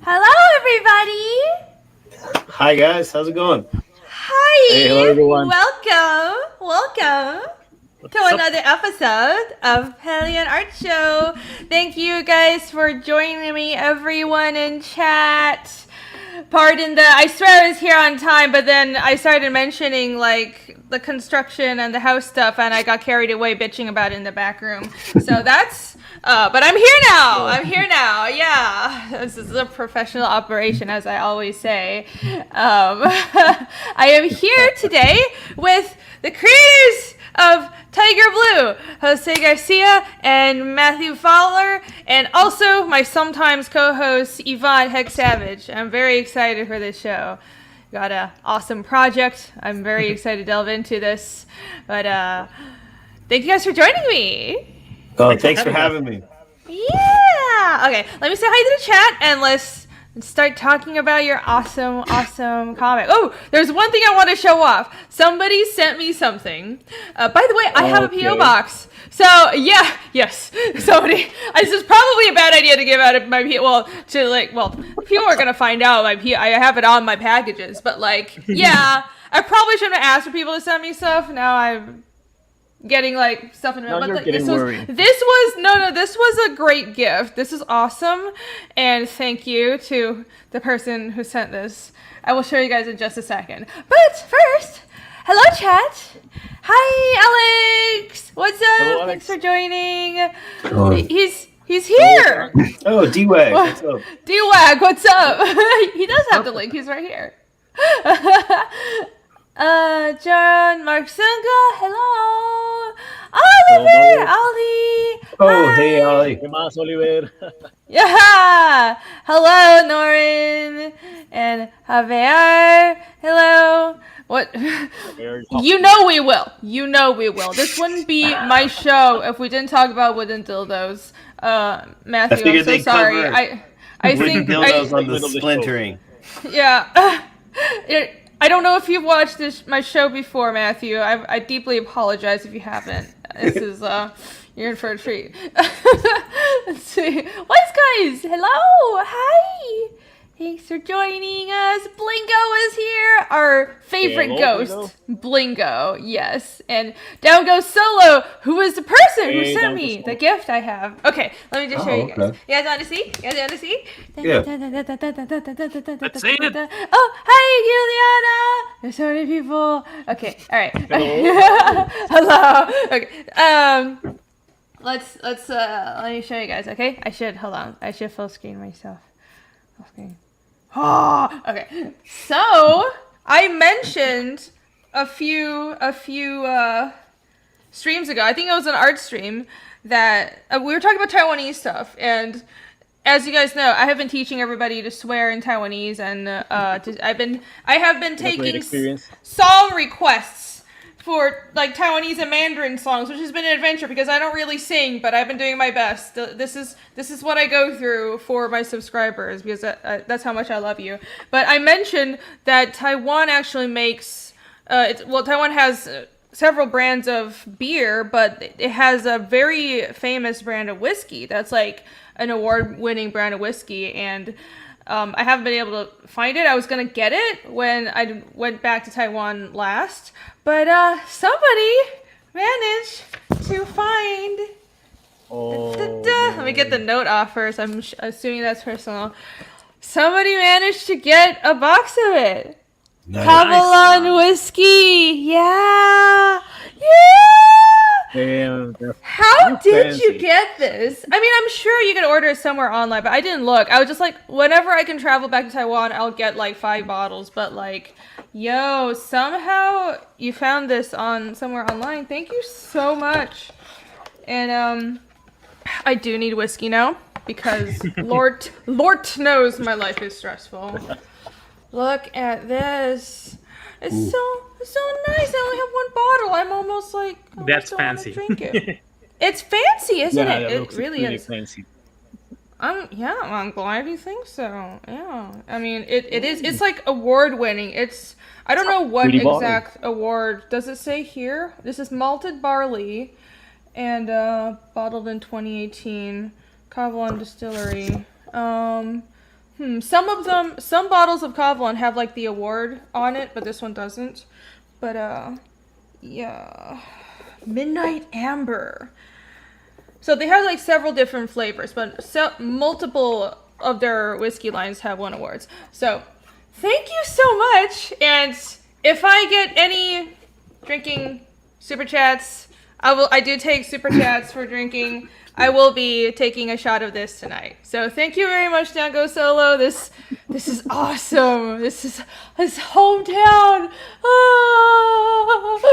Hello, everybody. Hi, guys. How's it going? Hi. Hey, hello, everyone. Welcome to another episode of HELLION ARTSHOW. Thank you guys for joining me, everyone in chat. Pardon I swear I was here on time, but then I started mentioning like the construction and the house stuff, and I got carried away bitching about it in the back room. So that's, but I'm here now. Yeah, this is a professional operation, as I always say. I am here today with the creators of TYGER BLUE, Jose Garcia and Matthew Fowler, and also my sometimes co-host Yvonne Heck Savage. I'm very excited for this show. Got an awesome project. I'm very excited to delve into this. But thank you guys for joining me. Oh, thanks for having me. Yeah. Okay, let me say hi to the chat and let's start talking about your awesome comic. Oh, there's one thing I want to show off. Somebody sent me something. By the way, I have a P.O Box. So, yeah, yes. Somebody, this is probably a bad idea to give out my P.O. People are going to find out I have it on my packages. But, yeah, I probably shouldn't have asked for people to send me stuff. Now I'm getting stuff in the mail. But this was a great gift. This is awesome, and thank you to the person who sent this. I will show you guys in just a second. But first, hello chat. Hi Alex. What's up? Hello, Alex. Thanks for joining. Oh. He's here. Oh, D-Wag. What's up? D-Wag, what's up? He does have the link. He's right here. John Marksunga, hello. Oliver, Ollie. Oh, Hi. hey, Ollie. ¿Qué más, Oliver? Yeah. Hello, Norin and Javier. Hello. What? You know we will. This wouldn't be my show if we didn't talk about wooden dildos. Matthew, I'm so sorry. I think dildos on the splintering. Yeah. I don't know if you've watched my show before, Matthew. I deeply apologize if you haven't. This is you're in for a treat. Let's see. What's guys? Hello. Hi. Thanks for joining us. Blingo is here. Our favorite ghost. Blingo, yes. And down goes Solo, who is the person who sent me the gift I have. Okay, let me just show you guys. Okay. You guys want to see? Yeah. Let's see it. Oh, hi, Juliana. There's so many people. Okay, all right. Hello. Okay. Let me show you guys. Okay, hold on. I should full screen myself. Full screen. Oh, okay. So I mentioned a few streams ago. I think it was an art stream that we were talking about Taiwanese stuff, and as you guys know, I have been teaching everybody to swear in Taiwanese, and I have been taking song requests for Taiwanese and Mandarin songs, which has been an adventure because I don't really sing, but I've been doing my best. This is what I go through for my subscribers because that's how much I love you. But I mentioned that Taiwan actually makes Taiwan has several brands of beer, but it has a very famous brand of whiskey that's an award-winning brand of whiskey, and I haven't been able to find it. I was going to get it when I went back to Taiwan last, but somebody managed to find... Let me get the note off first. I'm assuming that's personal. Somebody managed to get a box of it. Nice. Cavalon whiskey. Yeah. Damn, How did fancy. you get this? I mean, I'm sure you can order it somewhere online, but I didn't look. I was just whenever I can travel back to Taiwan, I'll get 5 bottles. But yo, somehow you found this somewhere online. Thank you so much. And I do need whiskey now because Lord knows my life is stressful. Look at this. It's so nice. I only have 1 bottle. I'm almost That's fancy. Drink it. It's fancy, isn't it? It really is. Fancy. I'm glad you think so. Yeah. I mean, it is. It's award-winning. I don't know what Pretty exact award. Does it say here? This is malted barley and bottled in 2018. Cavalon Distillery. some bottles of Kavlan have like the award on it, but this one doesn't. But yeah, Midnight Amber. So they have like several different flavors, but multiple of their whiskey lines have won awards. So thank you so much. And if I get any drinking super chats, I do take super chats for drinking. I will be taking a shot of this tonight. So thank you very much, Dango Solo. This is awesome. This is his hometown. Oh,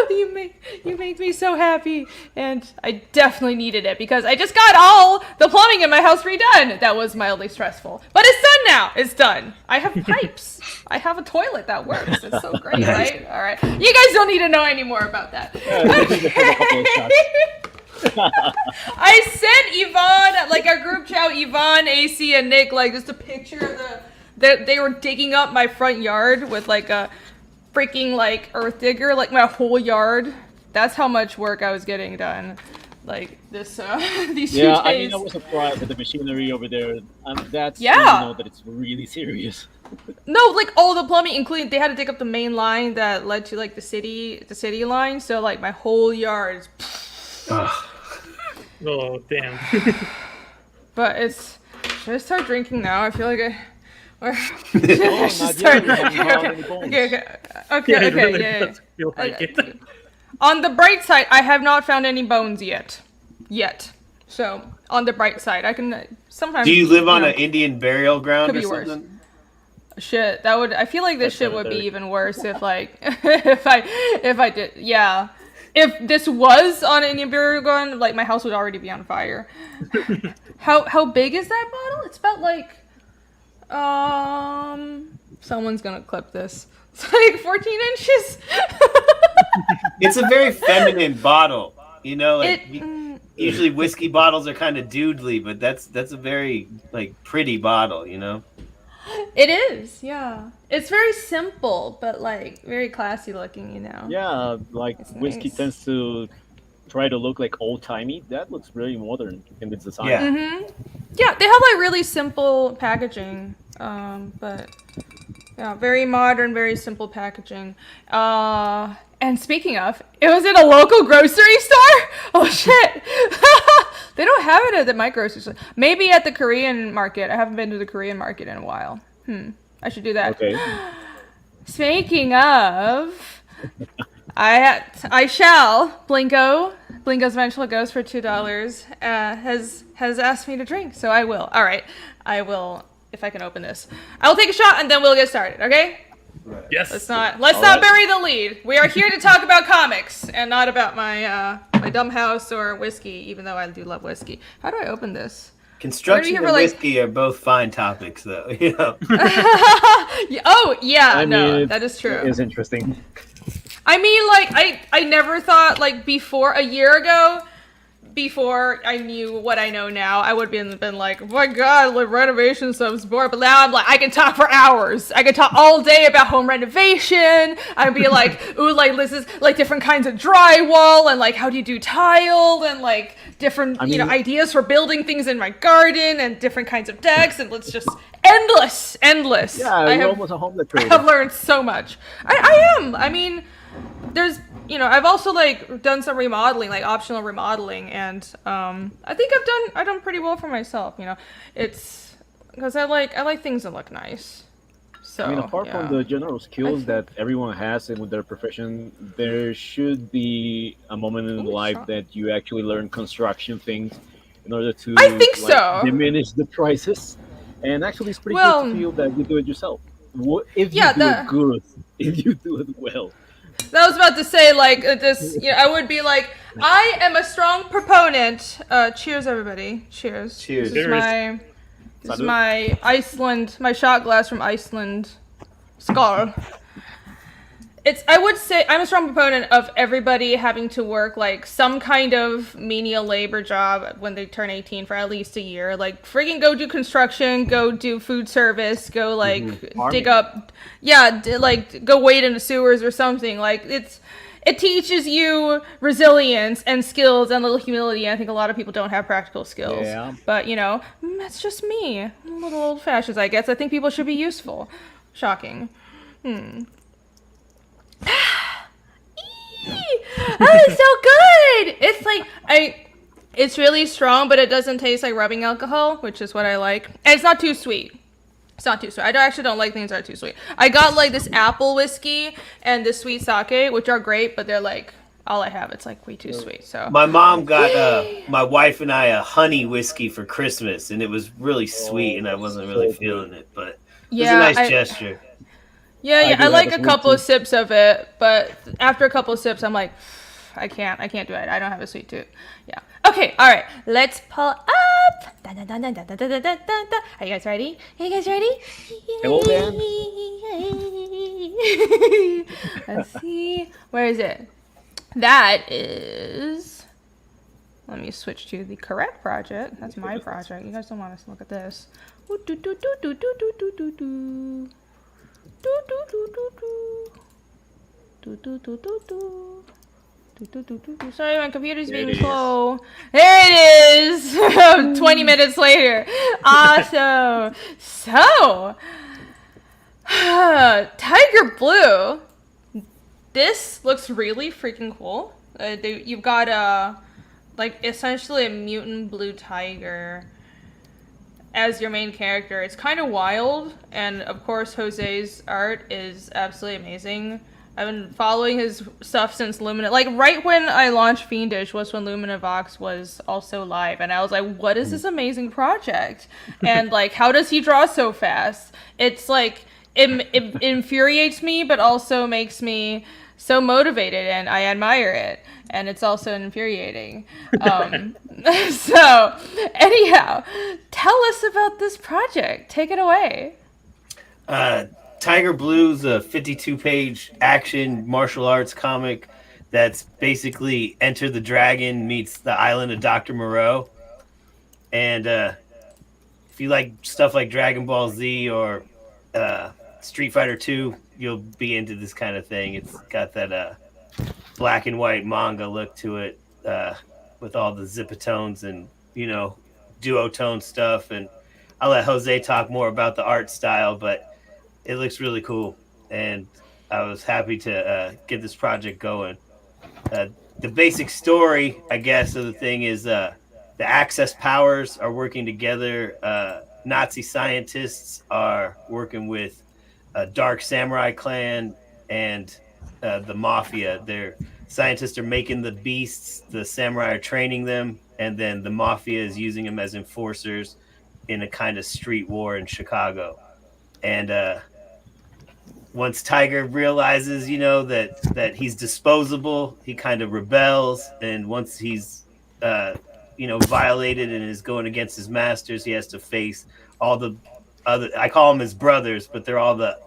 you make me so happy, and I definitely needed it because I just got all the plumbing in my house redone. That was mildly stressful, but it's done now. It's done. I have pipes. I have a toilet that works. It's so great, right? All right. You guys don't need to know any more about that. I sent Yvonne, like our group chat, Yvonne, AC, and Nick, like just a picture of they were digging up my front yard with like a freaking like earth digger, like my whole yard. That's how much work I was getting done. Like this, these 2 days. I mean, I was surprised at the machinery over there. That's yeah. You know that it's really serious. No, like all the plumbing, including they had to dig up the main line that led to like the city line. So like my whole yard is. Oh, damn. But should I start drinking now? I feel like I should start. Okay. Feel like it. On the bright side, I have not found any bones yet. So, on the bright side, I can sometimes. Do you live on an Indian burial ground or worse. something? Shit, I feel like this shit would be even worse if like, if I did, yeah. If this was on an Indian burial ground, like my house would already be on fire. How big is that bottle? It's about like, someone's gonna clip this. It's like 14 inches. It's a very feminine bottle, you know. Like usually whiskey bottles are kind of doodly, but that's a very like pretty bottle, you know. It is, yeah. It's very simple, but like very classy looking, you know. Yeah, like it's whiskey nice. tends to try to look like old timey. That looks really modern in its design. Yeah. Yeah, they have like really simple packaging, but yeah, very modern, very simple packaging. And speaking of, it was in a local grocery store. Oh shit! They don't have it at my grocery store. Maybe at the Korean market. I haven't been to the Korean market in a while. I should do that. Okay. Speaking of, I shall. Blinko's Eventual Ghost for $2 has asked me to drink, so I will. All right, I will. If I can open this, I will take a shot and then we'll get started. Okay? Yes. Let's not bury the lead. We are here to talk about comics and not about my my dumb house or whiskey, even though I do love whiskey. How do I open this? Construction and whiskey are both fine topics, though. You know. Oh yeah, I mean, that is true. It is interesting. I mean, like I never thought like before a year ago. Before I knew what I know now, I would have been like, oh my god, like renovation stuff's boring. But now I'm like, I can talk for hours. I can talk all day about home renovation. I'd be like, ooh, like this is like different kinds of drywall and like how do you do tile and like different ideas for building things in my garden and different kinds of decks and let's just endless. Yeah, you're almost a homeless trader. I have learned so much. I am. I mean, there's. I've also like done some remodeling, like optional remodeling, and I think I've done pretty well for myself. It's because I like things that look nice. So I mean, apart from the general skills that everyone has with their profession, there should be a moment in life that you actually learn construction things in order to diminish the prices. And actually, it's pretty good to feel that you do it yourself. If you do it good, if you do it well. I was about to say, like, this, I would be like, I am a strong proponent. Cheers, everybody. Cheers. Cheers. This is my Iceland, my shot glass from Iceland. Skål. I would say, I'm a strong proponent of everybody having to work, like, some kind of menial labor job when they turn 18 for at least a year. Like, friggin' go do construction, go do food service, go, like, dig up, like, go wait in the sewers or something. Like, it teaches you resilience and skills and a little humility. I think a lot of people don't have practical skills. Yeah. But, that's just me. I'm a little old-fashioned, I guess. I think people should be useful. Shocking. That is so good! It's like, it's really strong, but it doesn't taste like rubbing alcohol, which is what I like. And it's not too sweet. It's not too sweet. I actually don't like things that are too sweet. I got like this apple whiskey and this sweet sake, which are great, but they're like, all I have, it's like way too sweet. So my mom got my wife and I a honey whiskey for Christmas, and it was really sweet, and I wasn't really feeling it, but it was a nice gesture. Yeah, I like a couple of sips of it, but after a couple of sips, I'm like, I can't do it. I don't have a sweet tooth. Yeah. Okay, all right. Let's pull up. Are you guys ready? Hello, Dan. Let's see. Where is it? That is... Let me switch to the correct project. That's my project. You guys don't want us to look at this. Sorry, my computer's being slow. There it is! 20 minutes later. Awesome. So, Tiger Blue. This looks really freaking cool. You've got essentially a mutant blue tiger as your main character. It's kind of wild, and of course Jose's art is absolutely amazing. I've been following his stuff since Lumina. Like, right when I launched Fiendish was when Lumina Vox was also live, and I was like, what is this amazing project? And, like, how does he draw so fast? It's, like, it infuriates me, but also makes me so motivated, and I admire it. And it's also infuriating. So, anyhow, tell us about this project. Take it away. Tiger Blue's a 52-page action martial arts comic that's basically Enter the Dragon meets the Island of Dr. Moreau. And if you like stuff like Dragon Ball Z or Street Fighter 2, you'll be into this kind of thing. It's got that black and white manga look to it, with all the zipatones and, duotone stuff. And I'll let Jose talk more about the art style, but it looks really cool, and I was happy to get this project going. The basic story, I guess, of the thing is the Access powers are working together. Nazi scientists are working with a dark samurai clan and the mafia. Their scientists are making the beasts, the samurai are training them, and then the mafia is using them as enforcers in a kind of street war in Chicago. And once Tiger realizes, that he's disposable, he kind of rebels. And once he's, violated and is going against his masters, he has to face all the other, I call them his brothers, but they're all the,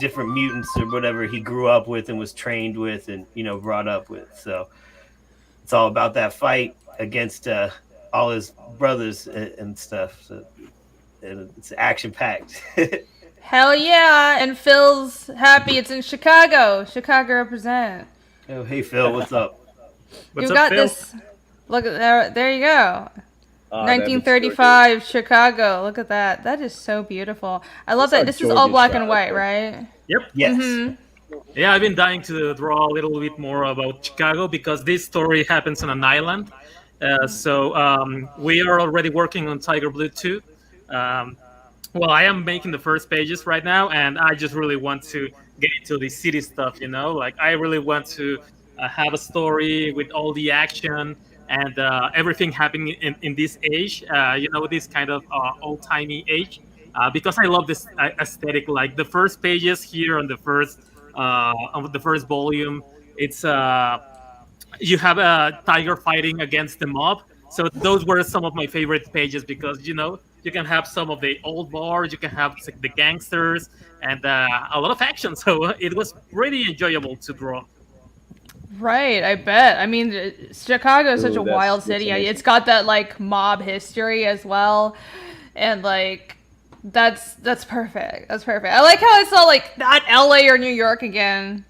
different mutants or whatever he grew up with and was trained with and, brought up with. So it's all about that fight against all his brothers and stuff. So it's action-packed. Hell yeah, and Phil's happy it's in Chicago. Chicago represent. Oh, hey, Phil, what's up? What's You've up, got Phil? this. Look at there you go. 1935 Chicago. Look at that. That is so beautiful. I love that. This is all black and white, right? Yep. Yes. Mm-hmm. Yeah, I've been dying to draw a little bit more about Chicago because this story happens on an island. So we are already working on Tiger Blue 2. Well, I am making the first pages right now, and I just really want to get into the city stuff, Like, I really want to have a story with all the action and everything happening in this age, this kind of old-timey age, because I love this aesthetic. Like, the first pages here on the first volume, it's you have a tiger fighting against the mob. So those were some of my favorite pages because, you can have some of the old bars, you can have the gangsters, and a lot of action. So it was pretty enjoyable to draw. Right, I bet. I mean, Chicago is such a wild city. It's got that, like, mob history as well. And, like, that's perfect. That's perfect. I like how it's all, like, not LA or New York again.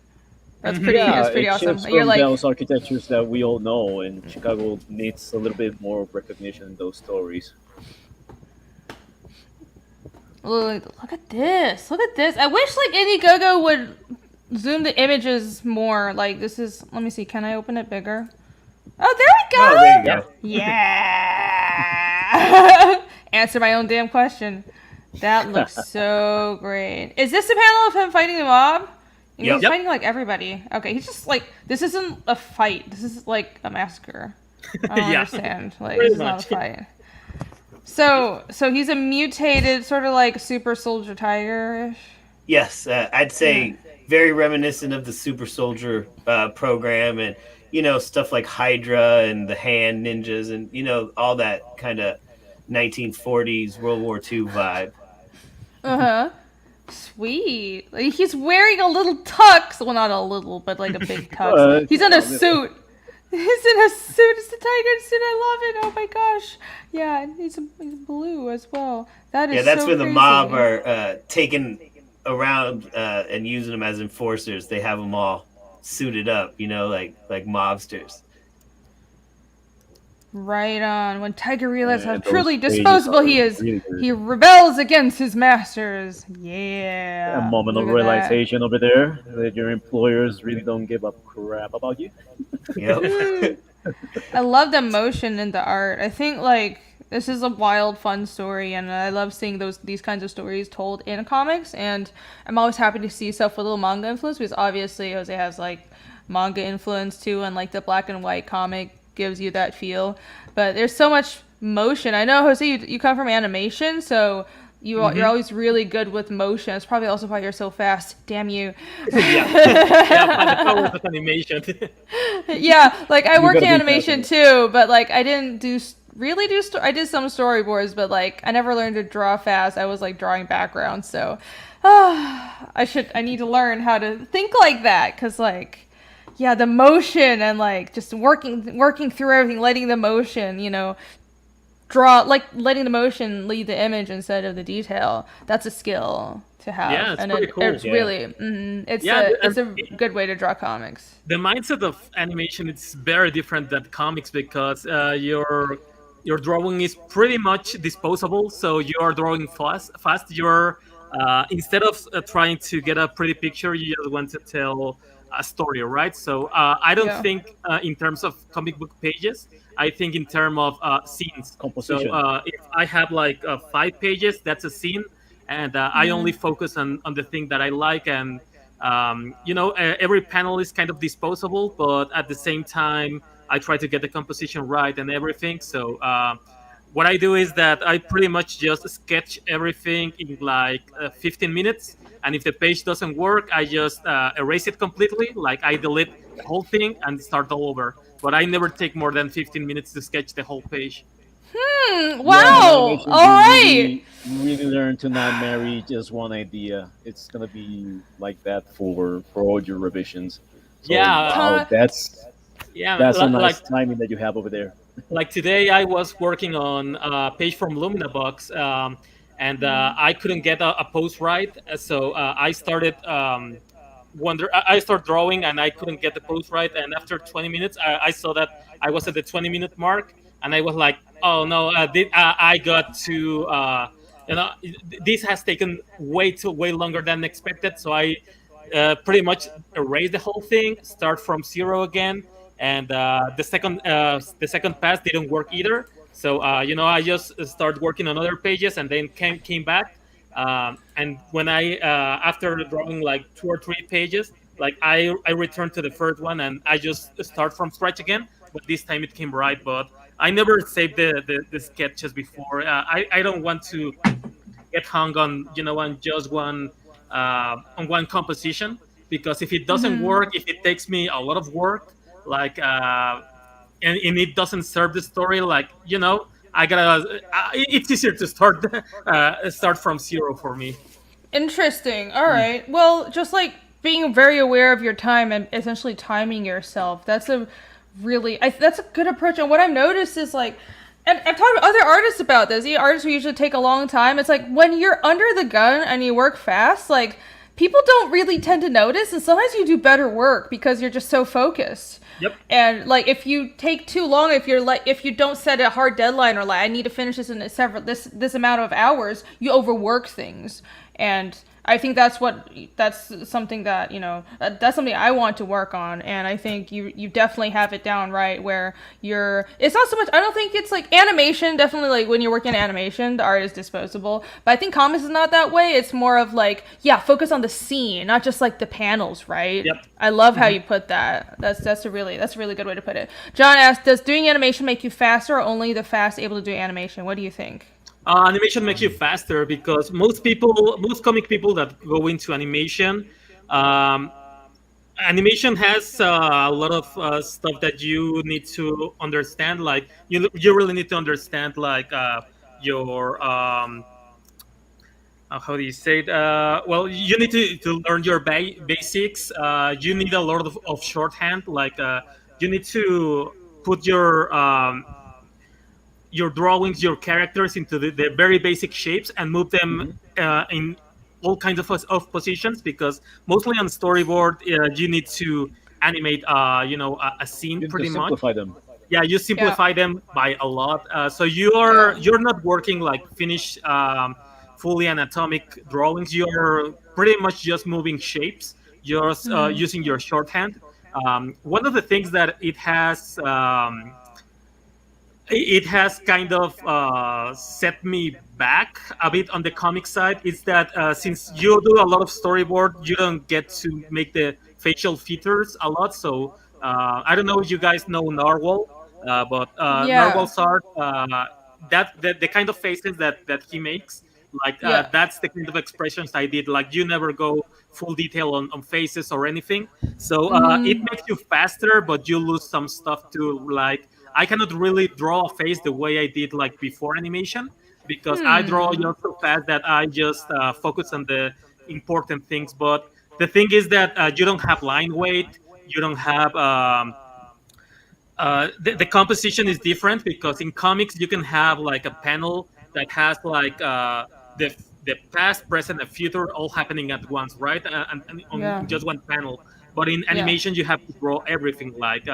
That's pretty it awesome. shifts You're from like, those architectures that we all know, and Chicago needs a little bit more recognition in those stories. look at this. Look at this. I wish like Indiegogo would zoom the images more. Like this is. Let me see. Can I open it bigger? Oh, there we go. Oh, there you go. Yeah. Answer my own damn question. That looks so great. Is this the panel of him fighting the mob? He's fighting like everybody. Okay, he's just like, this isn't a fight. This is like a massacre. I don't understand. Like, this is not a fight. So he's a mutated, sort of like super soldier tiger-ish. Yes, I'd say very reminiscent of the Super Soldier program, and stuff like Hydra and the Hand Ninjas, and all that kind of 1940s World War II vibe. Sweet. Like, he's wearing a little tux. Well, not a little, but like a big tux. He's in a suit. He's in a suit. It's the tiger suit. I love it. Oh my gosh. Yeah, he's blue as well. That is that's so when crazy. the mob are taken around and using them as enforcers. They have them all suited up, like mobsters. Right on. When Tiger realizes how those truly pages disposable are he is, really good. he rebels against his masters. Yeah. A moment of Look at that. realization over there that your employers really don't give a crap about you. Yep. I love the motion in the art. I think like this is a wild, fun story, and I love seeing these kinds of stories told in comics. And I'm always happy to see stuff with a little manga influence, because obviously Jose has like manga influence too, and like the black and white comic gives you that feel. But there's so much motion. I know, Jose, you come from animation, so you're always really good with motion. It's probably also why you're so fast. Damn you. The power of animation. Yeah, like I worked in gotta be animation too, but like I didn't I did some storyboards, but like I never learned to draw fast. I was like drawing backgrounds, so I need to learn how to think like that, because like the motion and like just working through everything, letting the motion, draw, like letting the motion lead the image instead of the detail. That's a skill to have. Yeah, it's and pretty cool. It's really it's a good way to draw comics. The mindset of animation is very different than comics, because your drawing is pretty much disposable. So you are drawing fast. You're instead of trying to get a pretty picture, you just want to tell a story, right? So I don't think in terms of comic book pages. I think in terms of scenes. Composition. So if I have like 5 pages, that's a scene, and I only focus on the thing that I like. And every panel is kind of disposable, but at the same time, I try to get the composition right and everything. So what I do is that I pretty much just sketch everything in like 15 minutes. And if the page doesn't work, I just erase it completely. Like I delete the whole thing and start all over. But I never take more than 15 minutes to sketch the whole page. Wow. All right. Really learn to not marry just one idea. It's gonna be like that for all your revisions. So, wow, that's a nice timing that you have over there. Like today, I was working on a page from Lumina Box, and I couldn't get a pose right, so I started I started drawing, and I couldn't get the pose right. And after 20 minutes, I saw that I was at the 20-minute mark, and I was like, "Oh no, I got to this has taken way longer than expected." So I pretty much erased the whole thing, start from zero again. And the second pass didn't work either. So I just started working on other pages, and then came back. And when I after drawing like 2 or 3 pages, like I returned to the first one, and I just start from scratch again. But this time it came right. But I never saved the sketches before. I don't want to get hung on on just one composition, because if it doesn't work, if it takes me a lot of work, like and it doesn't serve the story, like I gotta it's easier to start from zero for me. Interesting. All right. Well, just like being very aware of your time and essentially timing yourself, that's a good approach. And what I've noticed is like, and I've talked to other artists about this, artists who usually take a long time, it's like when you're under the gun and you work fast, like people don't really tend to notice, and sometimes you do better work because you're just so focused. Yep. And like if you take too long, if you don't set a hard deadline or like I need to finish this in this amount of hours, you overwork things. And I think that's something that, that's something I want to work on. And I think you definitely have it down right where it's not so much, I don't think it's like animation, definitely like when you're working in animation, the art is disposable. But I think comics is not that way. It's more of like, focus on the scene, not just like the panels, right? Yep. I love how you put that. That's a really good way to put it. John asked, does doing animation make you faster or only the fast able to do animation? What do you think? Animation makes you faster because most comic people that go into animation, animation has a lot of stuff that you need to understand. Like you really need to understand like your how do you say it? Well, you need to learn your basics. You need a lot of shorthand. Like you need to put your drawings, your characters into the very basic shapes and move them in all kinds of positions, because mostly on storyboard you need to animate a scene You pretty just much. simplify them. Yeah, you simplify them by a lot. So you're not working like finished fully anatomic drawings. You're pretty much just moving shapes. You're using your shorthand. One of the things that it has kind of set me back a bit on the comic side is that since you do a lot of storyboard, you don't get to make the facial features a lot. So I don't know if you guys know Narwhal, but Narwhal's art, the kind of faces that he makes, like that's the kind of expressions I did. Like you never go full detail on faces or anything. So it makes you faster, but you lose some stuff too. Like I cannot really draw a face the way I did like before animation, because I draw just so fast that I just focus on the important things. But the thing is that you don't have line weight. You don't have the composition is different, because in comics you can have like a panel that has like the past, present, and future all happening at once, right? And on just one panel. But in animation, you have to draw everything. Like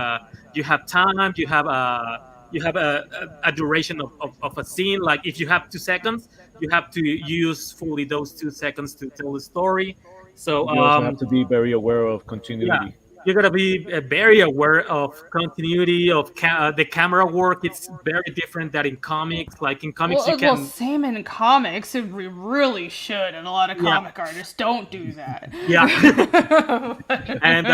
you have time, you have a duration of a scene. Like if you have 2 seconds, you have to use fully those 2 seconds to tell the story. So you also have to be very aware of continuity. You gotta be very aware of continuity of the camera work. It's very different than in comics. Like in comics, you can. Well, same in comics. We really should, and a lot of comic artists don't do that. Yeah. And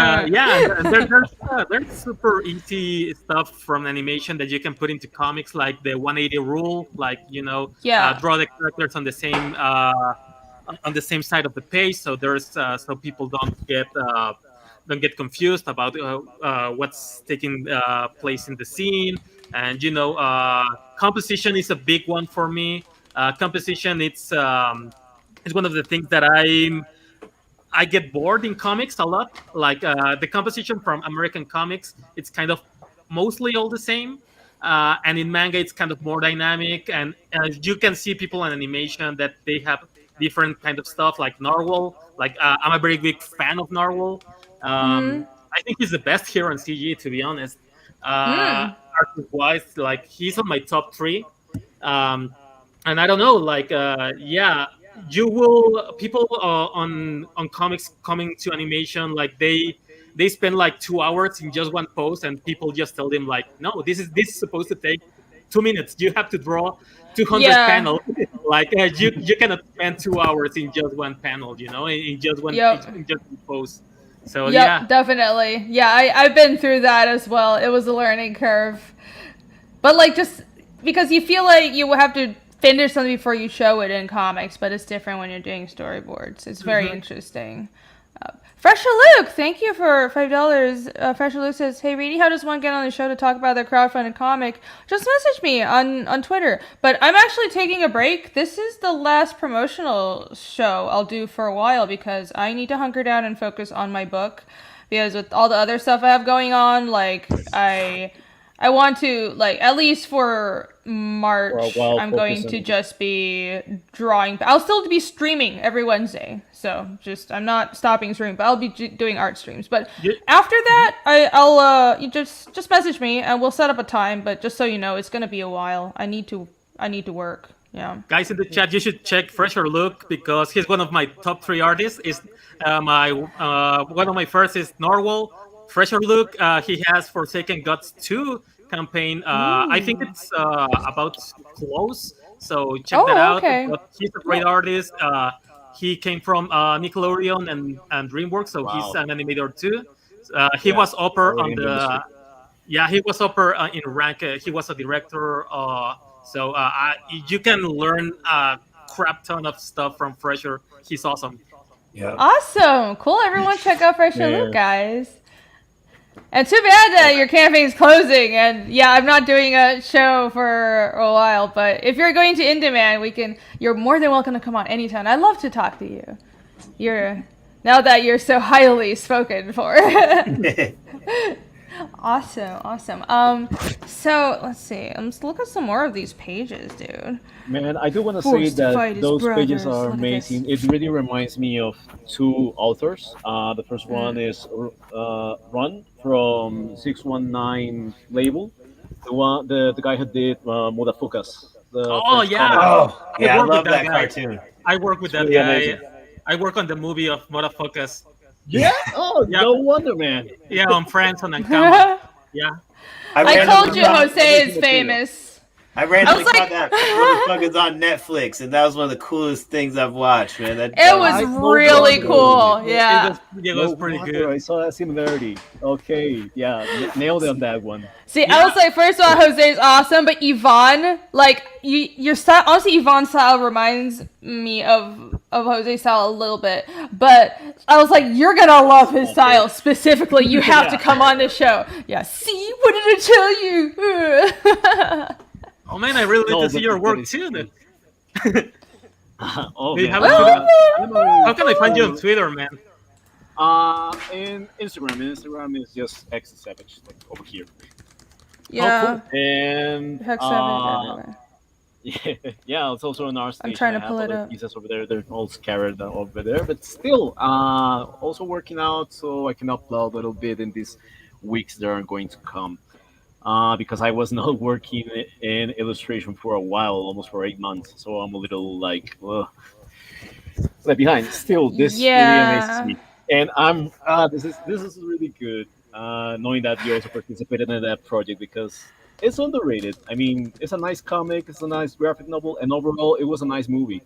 there's super easy stuff from animation that you can put into comics, like the 180 rule. Like draw the characters on the same side of the page, so there's so people don't get confused about what's taking place in the scene. And composition is a big one for me. Composition, it's one of the things that I get bored in comics a lot. Like the composition from American comics, it's kind of mostly all the same. And in manga, it's kind of more dynamic. And you can see people in animation that they have different kind of stuff, like Narwhal. Like I'm a very big fan of Narwhal. I think he's the best hero in CG, to be honest. Artist-wise, like he's on my top 3. And I don't know, like you will people on comics coming to animation, like they spend like 2 hours in just one pose, and people just tell them like, no, this is supposed to take 2 minutes. You have to draw 200 panels. Like you cannot spend 2 hours in just one panel, in just one pose. So definitely. I've been through that as well. It was a learning curve, but like just because you feel like you have to finish something before you show it in comics, but it's different when you're doing storyboards. It's very interesting. Fresher Luke, thank you for $5. Fresher Luke says, "Hey Reedy, how does one get on the show to talk about their crowdfunded comic? Just message me on Twitter. But I'm actually taking a break. This is the last promotional show I'll do for a while because I need to hunker down and focus on my book. Because with all the other stuff I have going on, like I want to, like, at least for March, I'm going to just be drawing. I'll still be streaming every Wednesday. So I'm not stopping streaming, but I'll be doing art streams. But after that, I'll you just message me and we'll set up a time. But just so you know, it's gonna be a while. I need to work. Yeah. Guys in the chat, you should check Fresher Look because he's one of my top 3 artists. Is my one of my first is Norwal. Fresher Look. He has Forsaken Gods 2 campaign. I think it's about close. So check that out. Okay. But he's a great artist. He came from Nickelodeon and DreamWorks, so he's an animator too. He was upper on the. Yeah, he was upper in rank. He was a director. So you can learn a crap ton of stuff from Fresher. He's awesome. Yeah. Awesome. Cool. Everyone check out Fresher Look, guys. And too bad your campaign's closing. And yeah, I'm not doing a show for a while. But if you're going to In Demand, you're more than welcome to come on anytime. I'd love to talk to you. Now that you're so highly spoken for. Awesome. So let's see. Let's look at some more of these pages, dude. Man, I do want to say that those pages are amazing. It really reminds me of 2 authors. The first one is Run from 619 Label. The guy who did Modafukas. I love that cartoon. I work with that guy. Amazing. I work on the movie of Modafukas. Yeah? Oh, no wonder, man. Yeah, on France on Ankama. Yeah. I told you Jose is famous. I randomly caught that motherfucker's on Netflix, and that was one of the coolest things I've watched, man. It was really cool. Yeah. It was pretty good. I saw that similarity. Okay, yeah, nailed it on that one. See, I was like, first of all, Jose is awesome, but Yvonne, like, your style, honestly, Yvonne's style reminds me of Jose's style a little bit, but I was like, you're gonna love his style specifically. You have to come on the show. Yeah, see, what did I tell you? Oh man, I really need to see your work too. Then. How can I find you on Twitter, man? In Instagram. Instagram is just X Savage, like over here. Yeah. Cool. And Hex Savage everywhere. yeah, it's also an art station. I'm trying to pull it up. Pieces over there. They're all scattered over there, but still, also working out so I can upload a little bit in these weeks that are going to come. Because I was not working in illustration for a while, almost for 8 months. So I'm a little like left behind. Still, this really amazes me, and I'm this is really good. Knowing that you also participated in that project because it's underrated. I mean, it's a nice comic, it's a nice graphic novel, and overall, it was a nice movie.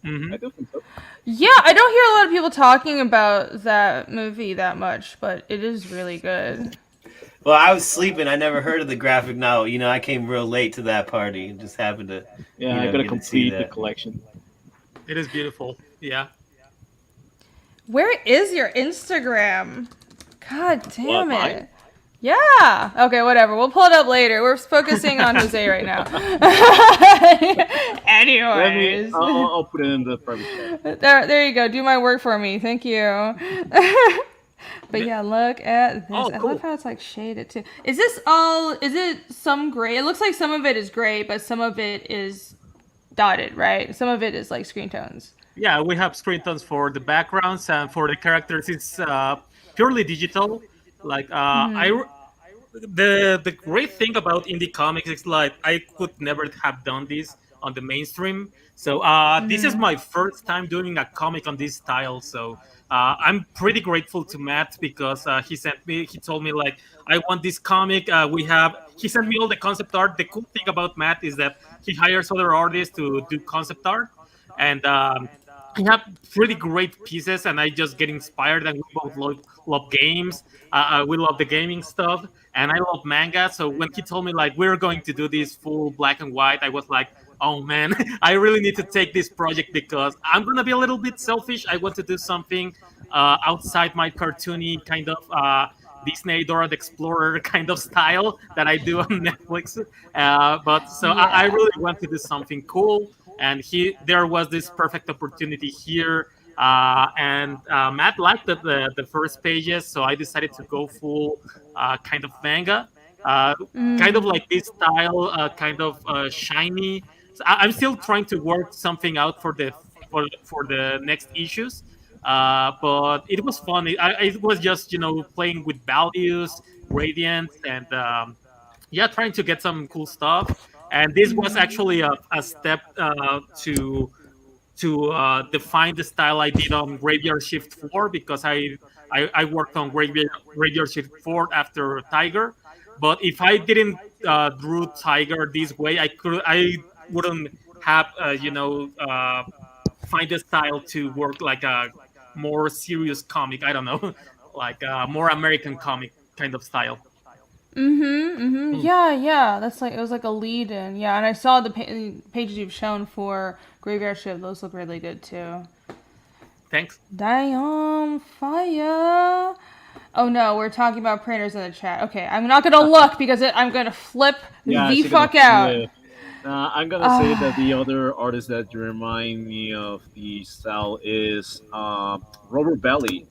Mm-hmm. I do think so. Yeah, I don't hear a lot of people talking about that movie that much, but it is really good. Well, I was sleeping. I never heard of the graphic novel. You know, I came real late to that party and just happened to. Yeah, I gotta complete the collection. It is beautiful. Yeah. Where is your Instagram? God damn it. Yeah. Okay, whatever. We'll pull it up later. We're focusing on Jose right now. Anyways. I'll put it in the private chat. There you go. Do my work for me. Thank you. But yeah, look at this. Oh, cool. I love how it's like shaded too. Is it some gray? It looks like some of it is gray, but some of it is dotted, right? Some of it is like screen tones. Yeah, we have screen tones for the backgrounds and for the characters. It's purely digital. Like the great thing about indie comics is like I could never have done this on the mainstream. So this is my first time doing a comic on this style. So I'm pretty grateful to Matt because he told me like, I want this comic. He sent me all the concept art. The cool thing about Matt is that he hires other artists to do concept art. And we have pretty great pieces and I just get inspired and we both love games. We love the gaming stuff and I love manga. So when he told me like, we're going to do this full black and white, I was like, oh man, I really need to take this project because I'm going to be a little bit selfish. I want to do something outside my cartoony kind of Disney Dora the Explorer kind of style that I do on Netflix. I really want to do something cool. And there was this perfect opportunity here. And Matt liked the first pages, so I decided to go full kind of manga. Kind of like this style, kind of shiny. So I'm still trying to work something out for the for the next issues. But it was fun. It was just playing with values, gradients, and yeah, trying to get some cool stuff. And this was actually a step to define the style I did on Graveyard Shift 4, because I worked on Graveyard Shift 4 after Tiger. But if I didn't drew Tiger this way, I wouldn't have find a style to work like a more serious comic. I don't know, like a more American comic kind of style. Yeah. That's like, it was like a lead in. Yeah, and I saw the pages you've shown for Graveyard Shift. Those look really good too. Thanks. Damn, fire. Oh no, we're talking about printers in the chat. Okay, I'm not gonna look because I'm gonna flip the fuck out. I'm gonna say that the other artist that remind me of the style is Robert Bailey.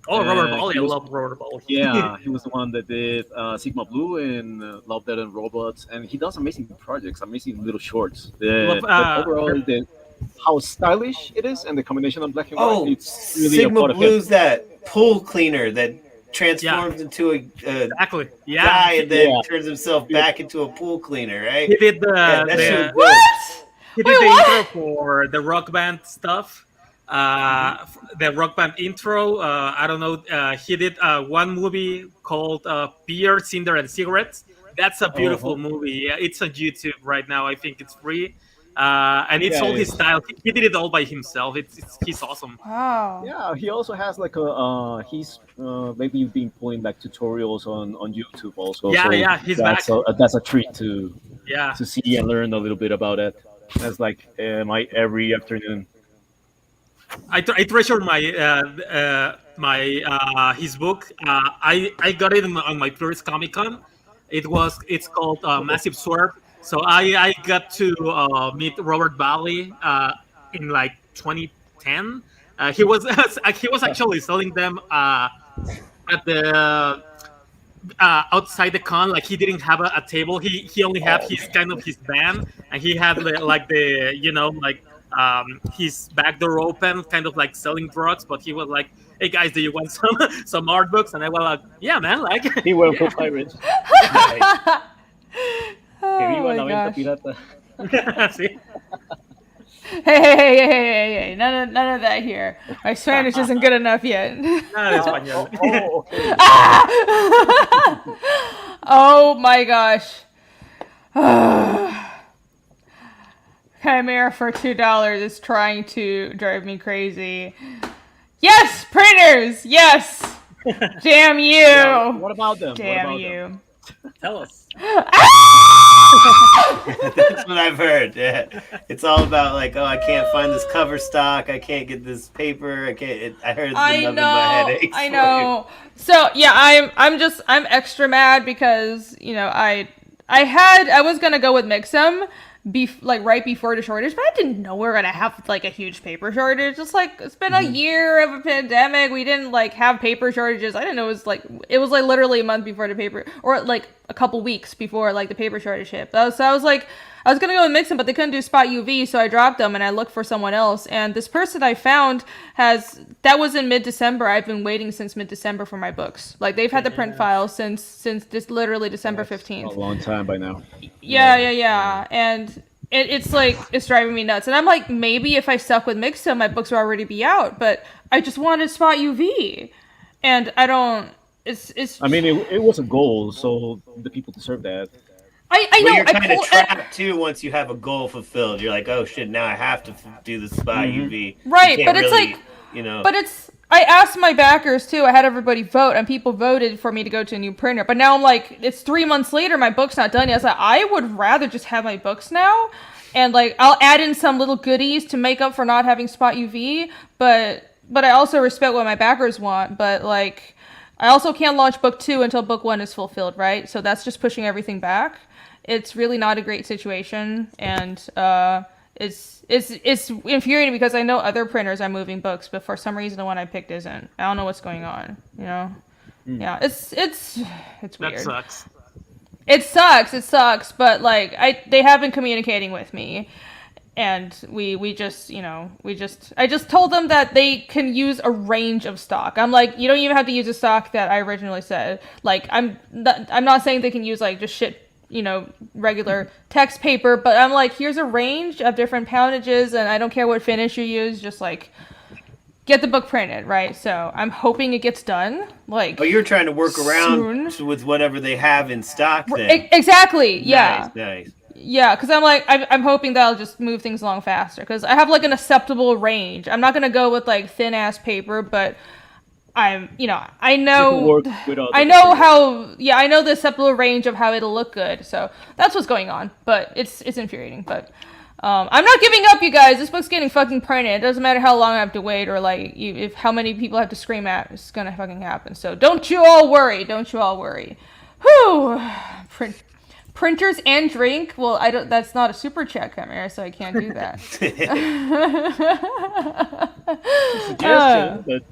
Oh, Robert Bailey! I love Robert Bailey. Yeah, he was the one that did Sigma Blue and Love, Death and Robots, and he does amazing projects, amazing little shorts. But overall, how stylish it is, and the combination of black and white, it's really Sigma Blue's that pool cleaner that transforms into a guy and then turns himself back into a pool cleaner, right? He did He did the intro for the Rock Band stuff. The Rock Band intro. I don't know. He did one movie called Beer, Cinder, and Cigarettes. That's a beautiful movie. It's on YouTube right now. I think it's free. And it's all his style. He did it all by himself. He's awesome. Wow. Yeah, he also has like a he's maybe been pulling like tutorials on YouTube also. Yeah, he's back. That's a treat to Yeah. to see and learn a little bit about it. That's like my every afternoon. I treasure my his book. I got it on my first Comic Con. It's called Massive Swerve. So I got to meet Robert Bailey in like 2010. He was actually selling them at the outside the con. Like, he didn't have a table. He only had his kind of his van, and he had his back door open, kind of like selling drugs. But he was like, "Hey guys, do you want some art books?" And I was like, "Yeah, man." Like, He went for pirates. Oh my gosh. Pirata. See? Hey. None of that here. My Spanish isn't good enough yet. Nada de español. Okay. Oh my gosh. Chimera for $2 is trying to drive me crazy. Yes, printers! Yes! Damn you! Yeah, what about them? Damn what about you. Them? Tell us. That's what I've heard. Yeah. It's all about like, oh, I can't find this cover stock. I can't get this paper. I can't. I heard it's been nothing but headaches. I know. So yeah, I'm extra mad because I was gonna go with Mix'em right before the shortage, but I didn't know we were gonna have like a huge paper shortage. It's like, it's been a year of a pandemic. We didn't like have paper shortages. I didn't know it was like literally a month before the paper, or like a couple weeks before like the paper shortage hit. So I was like, I was gonna go with Mix'em, but they couldn't do Spot UV, so I dropped them and I looked for someone else. And this person I found that was in mid-December. I've been waiting since mid-December for my books. Like, they've had the print files since this literally December 15th. A long time by now. Yeah. And it's like, it's driving me nuts. And I'm like, maybe if I stuck with Mix'em, my books would already be out. But I just wanted Spot UV, and I don't. It's. I mean, it was a goal, so the people deserve that. I know. You're kind of trapped too once you have a goal fulfilled. You're like, oh shit, now I have to do the Spot UV. Right, but it's like, But it's. I asked my backers too. I had everybody vote, and people voted for me to go to a new printer. But now I'm like, it's 3 months later, my book's not done yet. I was like, I would rather just have my books now, and like, I'll add in some little goodies to make up for not having Spot UV. But I also respect what my backers want. But like, I also can't launch book 2 until book 1 is fulfilled, right? So that's just pushing everything back. It's really not a great situation, and it's infuriating because I know other printers are moving books, but for some reason the one I picked isn't. I don't know what's going on. Yeah, it's weird. That sucks. It sucks, but like, they have been communicating with me, and I just told them that they can use a range of stock. I'm like, you don't even have to use the stock that I originally said. Like, I'm not saying they can use like just shit, regular text paper, but I'm like, here's a range of different poundages, and I don't care what finish you use, just like get the book printed, right? So I'm hoping it gets done. Like, you're trying to work around with whatever they have in stock then. Exactly, yeah. Nice. Yeah, because I'm like, I'm hoping that'll just move things along faster, because I have like an acceptable range. I'm not gonna go with like thin ass paper, but I know the acceptable range of how it'll look good. So that's what's going on, but it's infuriating. But I'm not giving up, you guys. This book's getting fucking printed. It doesn't matter how long I have to wait, or like if how many people I have to scream at. It's gonna fucking happen. So don't you all worry. Whew. Printers and drink. Well, I don't. That's not a super chat, Chimera, so I can't do that. Suggestion, but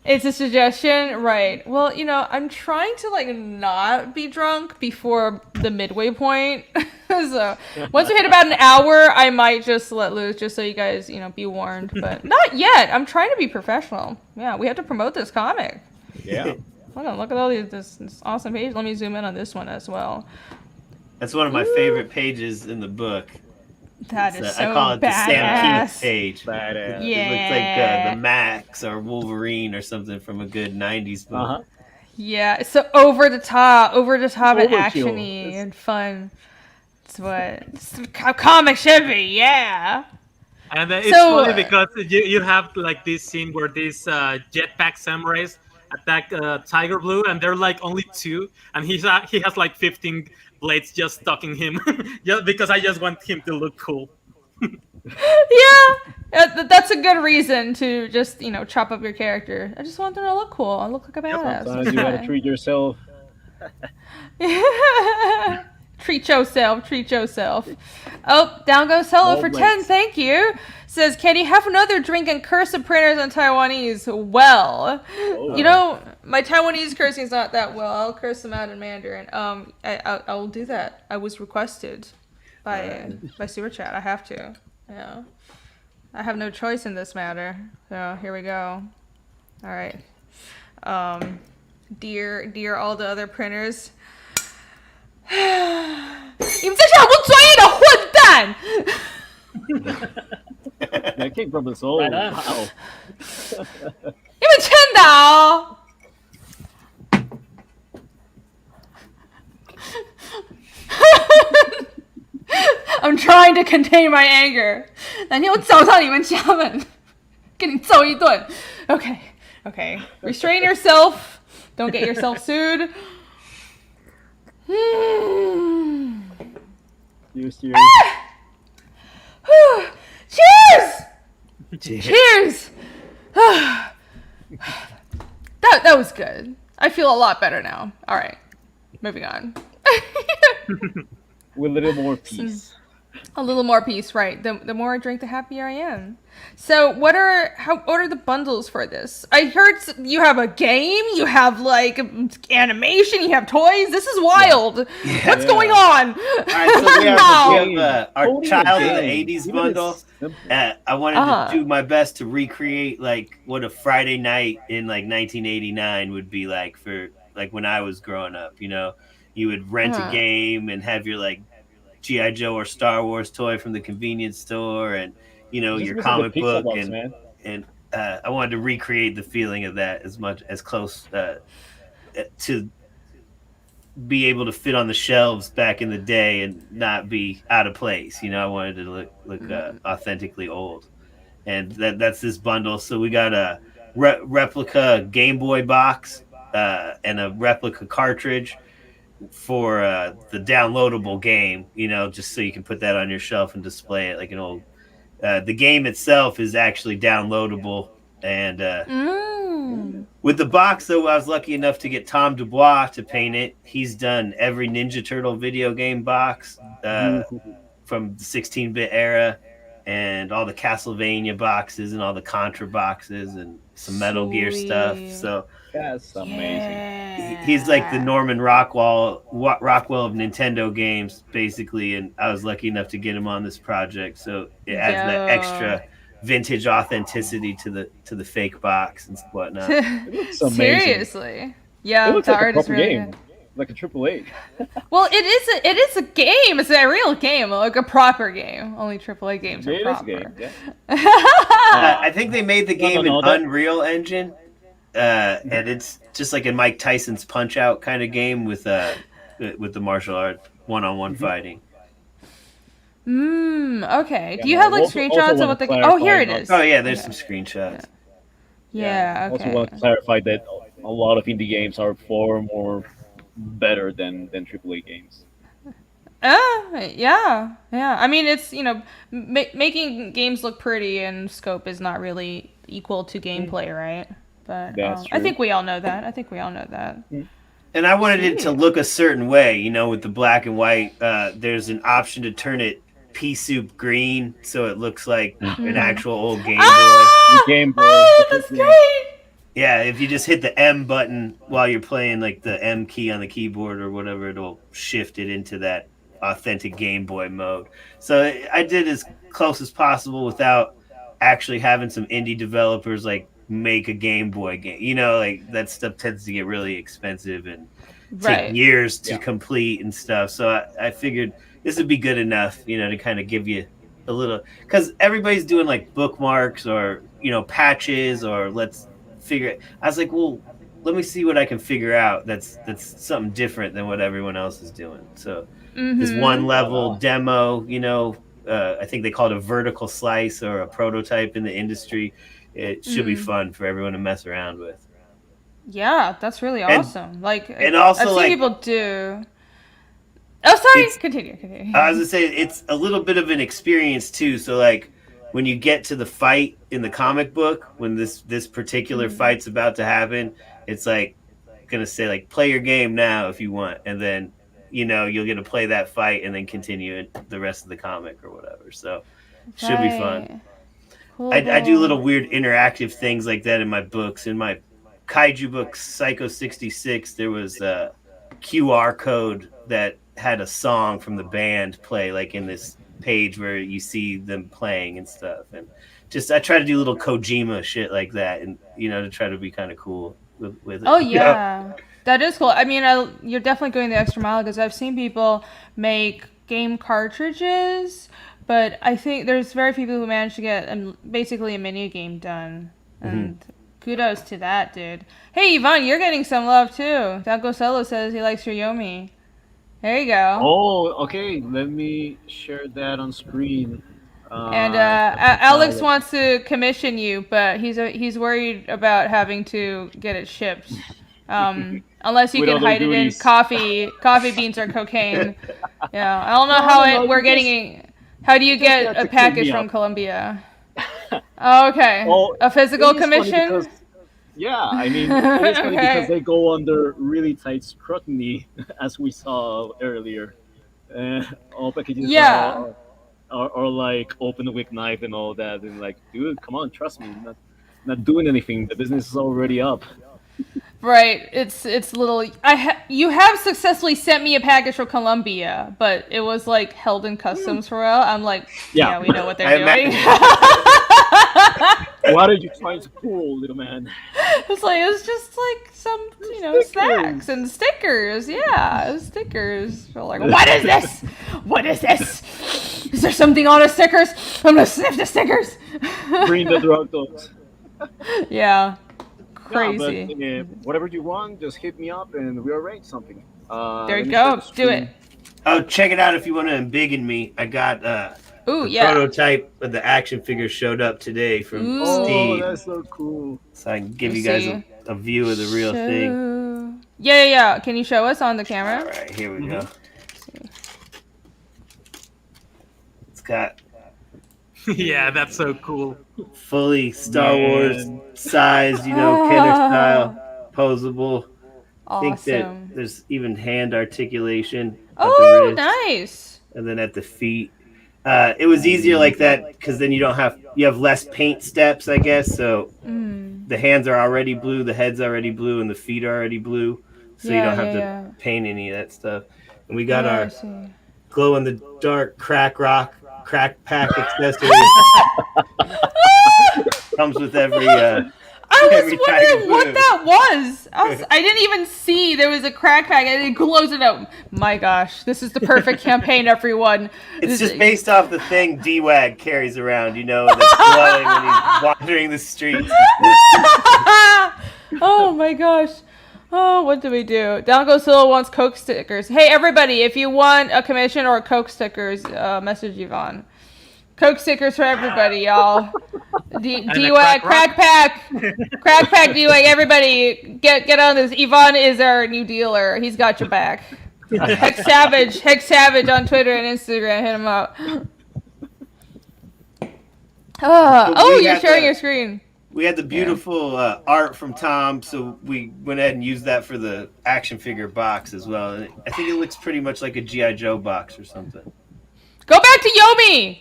it's a suggestion, right? Well, I'm trying to like not be drunk before the midway point. So once we hit about an hour, I might just let loose, just so you guys, be warned. But not yet. I'm trying to be professional. Yeah, we have to promote this comic. Yeah. Hold on, look at all this awesome page. Let me zoom in on this one as well. That's one of my favorite pages in the book. That is so I call it badass. the Sam Keith page. Badass. Yeah. It looks like the Max or Wolverine or something from a good 90s book. Uh-huh. Yeah, it's so over the top and Overkill. actiony and fun. It's what a comic should be, yeah. And it's funny because you have like this scene where these jetpack samurais attack Tiger Blue, and they're like only 2, and he has like 15 blades just stalking him, just because I just want him to look cool. Yeah, that's a good reason to just chop up your character. I just want them to look cool and look like a badass. Sometimes you gotta treat yourself. Treat yourself. Oh, down goes Solo for 10. Thank you. Says, can you have another drink and curse the printers on Taiwanese? Well, my Taiwanese cursing is not that well. I'll curse them out in Mandarin. I will do that. I was requested by Super Chat. I have to. Yeah. I have no choice in this matter. So here we go. All right. Dear all the other printers. 你们这些好不专业的混蛋 That came from the soul. Right on. Wow. 你们欠打 I'm trying to contain my anger. 哪天我找到你们家门，给你揍一顿。Okay. Restrain yourself. Don't get yourself sued. Cheers. Cheers! That was good. I feel a lot better now. All right, moving on. With a little more peace. A little more peace, right? The more I drink, the happier I am. So, what are the bundles for this? I heard you have a game, you have like animation, you have toys. This is wild. Yeah. What's going on? All right, so we have our Totally Child of the game. 80s Even bundle. I wanted to do my best to recreate like what a Friday night in like 1989 would be like for like when I was growing up. You would rent a game and have your like G.I. Joe or Star Wars toy from the convenience store, and your comic book, and I wanted to recreate the feeling of that as close to be able to fit on the shelves back in the day and not be out of place. I wanted to look authentically old, and that's this bundle. So we got a replica Game Boy box and a replica cartridge for the downloadable game, just so you can put that on your shelf and display it like an old. The game itself is actually downloadable, and with the box, though, I was lucky enough to get Tom Dubois to paint it. He's done every Ninja Turtle video game box from the 16-bit era, and all the Castlevania boxes and all the Contra boxes and some Metal Gear stuff. So That's amazing. He's like the Norman Rockwell of Nintendo games, basically, and I was lucky enough to get him on this project, so it adds that extra vintage authenticity to the fake box and whatnot. It looks amazing. Seriously, yeah, it looks the like art a is proper really game, good. like a AAA. Well, it is a game. It's a real game, like a proper game. Only AAA games are proper. Game, yeah. I think they made the game in that- Unreal Engine, and it's just like a Mike Tyson's Punch Out kind of game with the martial art one-on-one fighting. Okay. Do you Yeah, have like also screenshots of wanna what the? clarify Oh, here it not- is. Oh yeah, there's some screenshots. Yeah. I also Okay. want to clarify that a lot of indie games are far more better than AAA games. Yeah. I mean, it's making games look pretty and scope is not really equal to gameplay, right? But That's I true. think we all know that. And I wanted it to look a certain way, with the black and white. There's an option to turn it pea soup green, so it looks like an actual old Game Boy. Game Boy. That's great. Yeah, if you just hit the M button while you're playing, like the M key on the keyboard or whatever, it'll shift it into that authentic Game Boy mode. So I did as close as possible without actually having some indie developers like make a Game Boy game. Like that stuff tends to get really expensive and take years to complete and stuff. So I figured this would be good enough, to kind of give you a little, because everybody's doing like bookmarks or patches or let's figure it. I was like, well, let me see what I can figure out that's something different than what everyone else is doing. So this one level demo, I think they call it a vertical slice or a prototype in the industry. It should be fun for everyone to mess around with. Yeah, that's really awesome. And also, I've seen people do. Oh, sorry. Continue. I was gonna say it's a little bit of an experience too. So like when you get to the fight in the comic book, when this particular fight's about to happen, it's like gonna say like play your game now if you want, and then you'll get to play that fight and then continue the rest of the comic or whatever. So it should be fun. Cool. I do little weird interactive things like that in my books. In my kaiju book Psycho 66, there was a QR code that had a song from the band play like in this page where you see them playing and stuff, and just I try to do little Kojima shit like that, and to try to be kind of cool with it. Oh yeah, that is cool. I mean, you're definitely going the extra mile because I've seen people make game cartridges, but I think there's very few people who manage to get basically a mini game done, and kudos to that, dude. Hey Yvonne, you're getting some love too. Danko Solo says he likes your Yomi. There you go. Oh, okay. Let me share that on screen. And Alex wants to commission you, but he's worried about having to get it shipped. Unless you With can other hide goodies. it in coffee beans or cocaine. Yeah, I don't know how do you get have a to package pick me from up. Colombia? Oh, okay. Oh, A physical it is funny commission? because- yeah, I mean, it's funny Okay. because they go under really tight scrutiny, as we saw earlier. All packages Yeah. are like open with knife and all that, and like, dude, come on, trust me, not doing anything. The business is already up. Right. It's little. You have successfully sent me a package from Colombia, but it was like held in customs for a while. I'm like, yeah, we know what they're doing. What are you trying to pull, little man? It's just like some, snacks and stickers. Yeah, stickers. We're like, what is this? What is this? Is there something on the stickers? I'm gonna sniff the stickers. Bring the drug dogs. Yeah. Yeah, Crazy. but, whatever you want, just hit me up and we'll arrange something. There let you me go. share the Do screen. it. Oh, check it out if you want to embiggen me. I got Ooh, the yeah. prototype of the action figure showed up today from Ooh. Oh, Steve, that's so cool. so I can give Let's you guys see. a view of the real thing. Yeah. Can you show us on the camera? All right, here we go. It's got Yeah, that's so cool. fully Star Man. Wars sized, Kenner style, posable. I think that Awesome. there's even hand articulation at the Oh, wrist nice. and then at the feet. It was easier like that because then you have less paint steps, I guess. So the hands are already blue, the head's already blue, and the feet are already blue, so you don't have to paint any of that stuff. And we got our glow in the dark crack pack accessory. Comes with every. I was wondering what that was. I didn't even see there was a crack pack, and it glows it up. My gosh, this is the perfect campaign, everyone. It's just based off the thing D-Wag carries around, that's glowing when he's wandering the streets. Oh my gosh. Oh, what do we do? Down Goes Solo wants Coke stickers. Hey, everybody, if you want a commission or Coke stickers, message Yvonne. Coke stickers for everybody, y'all. D-Wag, crack pack, D-Wag, everybody, get on this. Yvonne is our new dealer. He's got your back. Hex Savage on Twitter and Instagram. Hit him up. You're sharing your screen. We had the beautiful art from Tom, so we went ahead and used that for the action figure box as well. And I think it looks pretty much like a G.I. Joe box or something. Go back to Yomi!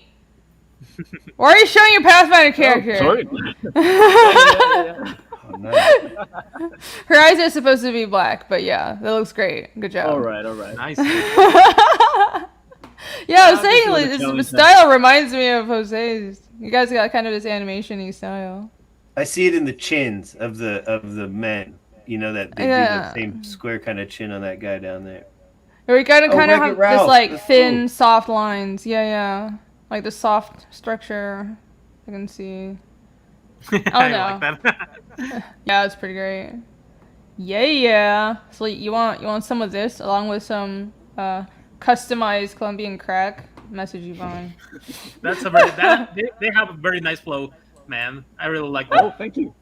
Why are you showing your Pathfinder character? Sorry. Oh, nice. Her eyes are supposed to be black, but yeah, that looks great. Good job. All right. Nice. Yeah, I was saying, his style reminds me of Jose's. You guys got kind of this animation-y style. I see it in the chins of the men. That they do the same square kind of chin on that guy down there. Or we kind of have this thin, soft lines. Yeah. Like the soft structure. I can see. Oh no. I like that. Yeah, it's pretty great. Yeah. So you want some of this along with some customized Colombian crack? Message Yvonne. That's they have a very nice flow, man. I really like that. Oh, thank you.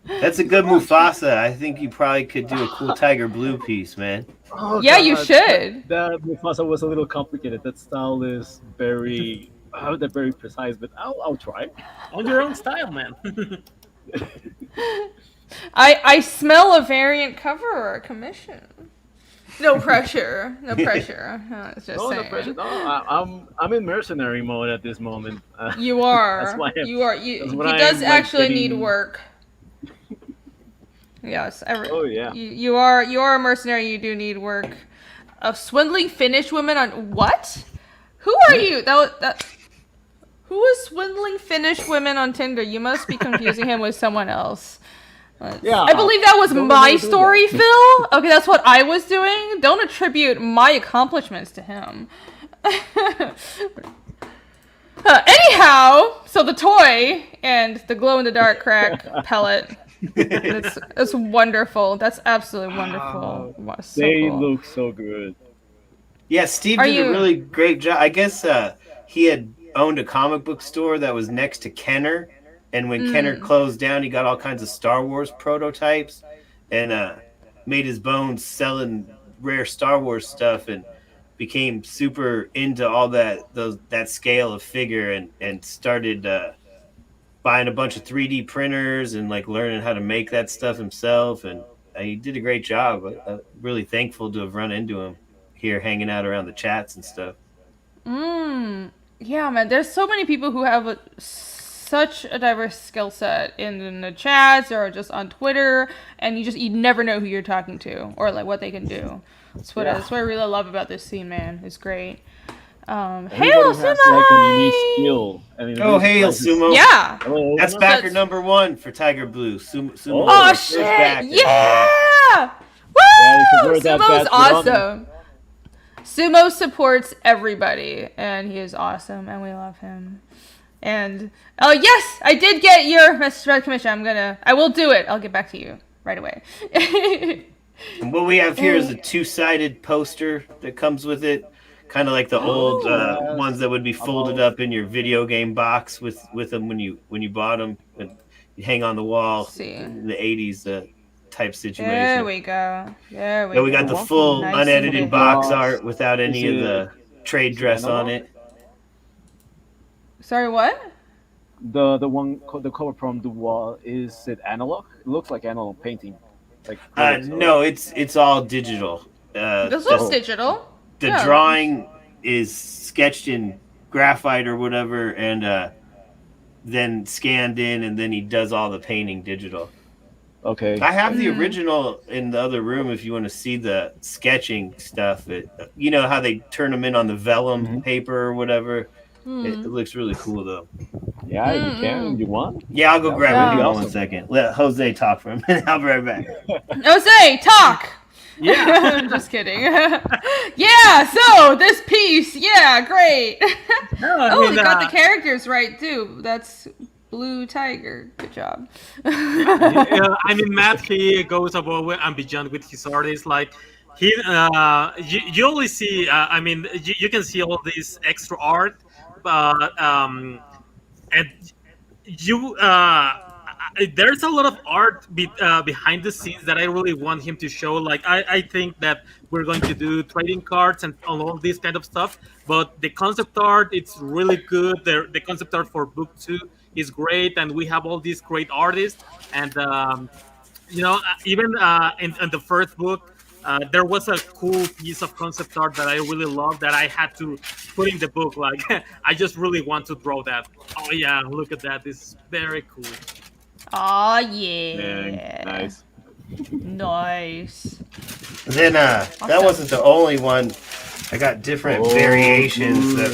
That's a good Mufasa. I think you probably could do a cool Tiger Blue piece, man. Oh, yeah, God. you should. That Mufasa was a little complicated. That style is very precise, but I'll try. On your own style, man. I smell a variant cover or a commission. No pressure. No pressure. It's just saying. No pressure. No, I'm in mercenary mode at this moment. You are. That's why You are. He does actually need work. Yes. Oh yeah. You are a mercenary. You do need work. Swindling Finnish women on what? Who are you? Who is swindling Finnish women on Tinder? You must be confusing him with someone else. Yeah, I believe that was my story, Phil. Okay, that's what I was doing. Don't attribute my accomplishments to him. Anyhow, so the toy and the glow-in-the-dark crack pellet. That's wonderful. That's absolutely wonderful. Wow, so they cool. look so good. Yeah, Steve did a really great job. I guess he had owned a comic book store that was next to Kenner. And when Kenner closed down, he got all kinds of Star Wars prototypes and made his bones selling rare Star Wars stuff and became super into all that scale of figure and started buying a bunch of 3D printers and learning how to make that stuff himself. And he did a great job. I'm really thankful to have run into him here hanging out around the chats and stuff. Yeah, man. There's so many people who have such a diverse skill set in the chats or just on Twitter, and you never know who you're talking to or what they can do. That's what I really love about this scene, man. It's great. Hail Sumo! A unique skill. Hail Sumo! Yeah, that's backer number 1 for Tiger Blue. Sumo. Oh shit! Yeah! Woo! Sumo's awesome. Sumo supports everybody, and he is awesome, and we love him. And yes, I did get your message about commission. I will do it. I'll get back to you right away. And what we have here is a 2-sided poster that comes with it, kind of like the old ones that would be folded up in your video game box with them when you bought them and you hang on the wall. In the 80s type situation. There we go. We got the full unedited box art without any of the trade dress on it. Sorry, what? The cover from the wall, is it analog? It looks like analog painting. No, it's all digital. This looks digital. The drawing is sketched in graphite or whatever, and then scanned in, and then he does all the painting digital. Okay. I have the original in the other room if you want to see the sketching stuff. You know how they turn them in on the vellum paper or whatever? It looks really cool, though. Yeah, if you can, you want? Yeah, I'll go grab it. Hold on awesome. 1 second. Let Jose talk for a minute. I'll be right back. Jose, talk! Yeah. I'm just kidding. Yeah, so this piece, yeah, great. You got the characters right, too. That's Blue Tiger. Good job. I mean, Matt, he goes above and beyond with his artists. Like, you only see, I mean, you can see all this extra art, but, and you, there's a lot of art behind the scenes that I really want him to show. Like, I think that we're going to do trading cards and all this kind of stuff, but the concept art, it's really good. The concept art for book 2 is great, and we have all these great artists. And even in the first book, there was a cool piece of concept art that I really loved that I had to put in the book. Like, I just really want to draw that. Oh yeah, look at that! This is very cool. Oh yeah, nice. Then awesome. That wasn't the only one. I got different variations that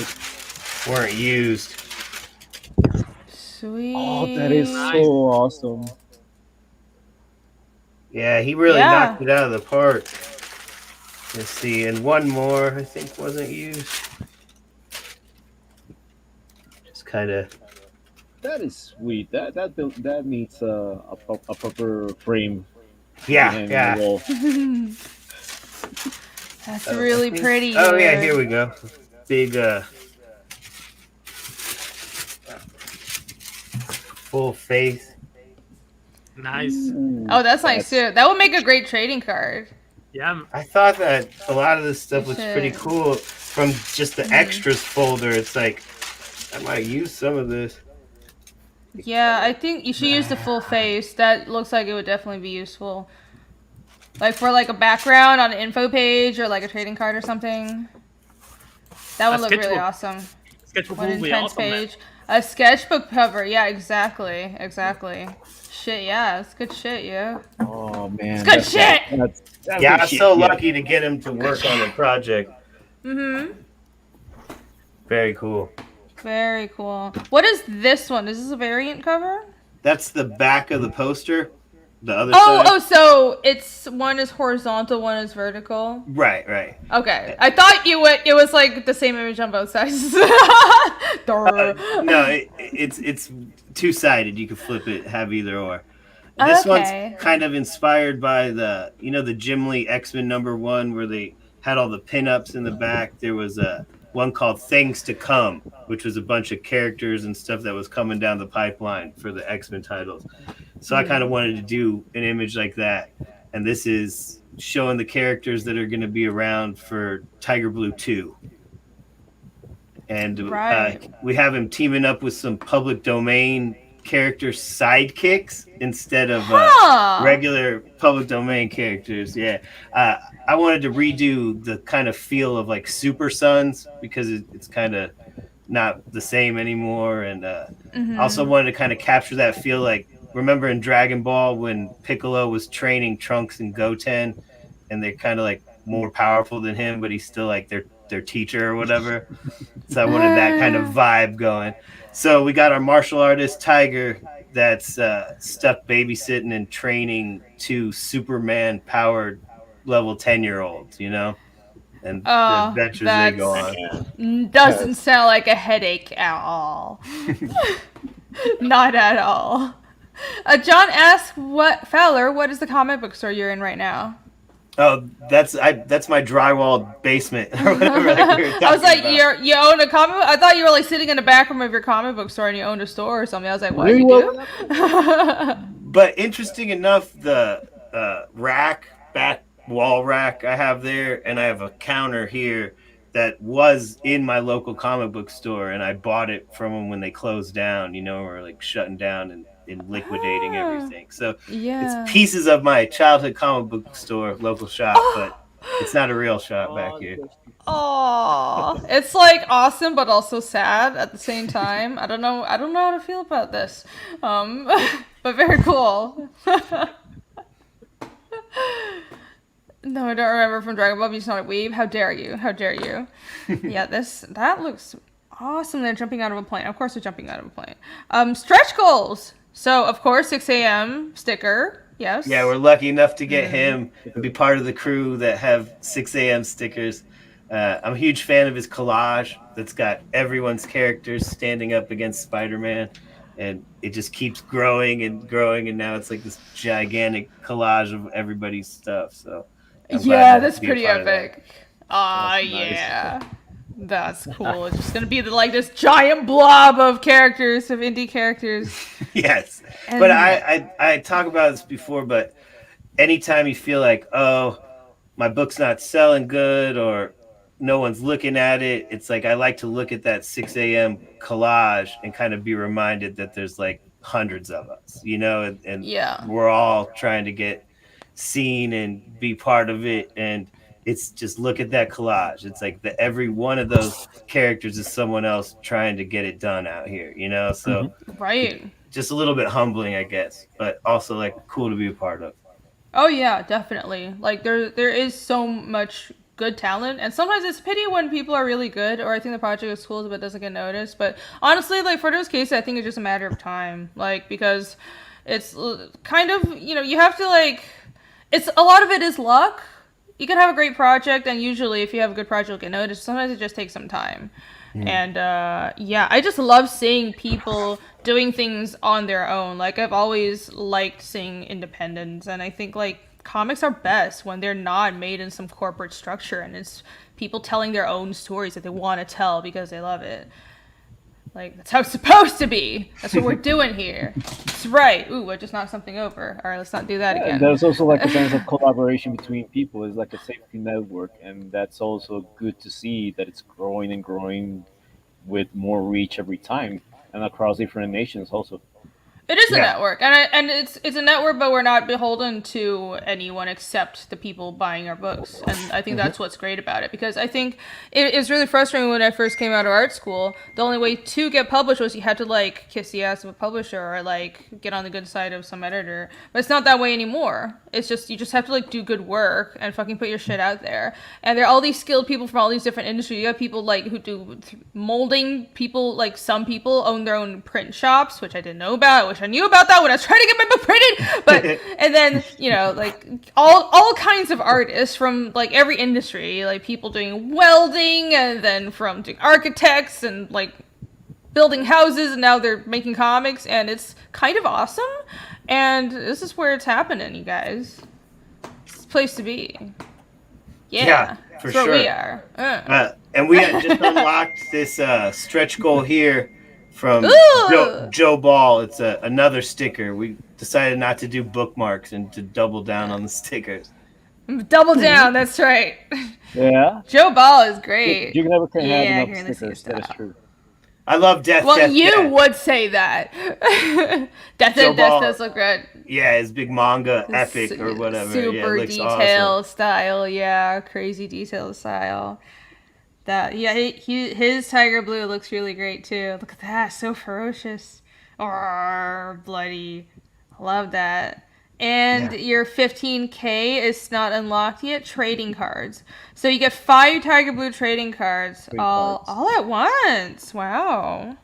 weren't used. Sweet. Oh, that is so awesome. Yeah, he really knocked it out of the park. Let's see, and one more I think wasn't used. Just kind of. That is sweet. That needs a proper frame. Yeah. That's really pretty. Oh yeah, here we go. Big full face. Nice. Oh, that's nice too. That would make a great trading card. Yeah. I thought that a lot of this stuff looks pretty cool from just the extras folder. It's like I might use some of this. Yeah, I think you should use the full face. That looks like it would definitely be useful. Like for like a background on an info page or like a trading card or something. That would look really awesome. Sketchbook would be awesome. Page. A sketchbook cover. Yeah, exactly. Shit, yeah. It's good shit, yeah. Oh, man. It's good shit! Yeah, I'm so lucky to get him to work on the project. Very cool. Very cool. What is this one? Is this a variant cover? That's the back of the poster. The other side. Oh, so it's one is horizontal, one is vertical. Right. Okay, I thought it was like the same image on both sides. No, it's two-sided. You can flip it, have either or. This one's kind of inspired by the Jim Lee X-Men #1 where they had all the pinups in the back. There was one called Things to Come, which was a bunch of characters and stuff that was coming down the pipeline for the X-Men titles. So I kind of wanted to do an image like that. And this is showing the characters that are going to be around for Tiger Blue 2. And we have him teaming up with some public domain character sidekicks instead of regular public domain characters. Yeah. I wanted to redo the kind of feel of like Super Sons because it's kind of not the same anymore. And also wanted to kind of capture that feel like, remember in Dragon Ball when Piccolo was training Trunks and Goten and they're kind of like more powerful than him, but he's still like their teacher or whatever. So I wanted that kind of vibe going. So we got our martial artist Tiger that's stuck babysitting and training 2 Superman powered level 10-year-olds, and the adventures they go on. Doesn't sound like a headache at all. Not at all. John asks, Fowler, what is the comic book store you're in right now? Oh, that's my drywall basement or whatever. I was like, you own a comic book? I thought you were like sitting in the back room of your comic book store and you owned a store or something. I was like, what do you do? But interesting enough, the back wall rack I have there, and I have a counter here that was in my local comic book store, and I bought it from them when they closed down, or like shutting down and liquidating everything. So it's pieces of my childhood comic book store local shop, but it's not a real shop back here. Oh, it's like awesome but also sad at the same time. I don't know how to feel about this, but very cool. No, I don't remember from Dragon Ball. He's not a weeb. How dare you? How dare you? Yeah, that looks awesome. They're jumping out of a plane. Of course, they're jumping out of a plane. Stretch goals. So, of course, 6 a.m. sticker. Yes. Yeah, we're lucky enough to get him and be part of the crew that have 6 a.m. stickers. I'm a huge fan of his collage that's got everyone's characters standing up against Spider-Man. And it just keeps growing and growing. And now it's like this gigantic collage of everybody's stuff. So, yeah, that's pretty epic. Yeah. That's cool. It's just gonna be like this giant blob of characters, of indie characters. Yes, but I talk about this before, but anytime you feel like, oh, my book's not selling good or no one's looking at it, it's like I like to look at that 6 a.m. collage and kind of be reminded that there's like hundreds of us, and we're all trying to get seen and be part of it. And it's just look at that collage. It's like every one of those characters is someone else trying to get it done out here, So right, just a little bit humbling, I guess, but also like cool to be a part of. Oh yeah, definitely. Like there is so much good talent, and sometimes it's pity when people are really good, or I think the project is cool but doesn't get noticed. But honestly, like for those cases, I think it's just a matter of time, like because it's kind of you have to it's a lot of it is luck. You can have a great project, and usually if you have a good project, you'll get noticed. Sometimes it just takes some time. And I just love seeing people doing things on their own. Like I've always liked seeing independence, and I think like comics are best when they're not made in some corporate structure, and it's people telling their own stories that they want to tell because they love it. Like, that's how it's supposed to be. That's what we're doing here. That's right. Ooh, I just knocked something over. All right, let's not do that again. There's also like a sense of collaboration between people. It's like a safety network, and that's also good to see that it's growing and growing with more reach every time and across different nations also. It is a network, and it's a network, but we're not beholden to anyone except the people buying our books, and I think that's what's great about it, because I think it was really frustrating when I first came out of art school. The only way to get published was you had to like kiss the ass of a publisher or like get on the good side of some editor, but it's not that way anymore. It's just you just have to like do good work and fucking put your shit out there, and there are all these skilled people from all these different industries. You have people like who do molding, people like some people own their own print shops, which I didn't know about. I knew about that when I was trying to get my book printed, but and then like all kinds of artists from like every industry, like people doing welding, and then from doing architects and like building houses, and now they're making comics, and it's kind of awesome. And this is where it's happening, you guys. It's a place to be. Yeah, for that's sure. Where we are. And we had just unlocked this stretch goal here from Joe Ball. It's another sticker. We decided not to do bookmarks and to double down on the stickers. Double down, that's right. Yeah. Joe Ball is great. You never can have enough stickers. That is true. I love Death. Well, you would say that. Death does look good. Yeah, his big manga epic or whatever. Super detail style. Yeah, crazy detail style. His Tiger Blue looks really great too. Look at that, so ferocious. Or bloody. Love that. And your 15K is not unlocked yet. Trading cards. So you get 5 Tiger Blue trading cards all at once. Wow.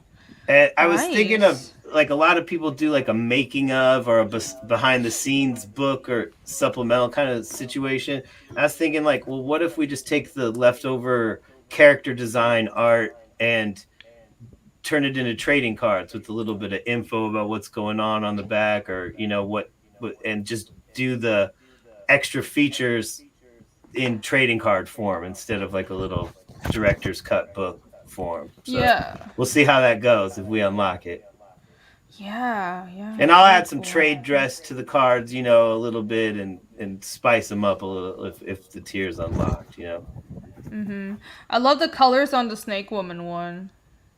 And I was thinking of like a lot of people do like a making of or a behind the scenes book or supplemental kind of situation. I was thinking like, well, what if we just take the leftover character design art and turn it into trading cards with a little bit of info about what's going on the back, or and just do the extra features in trading card form instead of like a little director's cut book form. So we'll see how that goes if we unlock it. Yeah. And I'll add some trade dress to the cards, a little bit, and spice them up a little if the tier's unlocked, I love the colors on the Snake Woman one.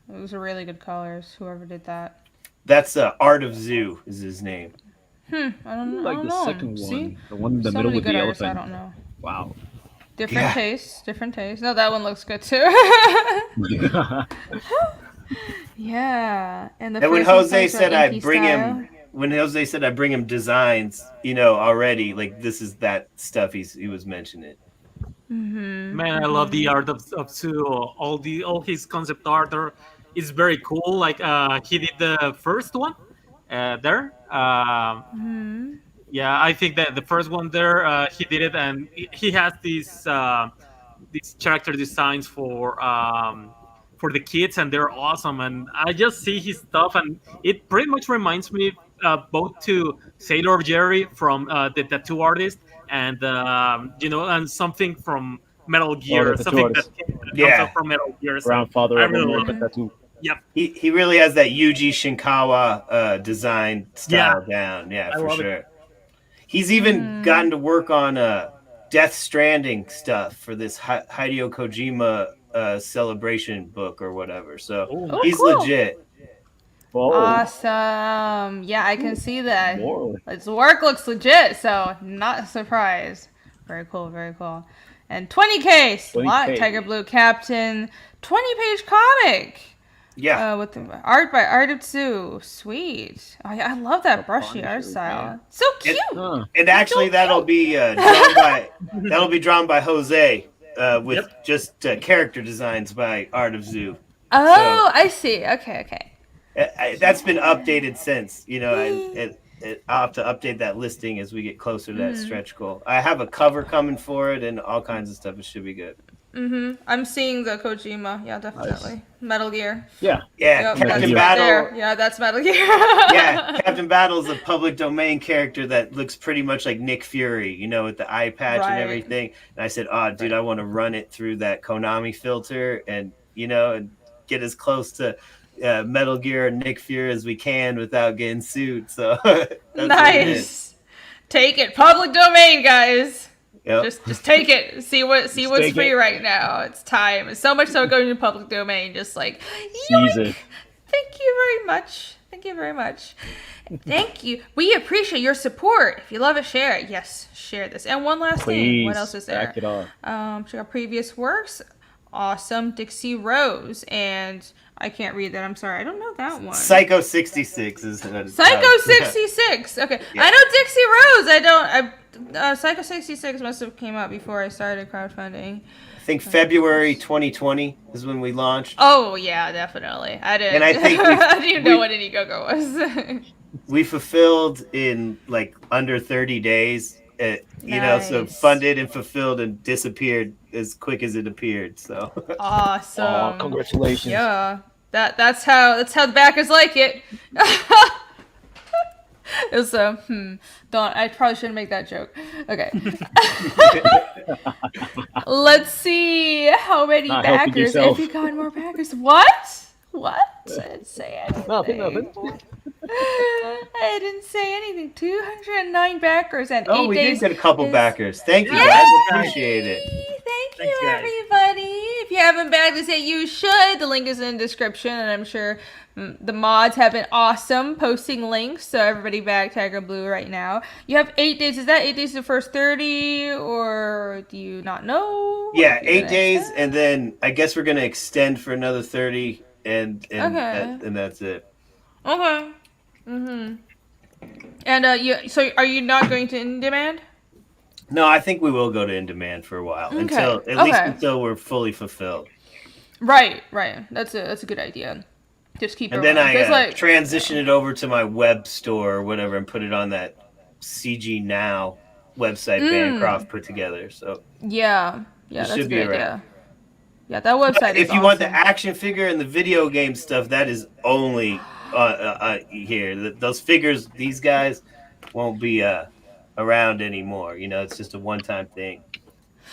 Those are really good colors, whoever did that. That's Art of Zoo is his name. I don't like the know. second one. See? The one in the So middle many with good the artists, elephant. I don't know. Wow. Different taste. No, that one looks good too. Yeah. And when Jose said I'd bring him when Jose said I bring him designs, already, like, this is that stuff he was mentioning. Man, I love the art of Sue. All his concept art is very cool. Like he did the first one there. Yeah, I think that the first one there he did it, and he has these character designs for the kids, and they're awesome. And I just see his stuff, and it pretty much reminds me both to Sailor Jerry from the tattoo artist, and and something from Metal Gear, something that comes up from Metal Gear. So Grandfather I of really American love it. Tattoo. Yep. He really has that Yuji Shinkawa design style down. Yeah, I for love sure. it. He's even gotten to work on Death Stranding stuff for this Hideo Kojima celebration book or whatever. So he's cool. legit. Whoa. Awesome. Yeah, I can see that. More. His work looks legit, so not surprised. Very cool, very cool. And 20K slot, 20K. Tiger Blue Captain, 20-page comic. Yeah. With the art by Artitsu. Sweet. I love that brushy art style. So cute. And actually, that'll be drawn by Jose with just character designs by Art of Zoo. Oh, I see. Okay. That's been updated since, I'll have to update that listing as we get closer to that stretch goal. I have a cover coming for it and all kinds of stuff. It should be good. I'm seeing the Kojima. Yeah, definitely. Nice. Metal Gear. Yeah. Yep, Captain Battle. There. Yeah, that's Metal Gear. Yeah, Captain Battle is a public domain character that looks pretty much like Nick Fury, with the eye patch and everything. And I said, oh, dude, I want to run it through that Konami filter and, and get as close to Metal Gear and Nick Fury as we can without getting sued. So that's nice. Take it. Public domain, guys. Yep. Just take it. See what's free right now. It's time. It's so much so going to public domain. Just like yoink. Thank you very much. Thank you. We appreciate your support. If you love it, share it. Yes, share this. And one last thing. What else is there? Back it up. Check out previous works. Awesome Dixie Rose, and I can't read that. I'm sorry. I don't know that one. Psycho 66 is Psycho 66. Okay, yeah. I know Dixie Rose. Psycho 66 must have came out before I started crowdfunding. I think February 2020 is when we launched. Oh yeah, definitely. I didn't. And I think I didn't even know what Indiegogo was. We fulfilled in like under 30 days. So funded and fulfilled and disappeared as quick as it appeared. So awesome! Oh, congratulations! Yeah, that's how the backers like it. It was don't. I probably shouldn't make that joke. Okay. Let's see how many backers. If you got more backers, what? I didn't say anything. Nothing. I didn't say anything. 209 backers and 8 days. Oh, we did get a couple backers. Thank you, guys. Appreciate it. Thank you, everybody. If you haven't backed us yet, you should. The link is in the description, and I'm sure the mods have been awesome posting links. So everybody back Tiger Blue right now. You have 8 days. Is that 8 days to the first 30, or do you not know? Yeah, 8 days, and then I guess we're gonna extend for another 30, and that's it. Okay. And so are you not going to in demand? No, I think we will go to in demand for a while until we're fully fulfilled. Right. That's a good idea. Just keep it. And then I transition it over to my web store or whatever and put it on that CG Now website Bancroft put together. So yeah, that's a good idea. Yeah, that website. If you want the action figure and the video game stuff, that is only here. Those figures, these guys won't be around anymore. It's just a one-time thing.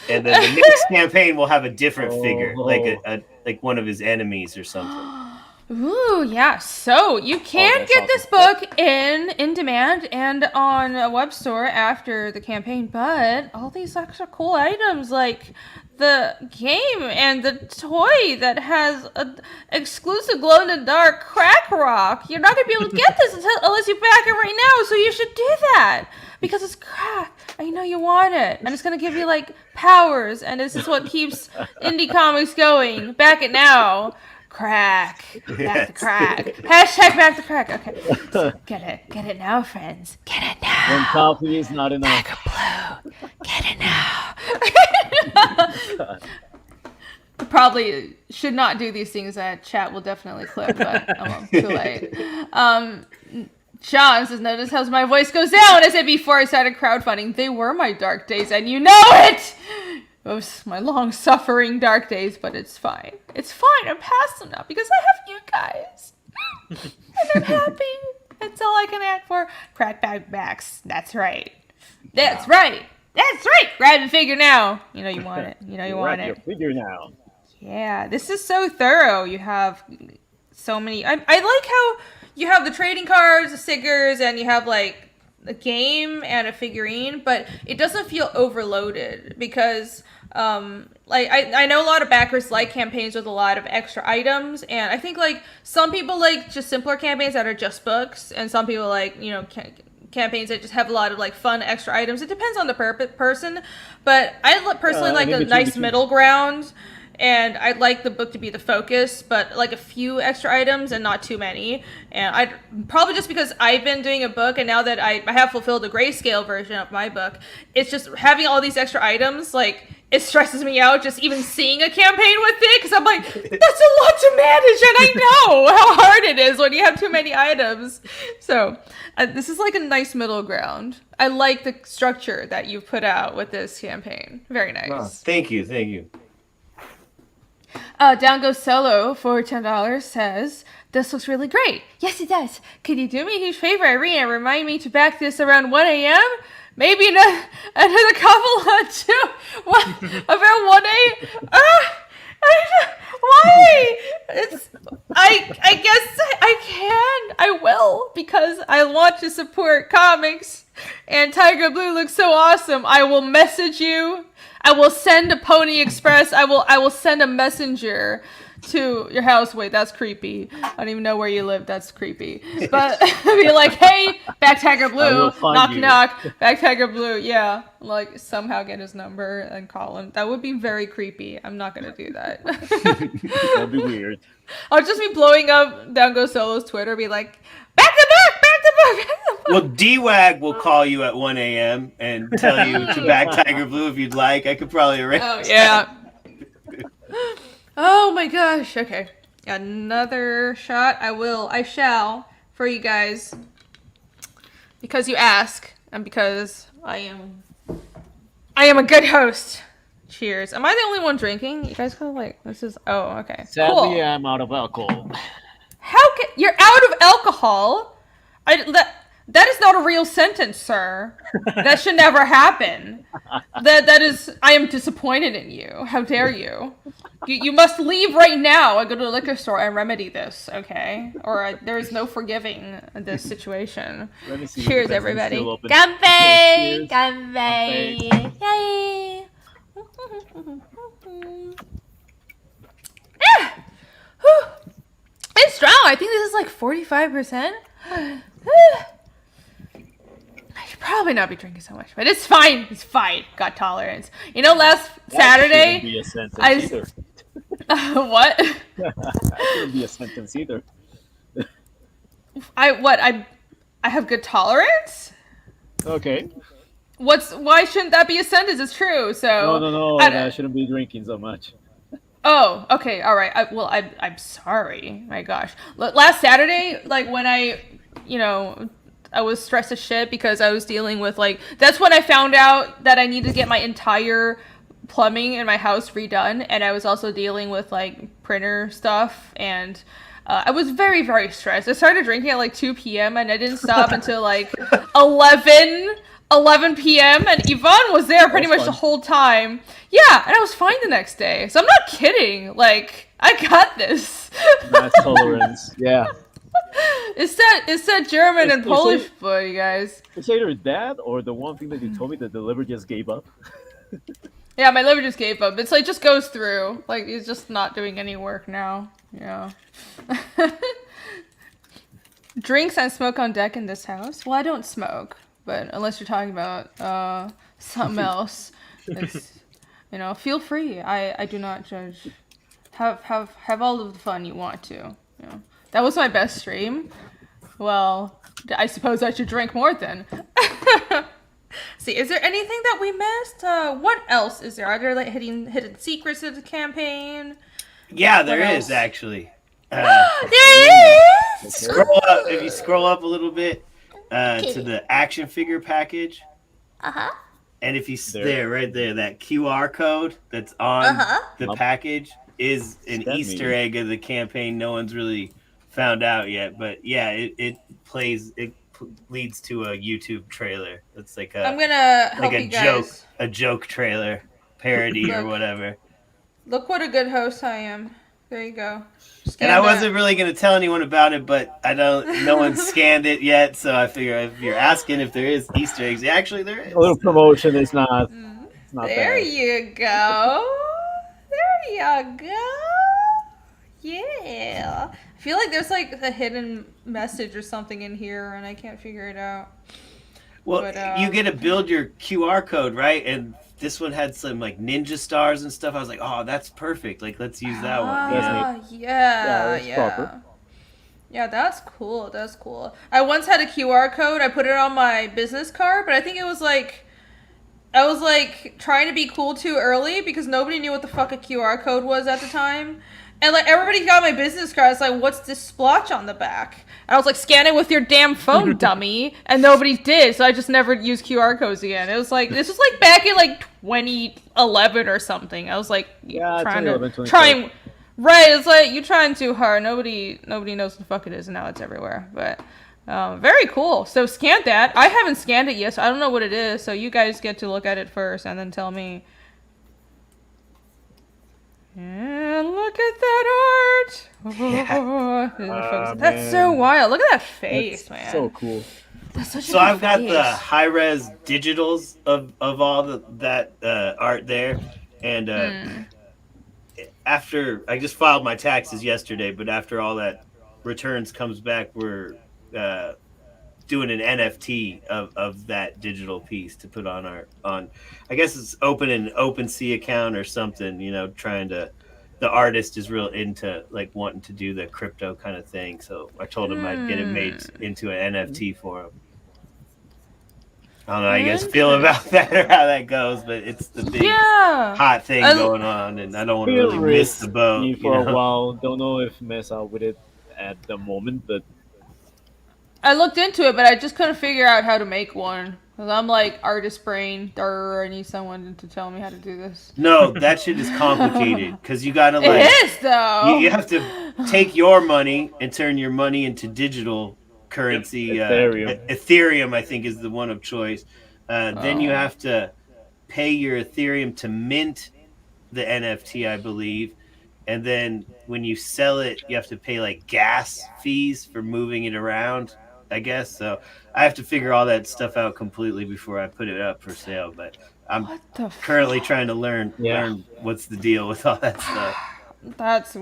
And then the next campaign will have a different figure, like one of his enemies or something. Ooh, yeah. So you can get this book in demand and on a web store after the campaign, but all these extra cool items like the game and the toy that has an exclusive glow-in-the-dark crack rock. You're not going to be able to get this unless you back it right now, so you should do that. Because it's crack. I know you want it. And it's going to give you, powers. And this is what keeps indie comics going. Back it now. Crack. Back to crack. Hashtag back to crack. Okay. So get it now, friends. Get it now. When coffee is not enough. Tiger Blue. Get it now. Probably should not do these things that chat will definitely clip, but too late. Sean says, notice how my voice goes down. I said before I started crowdfunding, they were my dark days, and you know it! Those my long-suffering dark days, but it's fine. It's fine. I'm past them now because I have you guys. And I'm happy. That's all I can ask for. Crack backs. That's right. That's right. That's right. Grab the figure now. You know you want it. You know you want it. Grab your figure now. Yeah, this is so thorough. You have so many. I like how you have the trading cards, the stickers, and you have like a game and a figurine, but it doesn't feel overloaded because like I know a lot of backers like campaigns with a lot of extra items, and I think like some people like just simpler campaigns that are just books, and some people like, you know, campaigns that just have a lot of like fun extra items. It depends on the person, but I personally like a nice middle ground. And I'd like the book to be the focus, but like a few extra items and not too many. And I'd probably just because I've been doing a book, and now that I have fulfilled the grayscale version of my book, it's just having all these extra items, like it stresses me out just even seeing a campaign with it, because I'm like, that's a lot to manage, and I know how hard it is when you have too many items. So this is like a nice middle ground. I like the structure that you've put out with this campaign. Very nice. Oh, thank you. Down Goes Solo for $10 says, this looks really great. Yes, it does. Could you do me a huge favor, Irene, and remind me to back this around 1 a.m.? Maybe another couple on 2. What? Around 1 a.m.? Why? I guess I can. I will, because I want to support comics, and Tiger Blue looks so awesome. I will message you. I will send a Pony Express. I will send a messenger to your house. Wait, that's creepy. I don't even know where you live. That's creepy. But be like, hey, back Tiger Blue. Knock. Back Tiger Blue. Yeah. Like somehow get his number and call him. That would be very creepy. I'm not going to do that. That'd be weird. I'll just be blowing up Down Go Solo's Twitter. Be like, back to back. Well, D-Wag will call you at 1 a.m. and tell you to back Tiger Blue if you'd like. I could probably arrange yeah. Oh my gosh. Okay. Another shot. I shall for you guys. Because you ask, and because I am a good host. Cheers. Am I the only one drinking? You guys kind of like, this is, oh, okay. Sadly, cool. I'm out of alcohol. How can, you're out of alcohol? That is not a real sentence, sir. That should never happen. That is, I am disappointed in you. How dare you? You must leave right now and go to the liquor store and remedy this, okay? Or there is no forgiving this situation. Cheers, everybody. Ganbei! Ganbei! Yay! It's strong. I think this is like 45%. I should probably not be drinking so much, but it's fine. It's fine. Got tolerance. You know, last Saturday, be a sentence either. What? That shouldn't be a sentence either. I have good tolerance? Okay. Why shouldn't that be a sentence? It's true. So No. I shouldn't be drinking so much. Oh, okay, all right. I'm sorry. My gosh. Last Saturday, like when I was stressed as shit because I was dealing with that's when I found out that I needed to get my entire plumbing in my house redone, and I was also dealing with printer stuff, and I was very, very stressed. I started drinking at 2 p.m. and I didn't stop until 11 p.m. and Yvonne was there pretty much the whole time. Yeah, and I was fine the next day. So I'm not kidding. I got this. Mass tolerance. Yeah. It's that German and Polish boy, you guys. It's either that or the one thing that you told me that the liver just gave up. Yeah, my liver just gave up. It's just goes through. It's just not doing any work now. Yeah. Drinks and smoke on deck in this house? Well, I don't smoke. But unless you're talking about something else, it's, feel free. I do not judge have all of the fun you want to. Yeah. That was my best stream. Well, I suppose I should drink more then. See, is there anything that we missed? What else is there? Are there like hidden secrets of the campaign? Yeah, there is actually. There is. Scroll up if you scroll up a little bit to the action figure package. And if you right there, that QR code that's on the package is an Easter egg of the campaign. No one's really found out yet, but yeah, it leads to a YouTube trailer. It's like I'm gonna help like you guys. a joke trailer parody or whatever. Look what a good host I am. There you go. And I wasn't really going to tell anyone about it, but no one scanned it yet, so I figure if you're asking if there is Easter eggs, actually there is. A little promotion is not. It's not there bad. You go. There you go. Yeah. I feel like there's like a hidden message or something in here, and I can't figure it out. Well, you get to build your QR code, right? And this one had some like ninja stars and stuff. I was like, oh, that's perfect. Like, let's use that one. Yeah. Proper. Yeah, that's cool. That's cool. I once had a QR code. I put it on my business card, but I think it was like, I was like trying to be cool too early because nobody knew what the fuck a QR code was at the time. And like everybody got my business card. It's like, what's this splotch on the back? And I was like, scan it with your damn phone, dummy. And nobody did, so I just never used QR codes again. It was like, this was like back in like 2011 or something. I was like, trying. Right, it's like you're trying too hard. Nobody knows what the fuck it is, and now it's everywhere. But very cool. So scan that. I haven't scanned it yet, so I don't know what it is. So you guys get to look at it first and then tell me. And look at that art! Oh, that's so wild. Look at that face, man. So cool. That's such a So I've got face. the high-res digitals of all that art there, and after I just filed my taxes yesterday, but after all that returns comes back, we're doing an NFT of that digital piece to put on I guess it's open an OpenSea account or something, the artist is real into like wanting to do the crypto kind of thing. So I told him I'd get it made into an NFT for him. I don't know how you guys feel about that or how that goes, but it's the big hot thing going on, and I don't want to really miss the boat. For a while, don't know if mess out with it at the moment, but I looked into it, but I just couldn't figure out how to make one. Because I'm like, artist brain, I need someone to tell me how to do this. No, that shit is complicated. Because you gotta like... It is, though! You have to take your money and turn your money into digital currency. Ethereum, I think, is the one of choice. Then you have to pay your Ethereum to mint the NFT, I believe. And then when you sell it, you have to pay like gas fees for moving it around, I guess. So I have to figure all that stuff out completely before I put it up for sale. But I'm currently trying to learn what's the deal with all that stuff. That's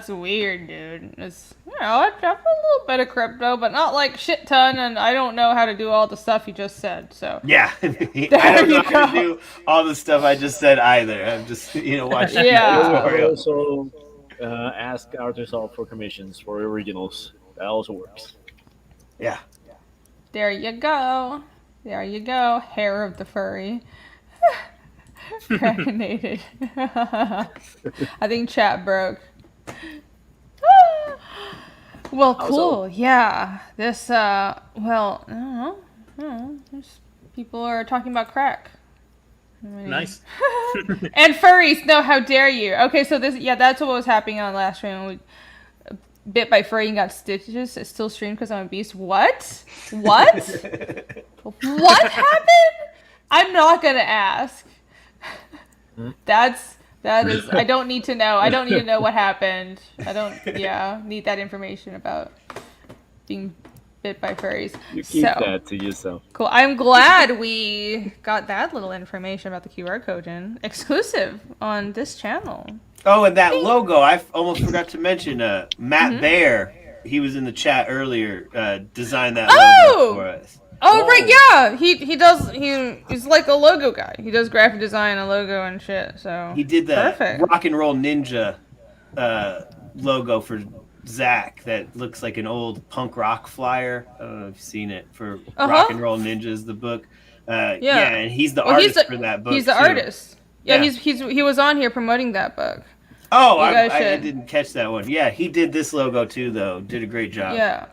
weird, dude. I have a little bit of crypto, but not like shit ton, and I don't know how to do all the stuff you just said. So yeah, I don't know how to do all the stuff I just said either. I'm just watching tutorials. So ask artists out for commissions for originals. That also works. Yeah. There you go. Hair of the furry. Cracinated. I think chat broke. Well, cool. Yeah. This, I don't know. People are talking about crack. Nice. And furries. No, how dare you? Okay, so that's what was happening on last stream. We bit by furry and got stitches. It's still streamed because I'm a beast. What? What happened? I'm not gonna ask. That is. I don't need to know. I don't need to know what happened. I don't. Need that information about being bit by furries. You keep that to yourself. Cool. I'm glad we got that little information about the QR code in exclusive on this channel. Oh, and that logo, I almost forgot to mention. Matt Bear, he was in the chat earlier. Designed that logo for us. Oh, right, yeah. He does. He's like a logo guy. He does graphic design and logo and shit. So he did the Rock and Roll Ninja logo for Zach that looks like an old punk rock flyer. I don't know if you've seen it for Rock and Roll Ninjas, the book. Yeah, and he's the artist for that book. He's the artist. Yeah, he was on here promoting that book. Oh, I didn't catch that one. Yeah, he did this logo too, though. Did a great job. Yeah.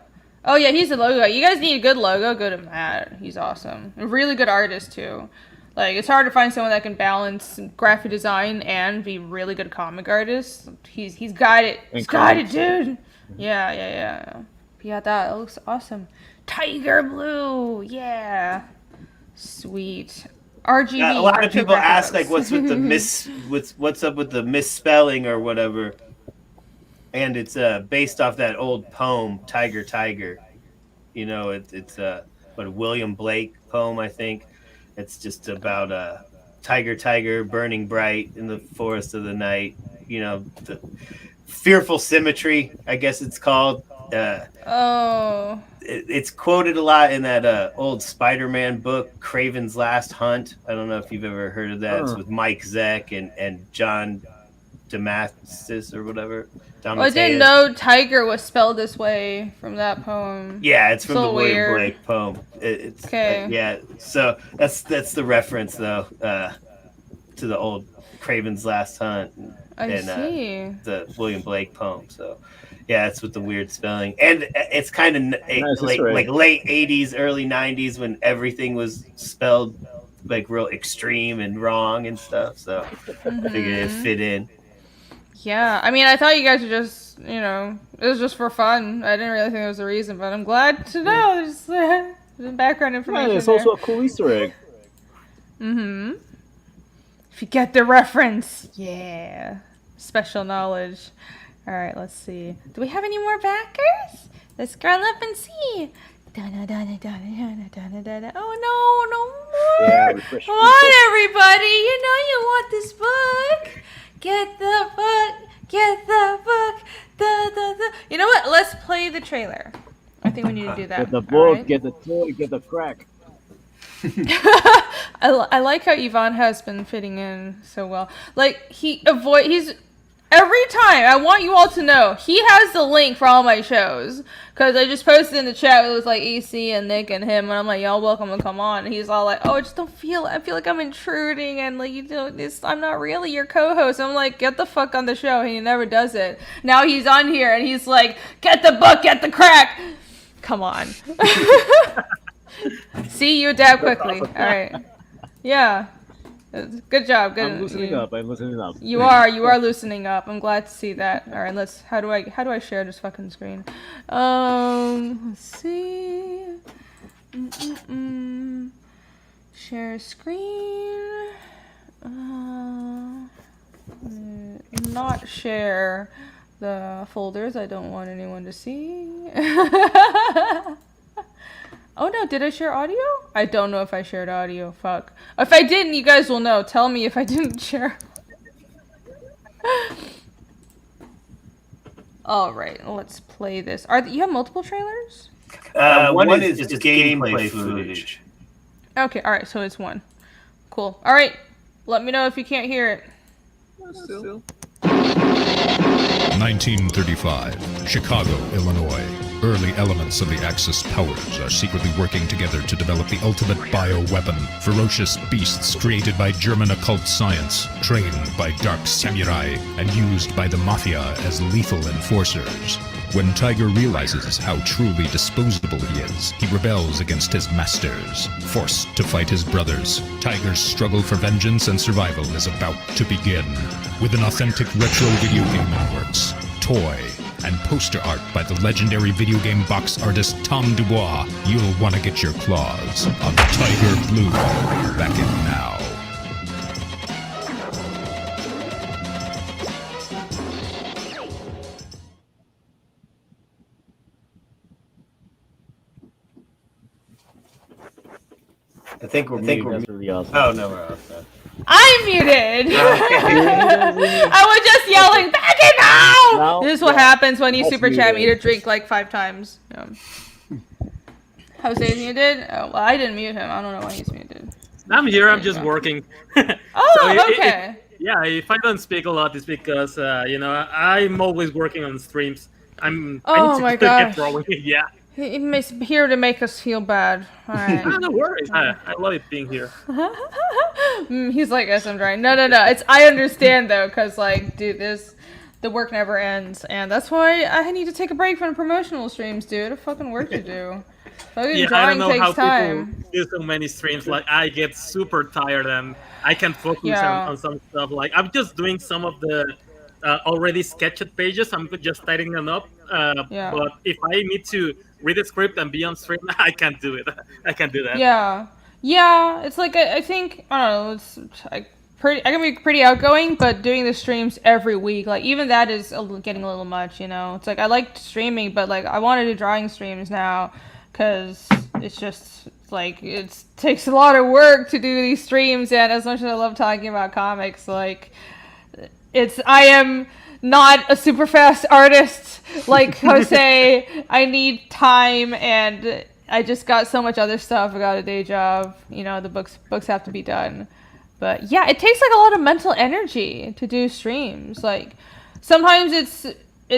Oh yeah, he's the logo. You guys need a good logo. Go to Matt. He's awesome. A really good artist too. Like, it's hard to find someone that can balance graphic design and be really good comic artist. He's got it. He's got it, dude. Yeah. Yeah, that looks awesome. Tiger Blue. Yeah. Sweet. RGB. Yeah, a lot of people ask, like, what's with the what's up with the misspelling or whatever. And it's based off that old poem, Tiger, Tiger. You know, it's a William Blake poem, I think. It's just about tiger, tiger, burning bright in the forest of the night. You know, the fearful symmetry, I guess it's called. It's quoted a lot in that old Spider-Man book, Craven's Last Hunt. I don't know if you've ever heard of that. It's with Mike Zeck and John Damascus or whatever. I didn't know tiger was spelled this way from that poem. Yeah, it's from the William Blake poem. It's okay. Yeah, so that's the reference though to the old Craven's Last Hunt and the William Blake poem. So yeah, it's with the weird spelling, and it's kind of like late '80s, early '90s when everything was spelled like real extreme and wrong and stuff. So I figured it fit in. Yeah, I mean, I thought you guys were just, you know, it was just for fun. I didn't really think there was a reason, but I'm glad to know there's some background information. Yeah, it's also a cool Easter egg. Mm-hmm. If you get the reference, yeah. Special knowledge. All right, let's see. Do we have any more backers? Let's scroll up and see. Oh no, no more. Yeah, Come on, everybody. You know you want this book. Get the book. Get the book. You know what? Let's play the trailer. I think we need to do that. Get the book, get the toy, get the crack. I like how Yvonne has been fitting in so well. Like, he's every time, I want you all to know, he has the link for all my shows. Because I just posted in the chat, it was like EC and Nick and him, and I'm like, y'all welcome to come on. And he's all like, oh, I feel like I'm intruding, and like, you know, I'm not really your co-host. I'm like, get the fuck on the show. And he never does it. Now he's on here, and he's like, get the book, get the crack. Come on. See, you adapt quickly. All right. Yeah. Good job. Good. I'm loosening up. You are loosening up. I'm glad to see that. All right, how do I share this fucking screen? Let's see. Share screen. Not share the folders. I don't want anyone to see. Oh no, did I share audio? I don't know if I shared audio. Fuck. If I didn't, you guys will know. Tell me if I didn't share. Alright, let's play this. You have multiple trailers? One is just gameplay footage. Okay, alright, so it's one. Cool. Alright, let me know if you can't hear it. 1935, Chicago, Illinois. Early elements of the Axis powers are secretly working together to develop the ultimate bioweapon. Ferocious beasts created by German occult science, trained by dark samurai, and used by the mafia as lethal enforcers. When Tiger realizes how truly disposable he is, he rebels against his masters. Forced to fight his brothers, Tiger's struggle for vengeance and survival is about to begin. With an authentic retro video game in the works, toy, and poster art by the legendary video game box artist Tom Dubois, you'll want to get your claws on Tiger Blue. Back in now. I think we're really awesome. Oh no, we're outside. I'm muted! I was just yelling, back it now! This is what happens when you super chat me to drink like 5 times. Jose's muted? Oh, well, I didn't mute him. I don't know why he's muted. I'm here, I'm just working. Oh, okay. Yeah, if I don't speak a lot, it's because I'm always working on streams. I need to get drawing. Yeah. He's here to make us feel bad. All right. No worries. I love it being here. He's like, yes, I'm trying. No. I understand though, cause like, dude, the work never ends, and that's why I need to take a break from promotional streams, dude. The fucking work to do. Fucking drawing takes time. People do so many streams. Like, I get super tired and I can't focus on some stuff. Like, I'm just doing some of the already sketched pages. I'm just tidying them up. But if I need to read a script and be on stream, I can't do it. I can't do that. Yeah. It's like I think I don't know. It's I can be pretty outgoing, but doing the streams every week, like even that is getting a little much. You know, it's like I like streaming, but like I want to do drawing streams now, because it's just like it takes a lot of work to do these streams, and as much as I love talking about comics, like I am not a super fast artist like Jose. I need time, and I just got so much other stuff. I got a day job. You know, the books have to be done. But yeah, it takes like a lot of mental energy to do streams. Like sometimes it's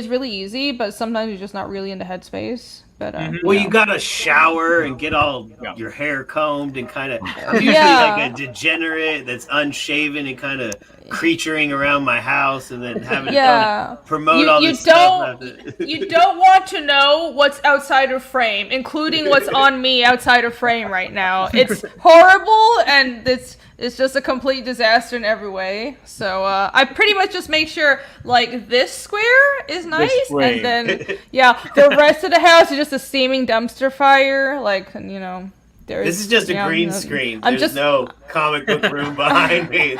really easy, but sometimes you're just not really in the headspace. But well, you gotta shower and get all your hair combed and kind of usually like a degenerate that's unshaven and kind of creaturing around my house and then having to promote all this stuff. You don't want to know what's outside of frame, including what's on me outside of frame right now. It's horrible, and it's just a complete disaster in every way. So I pretty much just make sure like this square is nice, and then the rest of the house is just a steaming dumpster fire. Like, you know, this is just a green screen. There's no comic book room behind me.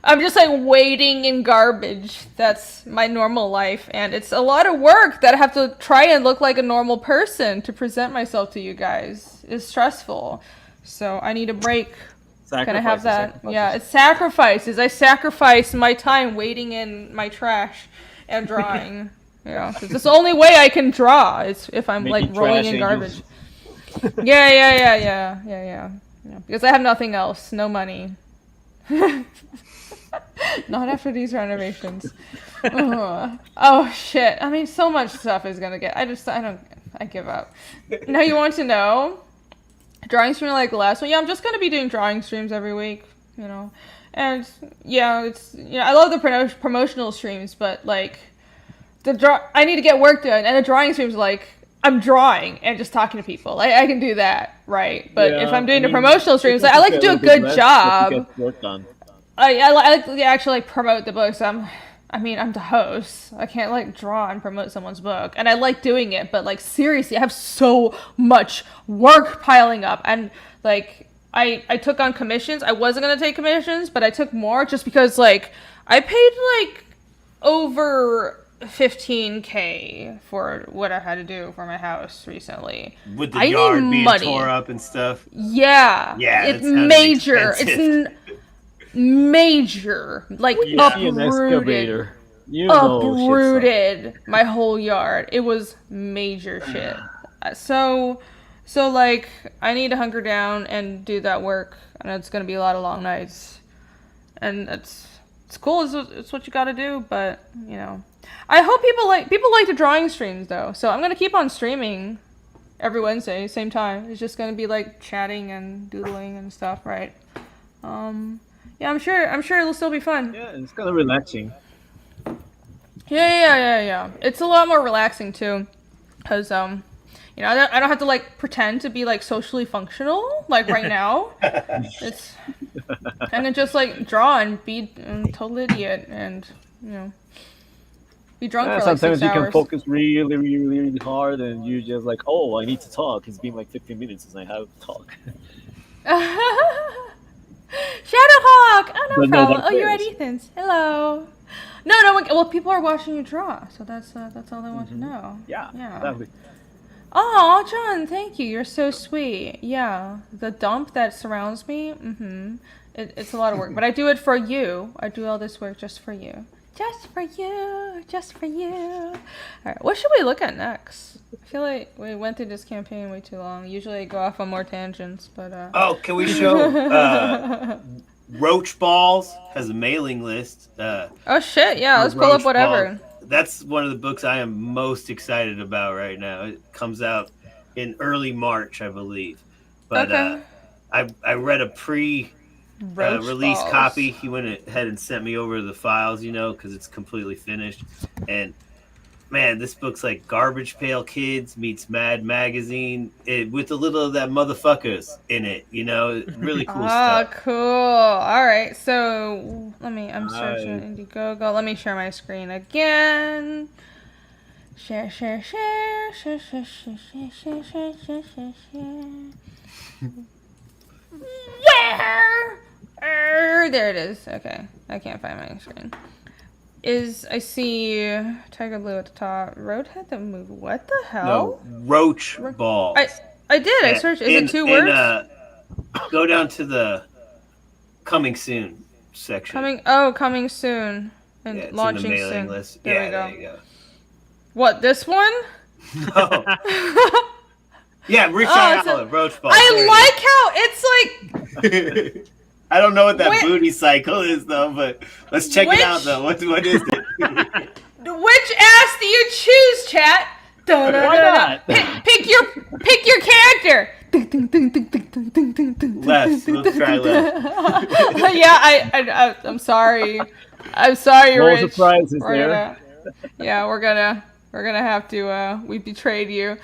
I'm just like waiting in garbage. That's my normal life, and it's a lot of work that I have to try and look like a normal person to present myself to you guys. It's stressful, so I need a break. Can I have that? Yeah, it's sacrifices. I sacrifice my time waiting in my trash and drawing. Cause it's the only way I can draw. It's if I'm like rolling in garbage. Yeah. Because I have nothing else. No money. Not after these renovations. Oh shit. I mean, so much stuff is gonna get. I give up. Now you want to know? Drawing stream like the last one. Yeah, I'm just gonna be doing drawing streams every week, you know. And it's I love the promotional streams, but like I need to get work done, and the drawing streams like I'm drawing and just talking to people. Like I can do that, right? But if I'm doing the promotional streams, like I like to do a good job. I like to actually like promote the books. I'm the host. I can't like draw and promote someone's book. And I like doing it, but like seriously, I have so much work piling up. And like I took on commissions. I wasn't gonna take commissions, but I took more just because like I paid like over $15,000 for what I had to do for my house recently. With the yard being tore up and stuff. Yeah, it's major. It's major, like uprooted my whole yard. It was major shit. So like I need to hunker down and do that work, and it's gonna be a lot of long nights, and it's cool. It's what you gotta do, but you know, I hope people like the drawing streams though. So I'm gonna keep on streaming every Wednesday, same time. It's just gonna be like chatting and doodling and stuff, right? Yeah, I'm sure it'll still be fun. Yeah, it's kind of relaxing. Yeah. It's a lot more relaxing too, because I don't have to like pretend to be like socially functional like right now. It's I can just like draw and be a total idiot and be drunk for like 6 hours. Sometimes you can focus really, really, really hard, and you just like, oh, I need to talk. It's been like 15 minutes since I have to talk. Shadowhawk! Oh, no problem. Oh, you're at Ethan's. Hello. No. Well, people are watching you draw, so that's all they want to know. Yeah. Exactly. Oh, John, thank you. You're so sweet. Yeah, the dump that surrounds me. It's a lot of work, but I do it for you. I do all this work just for you. Just for you. All right, what should we look at next? I feel like we went through this campaign way too long. Usually I go off on more tangents, but... Oh, can we show Roach Balls has a mailing list. Oh shit! Yeah, let's pull up whatever. That's one of the books I am most excited about right now. It comes out in early March, I believe. But I read a release copy. He went ahead and sent me over the files, because it's completely finished. And man, this book's like Garbage Pail Kids meets Mad Magazine with a little of that motherfuckers in it, really cool stuff. Oh, cool. All right. So I'm searching Indiegogo. Let me share my screen again. Share. Where? There it is. Okay. I can't find my screen. I see Tiger Blue at the top. Roadhead the movie. What the hell? No, Roach Balls. I did. I searched. Is it 2 words? Go down to the coming soon section. Coming soon. And launching in the mailing soon. List. There we go. There you go. What, this one? No. Yeah, Rich Olive, Roach Balls. I like how it's like... I don't know what that booty cycle is, though, but let's check it out, though. What is it? Which ass do you choose, chat? Why not? Pick your character. Left. Let's try left. Yeah, I'm sorry. I'm sorry, No Rich. surprises there. We're gonna have to. We betrayed you.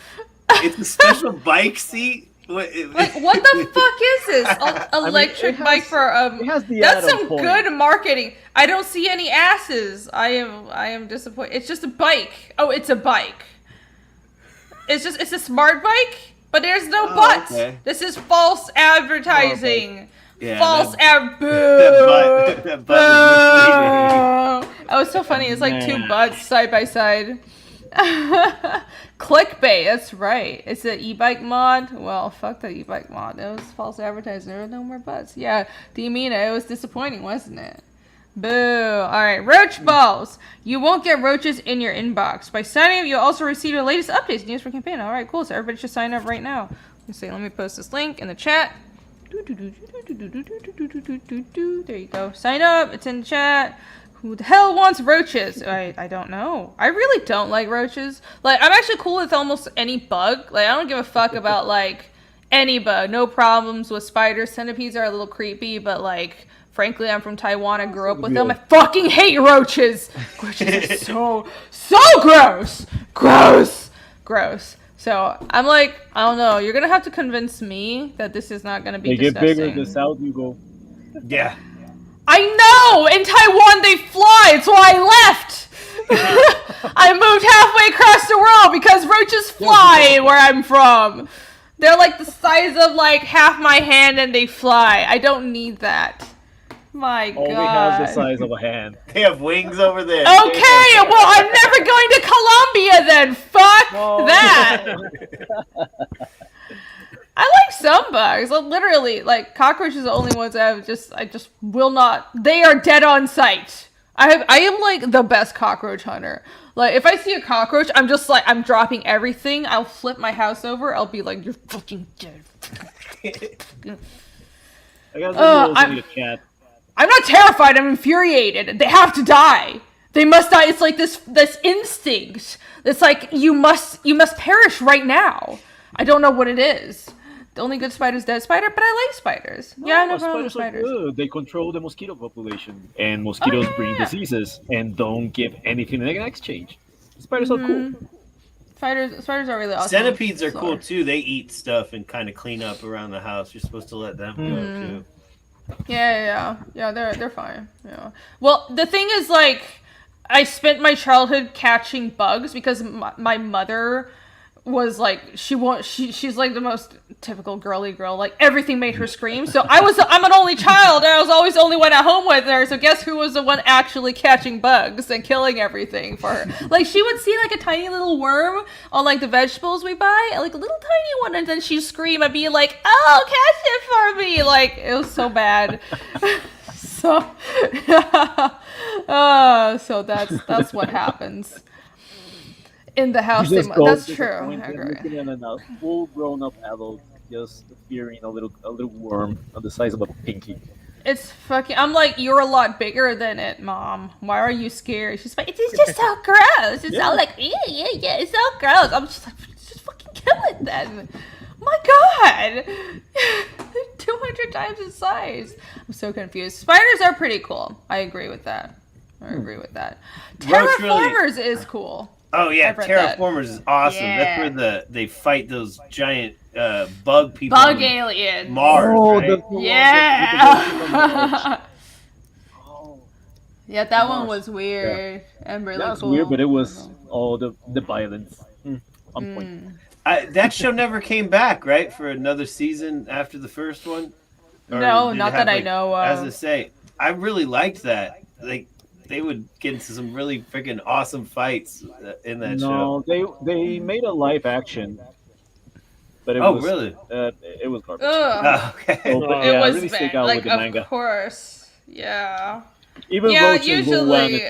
It's a special bike seat. What the fuck is this? Electric bike for That's some good marketing. I don't see any asses. I am disappointed. It's just a bike. Oh, it's a bike. It's a smart bike, but there's no butts. Okay. This is false advertising. Yeah, false that butt Oh, it's so funny. It's like 2 butts side by side. Clickbait, that's right. It's an e-bike mod. Well, fuck the e-bike mod. It was false advertising. There were no more butts. Yeah, Diamina, it was disappointing, wasn't it? Boo. Alright, Roach Balls. You won't get roaches in your inbox. By signing up, you'll also receive the latest updates and news for campaign. Alright, cool. So everybody should sign up right now. Let me post this link in the chat. There you go. Sign up. It's in the chat. Who the hell wants roaches? I don't know. I really don't like roaches. Like, I'm actually cool with almost any bug. Like, I don't give a fuck about, like, any bug. No problems with spiders. Centipedes are a little creepy, but, like, frankly, I'm from Taiwan. I grew up with them. I fucking hate roaches. Roaches are so gross. Gross. So, I'm like, I don't know. You're gonna have to convince me that this is not gonna be disgusting. They get bigger the south you go. Yeah. I know! In Taiwan, they fly! It's why I left! I moved halfway across the world because roaches fly where I'm from. They're like the size of like half my hand and they fly. I don't need that. My God. Only has the size of a hand. They have wings over there. Okay, well, I'm never going to Colombia then. Fuck that. I like some bugs. Literally, like cockroaches are the only ones I just will not. They are dead on sight. I am like the best cockroach hunter. Like if I see a cockroach, I'm just like I'm dropping everything. I'll flip my house over. I'll be like, you're fucking dead. I'm not terrified. I'm infuriated. They have to die. They must die. It's like this instinct. It's like you must perish right now. I don't know what it is. The only good spider is dead spider, but I like spiders. Yeah, no problem with spiders. Good. They control the mosquito population, and mosquitoes bring diseases and don't give anything in exchange. Spiders are cool. Spiders are really awesome. Centipedes are cool too. They eat stuff and kind of clean up around the house. You're supposed to let them go too. Yeah. They're fine. Yeah. Well, the thing is, like, I spent my childhood catching bugs because my mother was like she's like the most typical girly girl, like everything made her scream. So I'm an only child and I was always the only one at home with her, so guess who was the one actually catching bugs and killing everything for her. Like she would see like a tiny little worm on like the vegetables we buy, like a little tiny one, and then she'd scream and be like, oh, catch it for me. Like it was so bad. So so that's what happens in the house. That's true. I agree. A full grown-up adult just fearing a little worm on the size of a pinky. It's fucking. I'm like, you're a lot bigger than it, Mom. Why are you scared? She's like, it's just so gross. It's all like, yeah. It's so gross. I'm just like, just fucking kill it then. My God, 200 times its size. I'm so confused. Spiders are pretty cool. I agree with that. Terraformers is cool. Oh yeah, Terraformers is awesome. Yeah. That's where they fight those giant bug people. Bug aliens. Mars, right? Yeah. Yeah, that one was weird and really that was cool. weird, but it was all the violence on point. That show never came back, right, for another season after the first one? Or no, not that I know of. As I say, I really liked that. Like, they would get into some really freaking awesome fights in that show. No, they made a live action, but it was really? It was garbage. Okay. So, but, it was really stick bad. out Like, with the manga. of course, yeah. Even usually.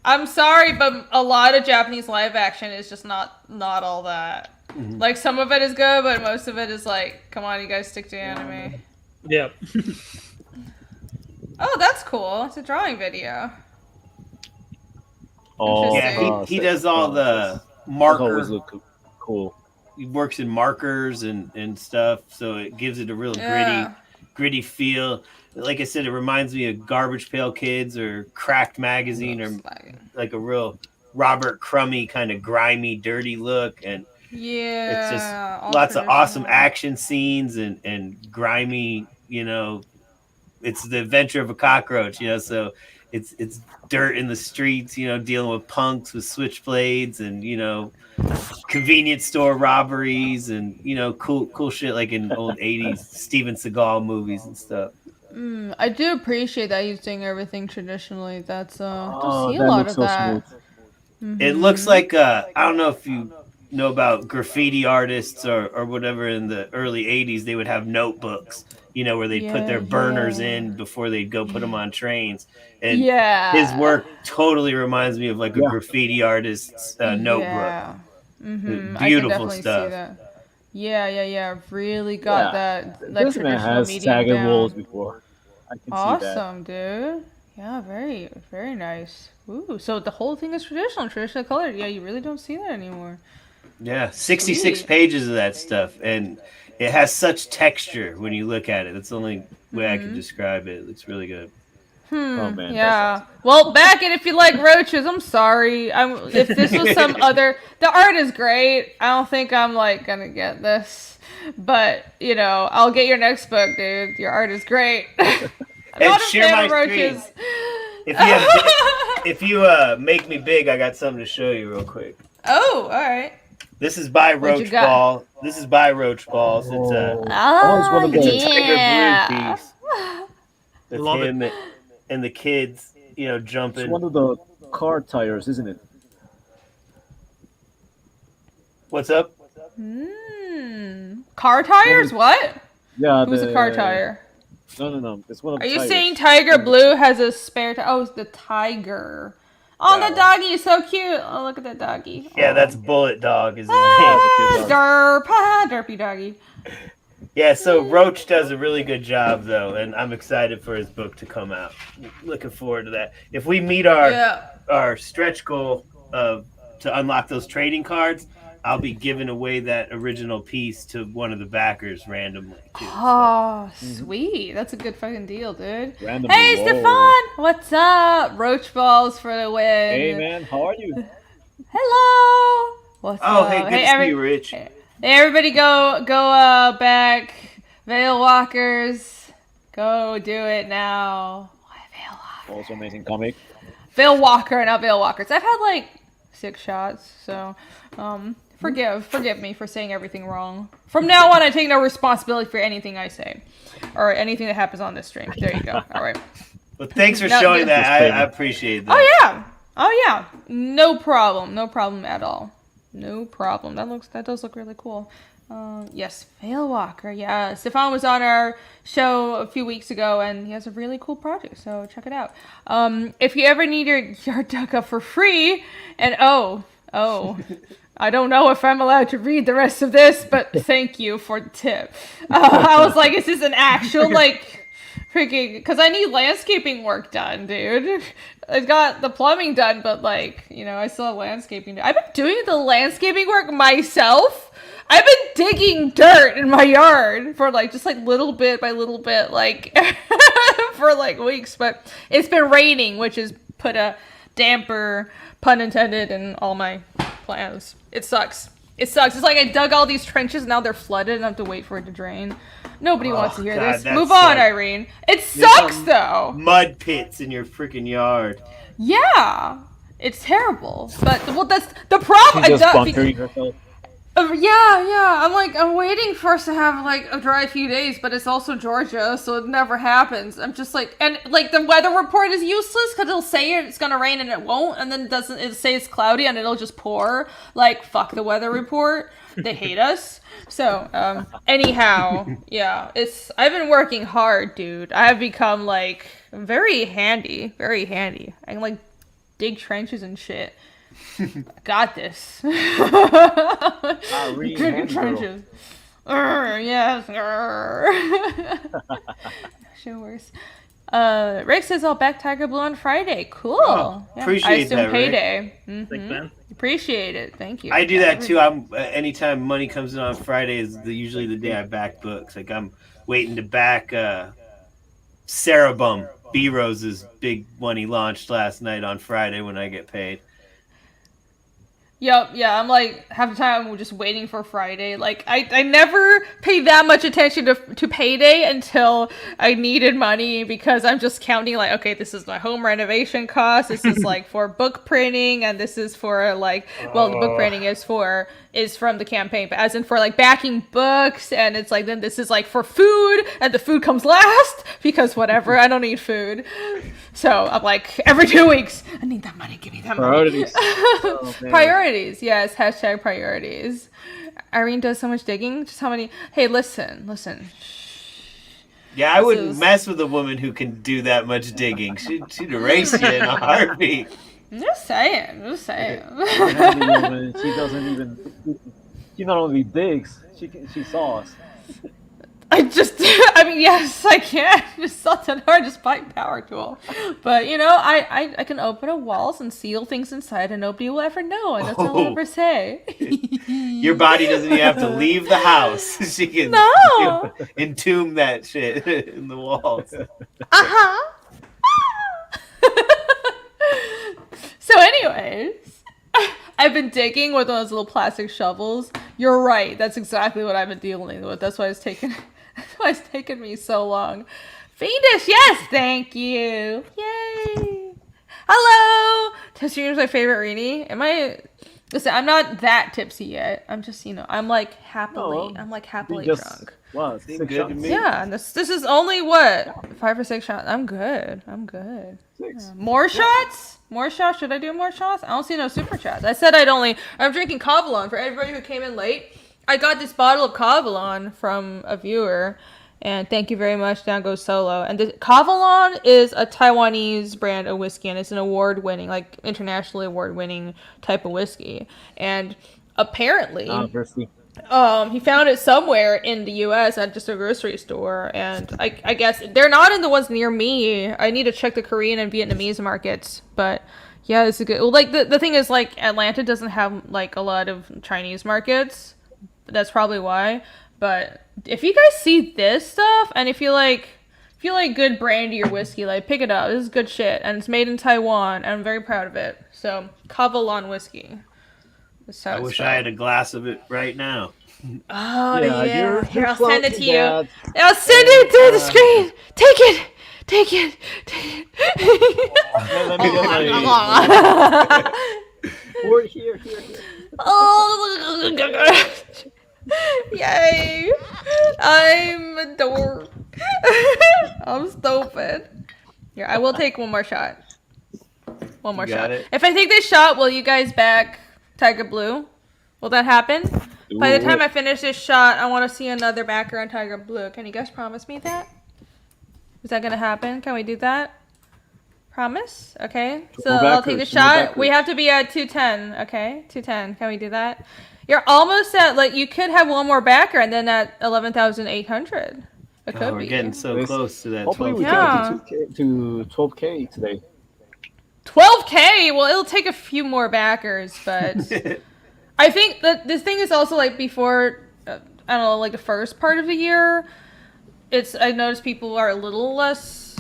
I'm sorry, but a lot of Japanese live action is just not all that. Mm-hmm. Like, some of it is good, but most of it is like, come on, you guys stick to anime. Yeah. Oh, that's cool. It's a drawing video. Oh, yeah, he does all the marker. Always look cool. He works in markers and stuff, so it gives it a real gritty feel. Like I said, it reminds me of Garbage Pail Kids or Cracked Magazine, or like a real Robert Crummy kind of grimy, dirty look. And it's just lots of awesome action scenes and grimy, it's the adventure of a cockroach, so it's dirt in the streets, dealing with punks with switchblades and, convenience store robberies and, cool shit like in old 80s Steven Seagal movies and stuff. I do appreciate that he's doing everything traditionally. That's don't see a lot of that. Mm-hmm. It looks like I don't know if you know about graffiti artists or whatever in the early 80s. They would have notebooks, where they'd put their burners in before they'd go put them on trains. And his work totally reminds me of like a graffiti artist's notebook. Yeah. Mm-hmm. Beautiful stuff. Yeah. Really got that. Like, this man has tagged walls before. I can see that. Awesome, dude. Yeah, very, very nice. Ooh, so the whole thing is traditional colored. Yeah, you really don't see that anymore. Yeah, 66 pages of that stuff, and it has such texture when you look at it. That's the only way I can describe it. It looks really good. Oh man. Yeah. Well, back in if you like roaches, I'm sorry. If this was some other, the art is great. I don't think I'm like gonna get this, but I'll get your next book, dude. Your art is great. I'm not a fan of roaches. If you make me big, I got something to show you real quick. Oh, all right. This is by Roach Ball. This is by Roach Balls. It's a TYGER Blue piece. It's Love him it. and the kids, jumping. It's one of the car tires, isn't it? What's up? Car tires? What? Yeah. Who's a car tire? No. It's one of the Are you tires. saying TYGER BLUE has a spare tire? Oh, it's the tiger. Oh, the doggy is so cute. Oh, look at that doggy. Yeah, that's Bullet Dog. Is his name. Derpy doggy. Yeah, so Roach does a really good job, though, and I'm excited for his book to come out. Looking forward to that. If we meet our stretch goal to unlock those trading cards, I'll be giving away that original piece to one of the backers randomly, too. Oh, sweet. That's a good fucking deal, dude. Randomly, hey, Stefan! What's up? Roach balls for the win. Hey, man. How are you? Hello! What's up? Hey, good to see you, Rich. Hey, everybody go back. Veil Walkers. Go do it now. Veil Walker. Also amazing comic. Veil Walker, not Veil Walkers. I've had like 6 shots, so forgive me for saying everything wrong. From now on, I take no responsibility for anything I say or anything that happens on this stream. There you go. All right. Well, thanks for showing that. I appreciate that. Oh yeah. No problem at all. No problem. That does look really cool. Yes, Veil Walker. Yeah, Stefan was on our show a few weeks ago, and he has a really cool project. So check it out. If you ever need your yard dug up for free, and I don't know if I'm allowed to read the rest of this, but thank you for the tip. I was like, is this an actual freaking, because I need landscaping work done, dude. I got the plumbing done, but like, I still have landscaping. I've been doing the landscaping work myself. I've been digging dirt in my yard for like, just like little bit by little bit, like for like weeks, but it's been raining, which has put a damper, pun intended, in all my plans. It sucks. It sucks. It's like I dug all these trenches, and now they're flooded, and I have to wait for it to drain. Nobody wants to hear this. Move on, Irene. It sucks, though. Mud pits in your freaking yard. Yeah. It's terrible. But, that's the problem. She's just bunkering herself. Yeah. I'm waiting for us to have, like, a dry few days, but it's also Georgia, so it never happens. I'm just like, and, like, the weather report is useless, because it'll say it's gonna rain and it won't, and then it'll say it's cloudy and it'll just pour. Like, fuck the weather report. They hate us. So, anyhow, yeah, I've been working hard, dude. I have become, like, very handy. I can, like, dig trenches and shit. Got this. Digging trenches. Yes. Show worse. Rick says I'll back Tiger Blue on Friday. Cool. Oh, appreciate I assume that, payday. Thanks, man. Appreciate it. Thank you. I do that too. Anytime money comes in on Friday is usually the day I back books. Like I'm waiting to back Sarah Bum, B Rose's big one he launched last night on Friday when I get paid. Yep, yeah, I'm like, half the time I'm just waiting for Friday. Like, I never pay that much attention to payday until I needed money, because I'm just counting, like, okay, this is my home renovation cost, this is, like, for book printing, and this is for, like, well, the book printing is from the campaign, but as in for, like, backing books, and it's like, then this is, like, for food, and the food comes last, because whatever, I don't need food. So, I'm like, every 2 weeks, I need that money, give me that Priorities. money. Priorities, yes, hashtag priorities. Irene does so much digging. Just how many? Hey, listen. Yeah, I wouldn't mess with a woman who can do that much digging. She'd erase you in a heartbeat. I'm just saying. She doesn't even. She not only digs, she saws. Yes, I can. Just something hard, just fight power tool. But, I can open up walls and seal things inside and nobody will ever know. And that's all I'll ever say. Your body doesn't even have to leave the house. She can entomb that shit in the walls. Uh-huh. So anyways, I've been digging with those little plastic shovels. You're right. That's exactly what I've been dealing with. That's why it's taken me so long. Fiendish, yes, thank you. Yay. Hello. Testing my favorite Rini. Listen, I'm not that tipsy yet. I'm just, I'm like happily drunk. Wow, 6 shots. Yeah, and this is only what, 5 or 6 shots. I'm good. 6. More shots? More shots? Should I do more shots? I don't see no super chats. I said I'm drinking Kavalan. For everybody who came in late, I got this bottle of Kavalan from a viewer. And thank you very much, Down Goes Solo. And the Kavalan is a Taiwanese brand of whiskey, and it's an award-winning, like internationally award-winning type of whiskey. And apparently, he found it somewhere in the U.S. at just a grocery store. And I guess they're not in the ones near me. I need to check the Korean and Vietnamese markets. But yeah, it's a good. Well, like the thing is, like Atlanta doesn't have like a lot of Chinese markets. That's probably why. But if you guys see this stuff, and if you like good brandy or whiskey, like pick it up. This is good shit, and it's made in Taiwan, and I'm very proud of it. So Kavalan whiskey. I wish I had a glass of it right now. Oh yeah. Here, I'll send it to you. That. I'll send it to the screen. Take it. Let me get my... Here. Oh. Yay! I'm a dork. I'm stupid. Here, I will take one more shot. One more shot. If I take this shot, will you guys back Tiger Blue? Will that happen? By the time I finish this shot, I want to see another backer on Tiger Blue. Can you guys promise me that? Is that gonna happen? Can we do that? Promise? Okay. So I'll take the shot. We have to be at 210. Okay, 210. Can we do that? You're almost at, like, you could have one more backer and then at 11,800. It could we're be. getting so close to that. Hopefully, 12. we Yeah. can get to 12K today. 12K. Well, it'll take a few more backers, but I think that this thing is also like before. I don't know, like the first part of the year. I noticed people are a little less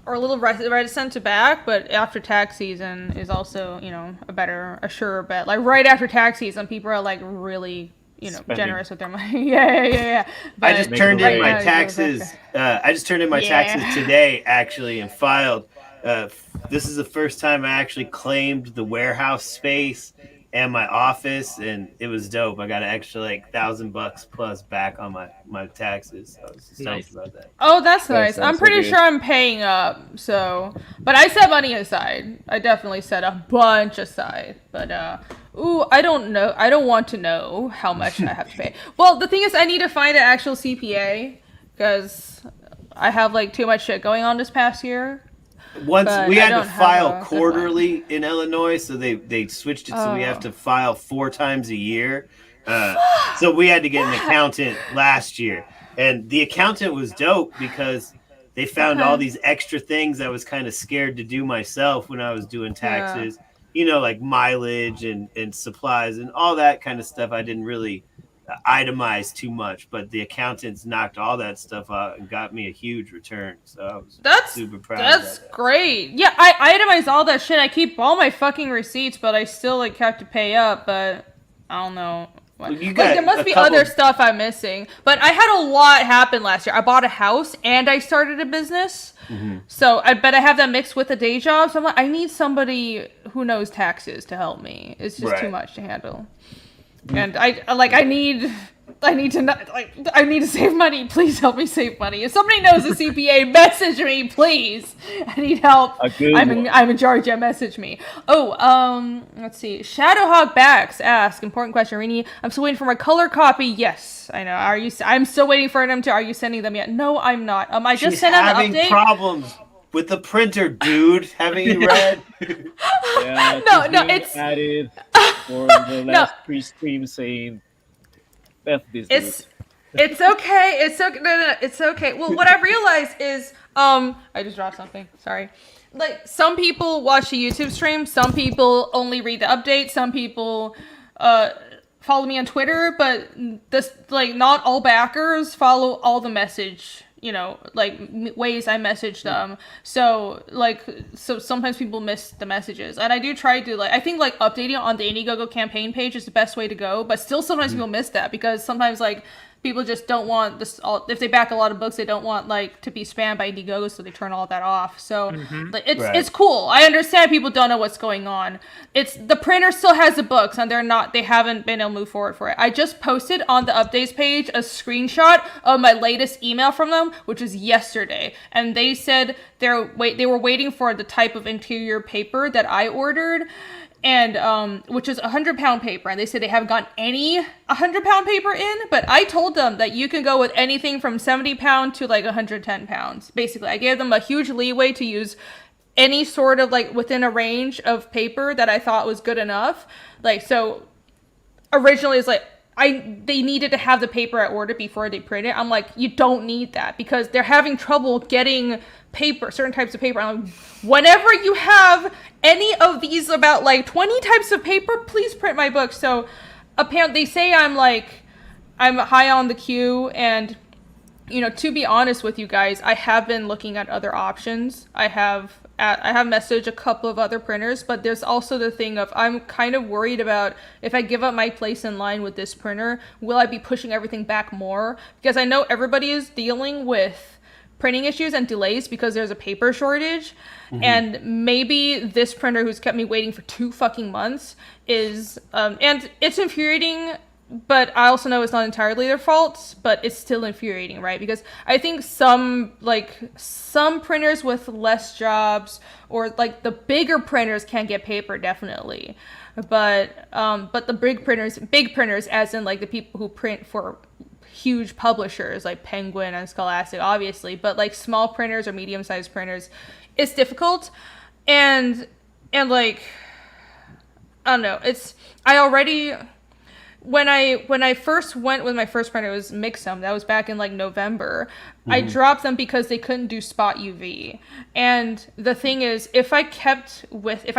or a little reticent to back, but after tax season is also, you know, a surer bet. Like right after tax season, people are like really, you know, Spending. generous with their money. yeah. But I just turned in my now, taxes. I just turned in my taxes today, actually, and filed. This is the first time I actually claimed the warehouse space and my office, and it was dope. I got an extra like $1,000 plus back on my taxes. So I was stoked Nice. about that. Oh, that's nice. sounds I'm so pretty good. sure I'm paying up. So, but I set money aside. I definitely set a bunch aside. But I don't know. I don't want to know how much I have to pay. Well, the thing is, I need to find an actual CPA because I have like too much shit going on this past year. Once But we I had to don't have a file good quarterly in Illinois, so they switched it so we have to file 4 times a year. So we had to get an accountant last year, and the accountant was dope because they found all these extra things I was kind of scared to do myself when I was doing taxes. You know, like mileage and supplies and all that kind of stuff. I didn't really itemize too much, but the accountants knocked all that stuff out and got me a huge return. So I was super proud. That's of that. great. Yeah, I itemize all that shit. I keep all my fucking receipts, but I still like have to pay up. But I don't know. Well, you Like, got there must a be couple- other stuff I'm missing. But I had a lot happen last year. I bought a house and I started a business. So I bet I have that mixed with a day job. So I'm like, I need somebody who knows taxes to help me. It's just too Right. much to handle. And I need to save money. Please help me save money. If somebody knows a CPA, message me, please. I need help. I'm in Georgia. Message me. Oh, let's see. Shadowhawk Backs asks, important question, Rini. I'm still waiting for my color copy. Yes, I know. I'm still waiting for them to. Are you sending them yet? No, I'm not. I just She's sent out an having update. problems with the printer, dude. Haven't you read? Yeah, No, she's no, being it's- added for the last 3 streams saying F this dude. It's okay. It's okay. No, it's okay. Well, what I realized is, I just dropped something. Sorry. Like, some people watch the YouTube stream. Some people only read the update. Some people, follow me on Twitter. But this, like, not all backers follow all the message, you know, like, ways I message them. So sometimes people miss the messages. And I do try to, like, I think, like, updating on the Indiegogo campaign page is the best way to go. But still, sometimes people miss that because sometimes, like, people just don't want this. If they back a lot of books, they don't want like to be spammed by Indiegogo, so they turn all that off. So like, it's cool. I understand people don't know what's going on. It's the printer still has the books, and they haven't been able to move forward for it. I just posted on the updates page a screenshot of my latest email from them, which is yesterday, and they said they were waiting for the type of interior paper that I ordered. And which is 100-pound paper, and they said they haven't gotten any 100-pound paper in, but I told them that you can go with anything from 70-pound to like 110 pounds. Basically, I gave them a huge leeway to use any sort of like within a range of paper that I thought was good enough. Like, so originally it's like they needed to have the paper I ordered before they print it. I'm like, you don't need that because they're having trouble getting paper, certain types of paper. I'm like, whenever you have any of these about like 20 types of paper, please print my book. So apparently they say I'm high on the queue, and you know, to be honest with you guys, I have been looking at other options. I have messaged a couple of other printers, but there's also the thing of I'm kind of worried about if I give up my place in line with this printer, will I be pushing everything back more? Because I know everybody is dealing with printing issues and delays because there's a paper shortage. And maybe this printer who's kept me waiting for 2 fucking months is and it's infuriating, but I also know it's not entirely their fault, but it's still infuriating, right? Because I think some printers with less jobs or like the bigger printers can get paper, definitely. But the big printers as in like the people who print for huge publishers like Penguin and Scholastic, obviously, but like small printers or medium-sized printers, it's difficult. And like, I don't know, when I first went with my first printer, it was Mixum. That was back in like November. I dropped them because they couldn't do spot UV. And the thing is, if I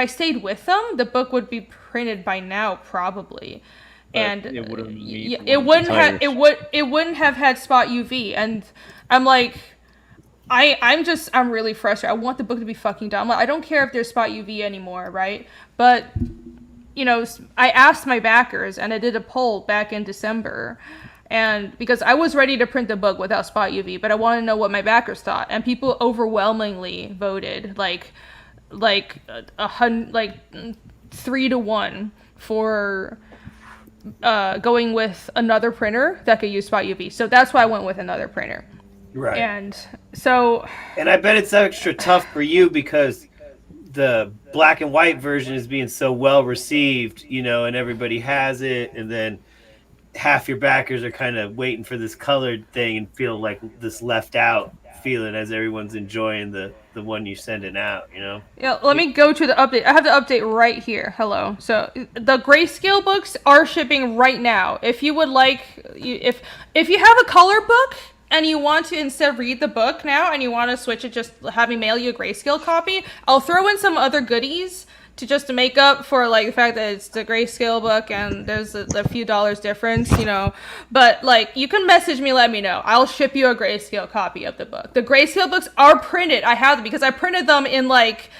stayed with them, the book would be printed by now probably. But and it wouldn't meet it one of wouldn't the have tires. it wouldn't have had spot UV. And I'm like, I'm really frustrated. I want the book to be fucking done. Like, I don't care if there's spot UV anymore, right? But you know, I asked my backers, and I did a poll back in December, and because I was ready to print the book without spot UV, but I wanted to know what my backers thought, and people overwhelmingly voted like 3-1 for going with another printer that could use spot UV. So that's why I went with another printer. Right. And so, and I bet it's extra tough for you because the black and white version is being so well received, you know, and everybody has it, and then half your backers are kind of waiting for this colored thing and feel like this left out feeling as everyone's enjoying the one you're sending out, you know? Yeah, let me go to the update. I have the update right here. Hello. So the grayscale books are shipping right now. If you would like, if you have a color book and you want to instead read the book now and you want to switch it, just have me mail you a grayscale copy, I'll throw in some other goodies to make up for like the fact that it's the grayscale book and there's a few dollars difference, you know. But like, you can message me, let me know. I'll ship you a grayscale copy of the book. The grayscale books are printed. I have them because I printed them in like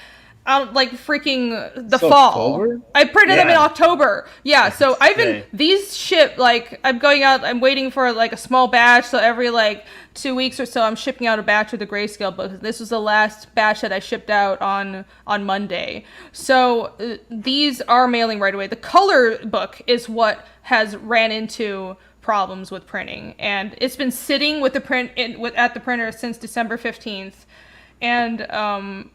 freaking the fall. October? I printed them in Yeah. October. Yeah, so I've been Okay. these ship like I'm going out. I'm waiting for like a small batch. So every like 2 weeks or so, I'm shipping out a batch of the grayscale books. This was the last batch that I shipped out on Monday. So these are mailing right away. The color book is what has ran into problems with printing, and it's been sitting with the at the printer since December 15th. And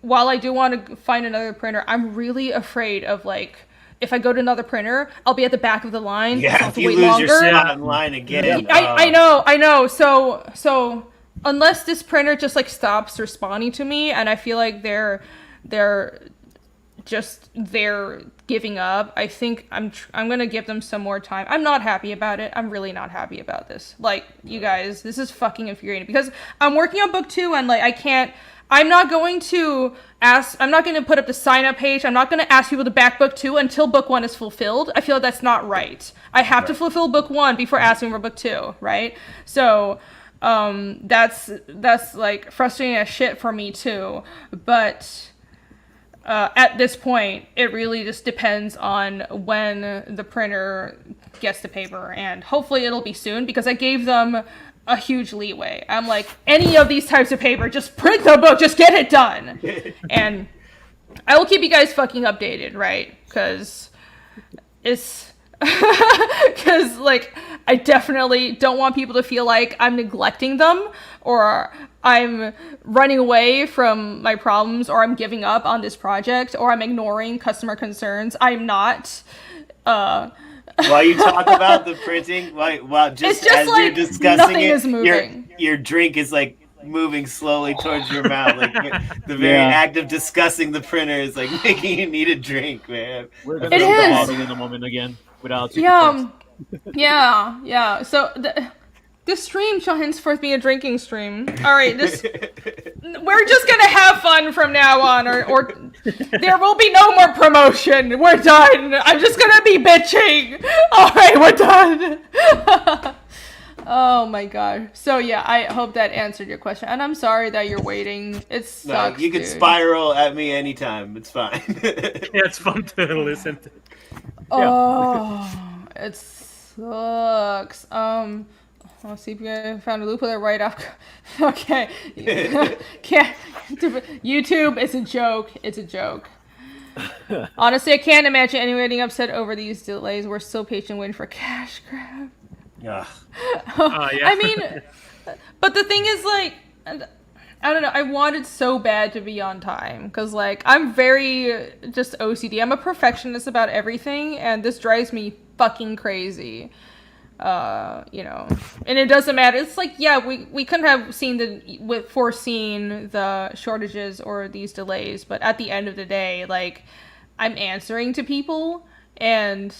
while I do want to find another printer, I'm really afraid of like, if I go to another printer, I'll be at the back of the line. So I'll Yeah, have if to you wait lose longer. your spot in line again. I know. So unless this printer just like stops responding to me, and I feel like they're giving up, I think I'm gonna give them some more time. I'm not happy about it. I'm really not happy about this. Like, you guys, this is fucking infuriating because I'm working on book 2 and like I'm not going to put up the sign up page. I'm not going to ask people to back book 2 until book 1 is fulfilled. I feel like that's not right. I have to fulfill book 1 before asking for book 2, right? So that's like frustrating as shit for me too. But at this point, it really just depends on when the printer gets the paper, and hopefully it'll be soon because I gave them a huge leeway. I'm like, any of these types of paper, just print the book, just get it done. And I will keep you guys fucking updated, right? Because like, I definitely don't want people to feel like I'm neglecting them or I'm running away from my problems or I'm giving up on this project or I'm ignoring customer concerns. I'm not. While you talk about the printing, while just as like you're discussing nothing it, is moving. your drink is like moving slowly towards your mouth. Like the very act of discussing the printer is like making you need a drink, man. We're gonna It do the is. bottle in a moment again without Yeah. So this stream shall henceforth be a drinking stream. All right, we're just gonna have fun from now on, or there will be no more promotion. We're done. I'm just gonna be bitching. All right, we're done. Oh my god. So yeah, I hope that answered your question, and I'm sorry that you're waiting. It sucks. You can dude. spiral at me anytime. It's fine. Yeah, it's fun to listen to. Oh, it sucks. I'll see if I found a loophole right off. Okay. Can't. YouTube is a joke. It's a joke. Honestly, I can't imagine anyone getting upset over these delays. We're still patient waiting for cash grab. Ugh. Yeah. I mean, but the thing is, like, I don't know. I wanted so bad to be on time because, like, I'm very just OCD. I'm a perfectionist about everything, and this drives me fucking crazy. You know, and it doesn't matter. It's like, yeah, we couldn't have foreseen the shortages or these delays, but at the end of the day, like, I'm answering to people, and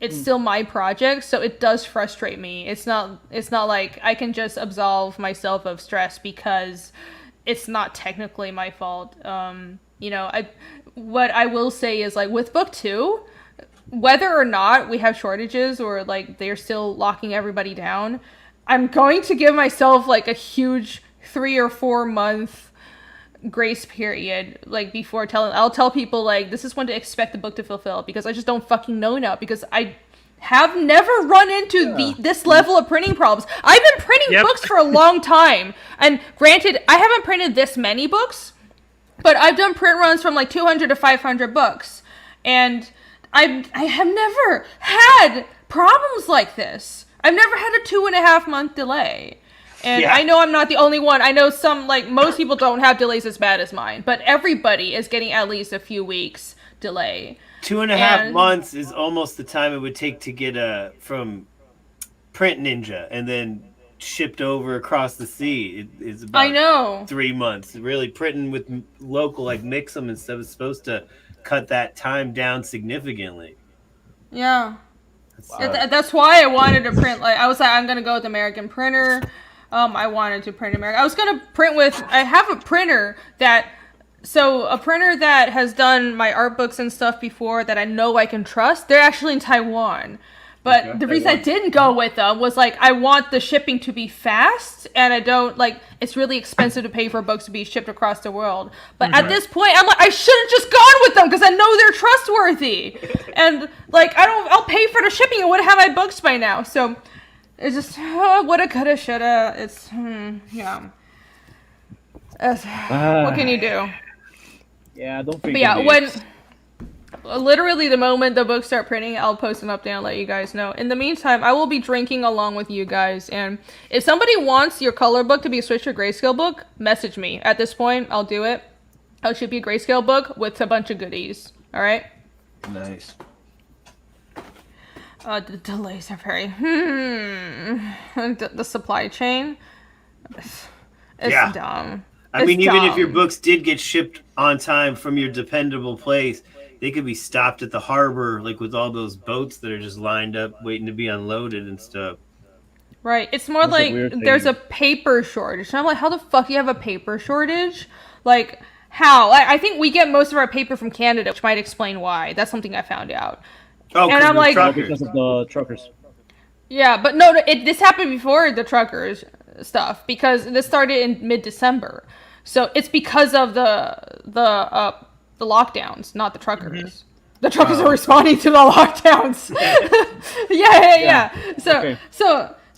it's still my project, so it does frustrate me. It's not like I can just absolve myself of stress because it's not technically my fault. What I will say is, like, with book 2, whether or not we have shortages or like they're still locking everybody down, I'm going to give myself like a huge 3 or 4 month grace period, like, before I'll tell people, like, this is when to expect the book to fulfill, because I just don't fucking know now, because I have never run into this level of printing problems. I've been printing books for a long time, and granted, I haven't printed this many books, but I've done print runs from like 200 to 500 books, and I have never had problems like this. I've never had a 2.5 month delay. And I know I'm not the only one. I know most people don't have delays as bad as mine, but everybody is getting at least a few weeks delay. 2.5 months is almost the time it would take to get from Print Ninja and then shipped over across the sea. It's about 3 months. Really, printing with local, like Mix'em and stuff, is supposed to cut that time down significantly. Yeah. That's why I wanted to print. Like, I was like, I'm gonna go with American printer. I wanted to print American. I was gonna print with. I have a printer that has done my art books and stuff before that I know I can trust. They're actually in Taiwan. But the reason I didn't go with them was, like, I want the shipping to be fast, and I don't, like, it's really expensive to pay for books to be shipped across the world. But at this point, I'm like, I should have just gone with them because I know they're trustworthy. And, like, I'll pay for the shipping and would have had my books by now. So it's just, woulda, coulda, shoulda. It's, yeah. What can you do? Yeah, I don't think. But yeah, literally the moment the books start printing, I'll post an update and let you guys know. In the meantime, I will be drinking along with you guys, and if somebody wants your color book to be switched to grayscale book, message me. At this point, I'll do it. I'll ship you a grayscale book with a bunch of goodies. All right? Nice. The delays are very the supply chain. It's dumb. I mean, even if your books did get shipped on time from your dependable place, they could be stopped at the harbor, like with all those boats that are just lined up waiting to be unloaded and stuff. Right. It's more like there's a paper shortage. And I'm like, how the fuck do you have a paper shortage? Like, how? I think we get most of our paper from Canada, which might explain why. That's something I found out. Oh, and I'm like, because of the truckers. Yeah, but no, this happened before the truckers stuff, because this started in mid-December. So it's because of the lockdowns, not the truckers. Mm-hmm. The truckers are responding to the lockdowns. Yeah.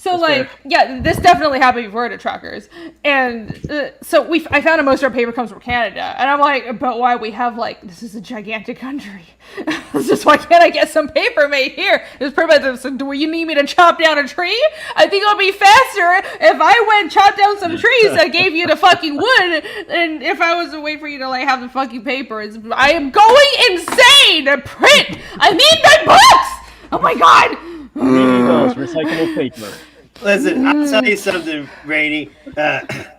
So like, this definitely happened before the truckers. And I found out most of our paper comes from Canada. And I'm like, but why? We have, like, this is a gigantic country. It's just, why can't I get some paper made here? It's pretty much, so do you need me to chop down a tree? I think it'll be faster if I went chop down some trees that gave you the fucking wood, and if I was to wait for you to, like, have the fucking paper. I am going insane to print. I need my books. Oh my god. Recyclable paper. Listen, I'll tell you something, Rainey.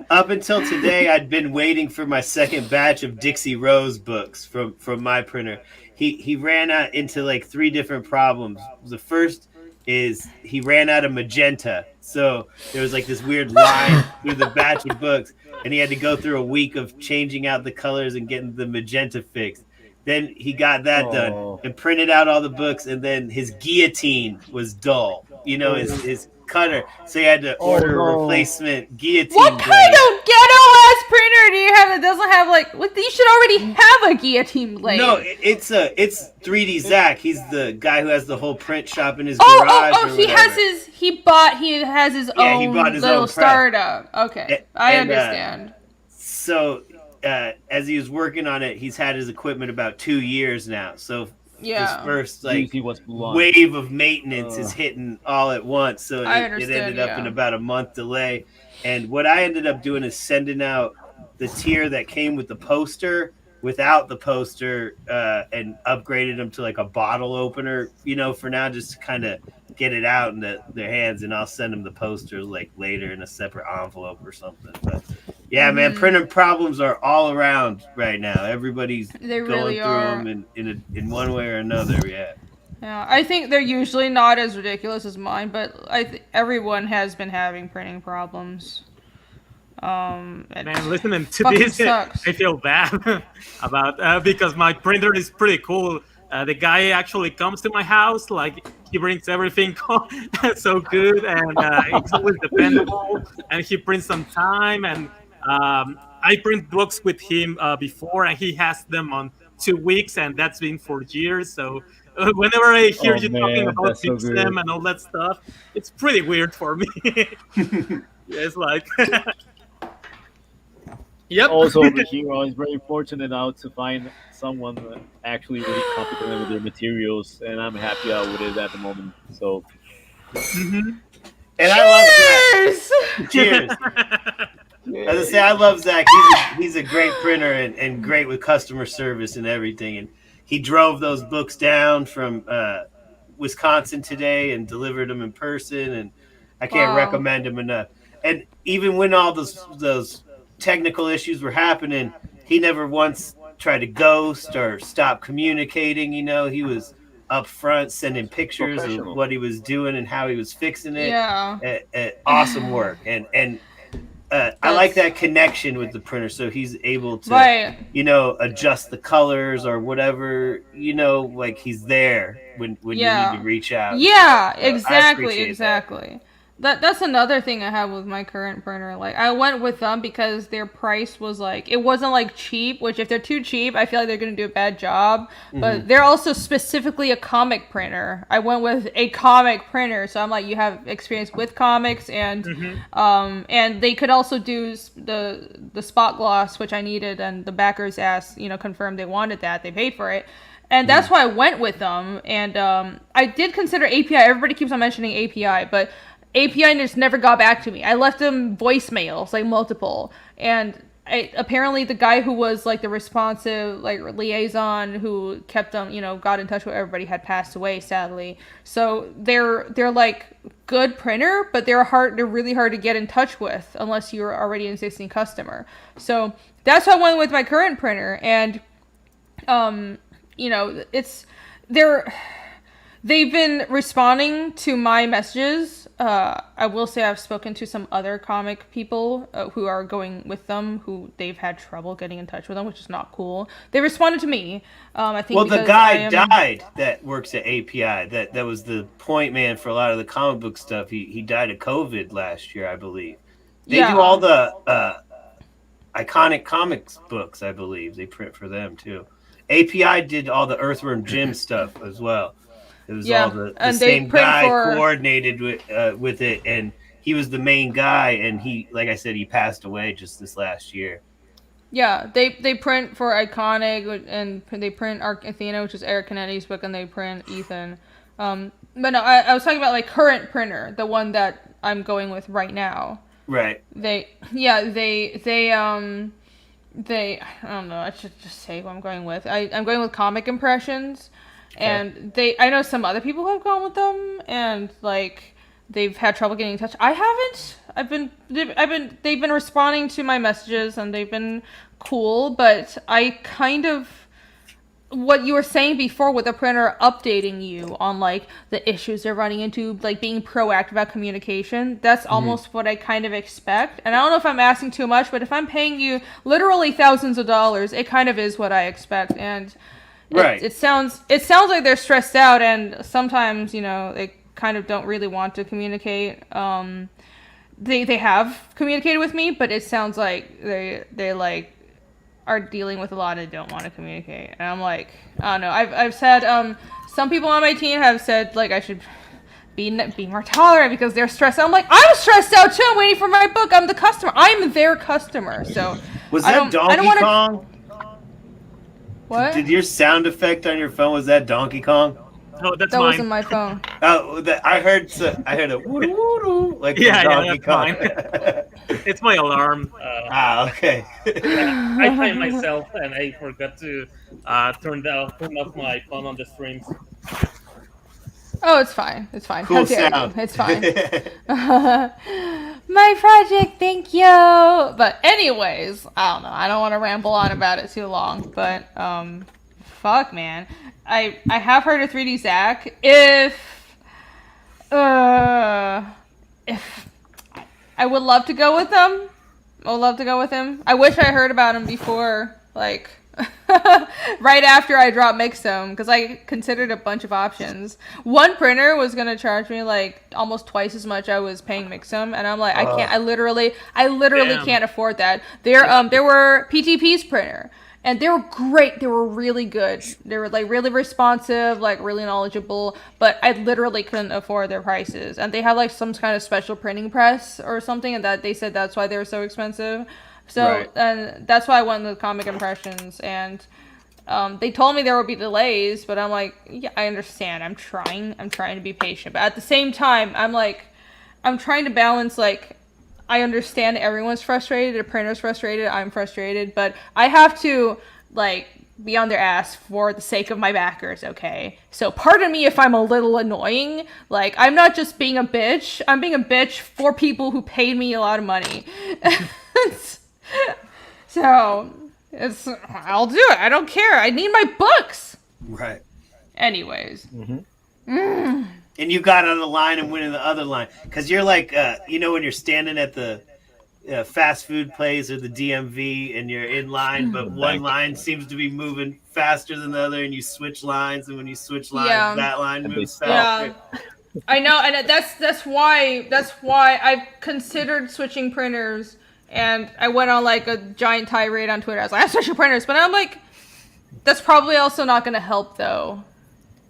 Up until today, I'd been waiting for my second batch of Dixie Rose books from my printer. He ran out into like 3 different problems. The first is he ran out of magenta. So there was like this weird line through the batch of books, and he had to go through a week of changing out the colors and getting the magenta fixed. Then he got that done and printed out all the books, and then his guillotine was dull. You know, his cutter. So he had to order a replacement guillotine. What kind of ghetto-ass printer do you have that doesn't have, like, you should already have a guillotine blade. No, it's 3D Zach. He's the guy who has the whole print shop in his garage. He has his own little startup. Okay, I understand. So as he was working on it, he's had his equipment about 2 years now. So this first wave of maintenance is hitting all at once. So it ended up in about a month delay. And what I ended up doing is sending out the tier that came with the poster without the poster, and upgraded them to like a bottle opener, you know, for now, just to kind of get it out in their hands. And I'll send them the poster like later in a separate envelope or something. But yeah, man, printing problems are all around right now. Everybody's going through them in one way or another. Yeah. Yeah, I think they're usually not as ridiculous as mine, but everyone has been having printing problems. Man, listening to this, sucks. I feel bad about because my printer is pretty cool. The guy actually comes to my house, like he brings everything so good, and it's always dependable. And he prints on time, and I print books with him before, and he has them on 2 weeks, and that's been for years. So whenever I hear you talking about so them and all that stuff, it's pretty weird for me. It's like. Yep. Also, over here, I was very fortunate now to find someone actually really competent with their materials, and I'm happy out with it at the moment. So, and I love Zach. Cheers. As I say, I love Zach. He's a great printer and great with customer service and everything. And he drove those books down from Wisconsin today and delivered them in person. And I can't recommend him enough. And even when all those technical issues were happening, he never once tried to ghost or stop communicating. He was up front sending pictures of what he was doing and how he was fixing it. Awesome work. And I like that connection with the printer, so he's able to adjust the colors or whatever, like he's there when you need to reach out. Exactly. That's another thing I have with my current printer. Like, I went with them because their price was like, it wasn't like cheap, which if they're too cheap, I feel like they're going to do a bad job. But they're also specifically a comic printer. I went with a comic printer, so I'm like, you have experience with comics, and they could also do the spot gloss, which I needed, and the backers asked, confirmed they wanted that. They paid for it. And that's why I went with them. And I did consider API. Everybody keeps on mentioning API, but API just never got back to me. I left them voicemails, like multiple, and apparently the guy who was like the responsive liaison who kept them, got in touch with everybody had passed away, sadly. So they're like good printer, but they're really hard to get in touch with unless you're already an existing customer. So that's why I went with my current printer, and they've been responding to my messages. I will say I've spoken to some other comic people who are going with them, who they've had trouble getting in touch with them, which is not cool. They responded to me. I think. Well, the guy died that works at API. That was the point man for a lot of the comic book stuff. He died of COVID last year, I believe. They do all the iconic comics books, I believe. They print for them too. API did all the Earthworm Jim stuff as well. It was all the same guy coordinated with it, and he was the main guy. And he, like I said, he passed away just this last year. Yeah, they print for Iconic, and they print Arc Athena, which is Eric Canetti's book, and they print Ethan. But no, I was talking about like current printer, the one that I'm going with right now. Right. They I don't know. I should just say who I'm going with. I'm going with Comic Impressions. And I know some other people who have gone with them, and like they've had trouble getting in touch. I haven't. They've been responding to my messages, and they've been cool. But I kind of, what you were saying before with the printer updating you on like the issues they're running into, like being proactive about communication. That's almost what I kind of expect. And I don't know if I'm asking too much, but if I'm paying you literally thousands of dollars, it kind of is what I expect. And It sounds like they're stressed out, and sometimes, they kind of don't really want to communicate. They have communicated with me, but it sounds like they like are dealing with a lot and don't want to communicate. And I'm like, I don't know. I've said some people on my team have said like I should be more tolerant because they're stressed out. I'm like, I'm stressed out too. I'm waiting for my book. I'm the customer. I'm their customer. So was that Donkey Kong? What? Did your sound effect on your phone, was that Donkey Kong? No, that's that mine. wasn't my phone. Oh, I heard a woo like Donkey Kong. It's my alarm. Okay. I timed myself and I forgot to turn off my phone on the streams. Oh, it's fine. It's fine. Cool sound. It's fine. My project, thank you. But anyways, I don't know. I don't want to ramble on about it too long. But fuck, man. I have heard of 3D Zach. If I would love to go with them. I would love to go with him. I wish I heard about him before, like, right after I dropped Mixum, because I considered a bunch of options. One printer was going to charge me, like, almost twice as much I was paying Mixum, and I'm like, I can't, I literally can't afford that. There were PTP's printer, and they were great. They were really good. They were, like, really responsive, like, really knowledgeable, but I literally couldn't afford their prices. And they have, like, some kind of special printing press or something, and that they said that's why they were so expensive. So, right. And that's why I went with Comic Impressions, and they told me there would be delays, but I'm like, yeah, I understand. I'm trying to be patient. But at the same time, I'm like, I'm trying to balance, like, I understand everyone's frustrated, the printer's frustrated, I'm frustrated, but I have to, like, be on their ass for the sake of my backers, okay? So pardon me if I'm a little annoying. Like, I'm not just being a bitch, I'm being a bitch for people who paid me a lot of money. So, I'll do it. I don't care. I need my books. Right. Anyways. And you got on the line and went in the other line. Because you're like, when you're standing at the fast food place or the DMV and you're in line, but one line seems to be moving faster than the other and you switch lines. And when you switch lines, that line moves faster. Yeah. I know. And that's why I've considered switching printers. And I went on, like, a giant tirade on Twitter. I was like, I'm switching printers. But I'm like, that's probably also not going to help, though.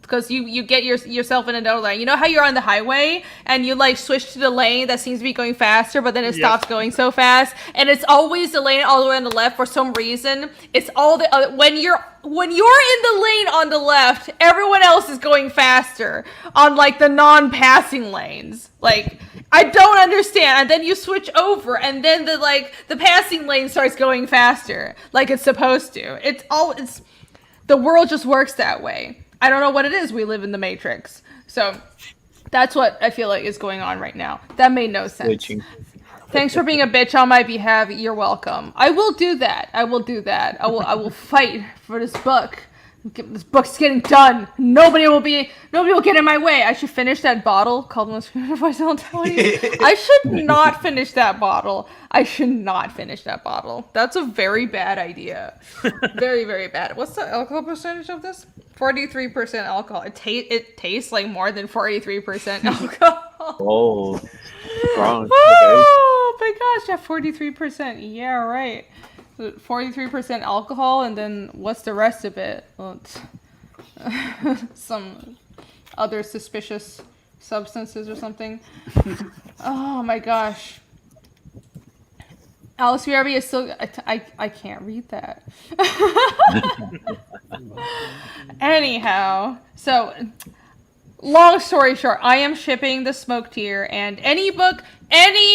Because you get yourself in another lane. You know how you're on the highway and you, like, switch to the lane that seems to be going faster, but then it stops going so fast, and it's always the lane all the way on the left for some reason. It's all the other when you're in the lane on the left, everyone else is going faster on, like, the non-passing lanes. Like, I don't understand. And then you switch over, and then the passing lane starts going faster, like it's supposed to. It's the world just works that way. I don't know what it is. We live in the Matrix. So that's what I feel like is going on right now. That made no sense. Glitching. Thanks for being a bitch on my behalf. You're welcome. I will do that. I will I will fight for this book. This book's getting done. Nobody will get in my way. I should finish that bottle called Most Voice. I'll tell you. I should not finish that bottle. That's a very bad idea. Very, very bad. What's the alcohol percentage of this? 43% alcohol. It tastes like more than 43% alcohol. Oh, strong. Okay. Oh my gosh, yeah, 43%. Yeah, right. 43% alcohol, and then what's the rest of it? Well, some other suspicious substances or something. Oh my gosh. Alice BRB is still... I can't read that. Anyhow, so... Long story short, I am shipping the Smoke Tier, and any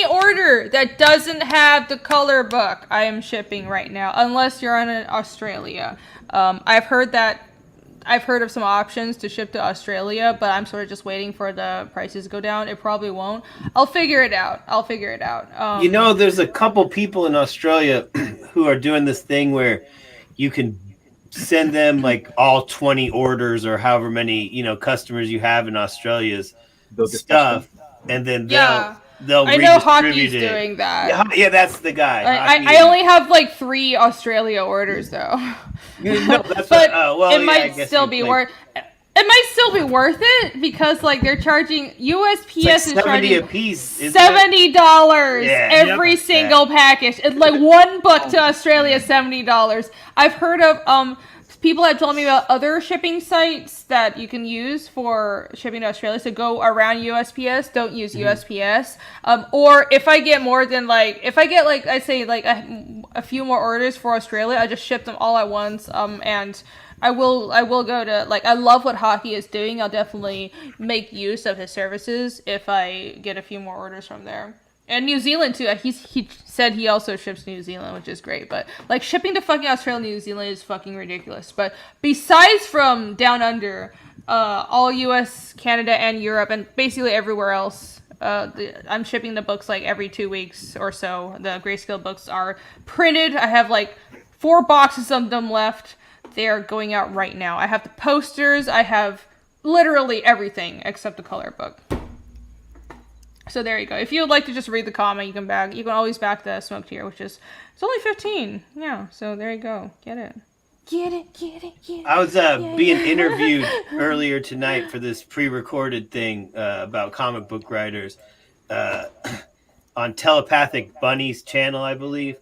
order that doesn't have the color book, I am shipping right now, unless you're in Australia. I've heard of some options to ship to Australia, but I'm sort of just waiting for the prices to go down. It probably won't. I'll figure it out. There's a couple people in Australia who are doing this thing where you can send them like all 20 orders or however many customers you have in Australia's stuff, and then they'll I know Hockey's doing that. Yeah, that's the guy. I only have like 3 Australia orders though. But it might still be worth. It might still be worth it because like they're charging USPS is charging a piece, $70 every single package. It's like one book to Australia, $70. I've heard of people have told me about other shipping sites that you can use for shipping to Australia. So go around USPS, don't use USPS. Or if I get more than I say a few more orders for Australia, I just ship them all at once. And I will go to, like, I love what Hockey is doing. I'll definitely make use of his services if I get a few more orders from there. And New Zealand, too. He said he also ships to New Zealand, which is great. But, like, shipping to fucking Australia and New Zealand is fucking ridiculous. But besides from down under, all US, Canada, and Europe, and basically everywhere else, I'm shipping the books, like, every 2 weeks or so. The Grayscale books are printed. I have, like, 4 boxes of them left. They're going out right now. I have the posters. I have literally everything except the color book. So there you go. If you would like to just read the comic, you can always back the Smoke Tier, which is, it's only $15. Yeah, so there you go. Get it. Get it. I was being interviewed earlier tonight for this pre-recorded thing about comic book writers on Telepathic Bunny's channel, I believe.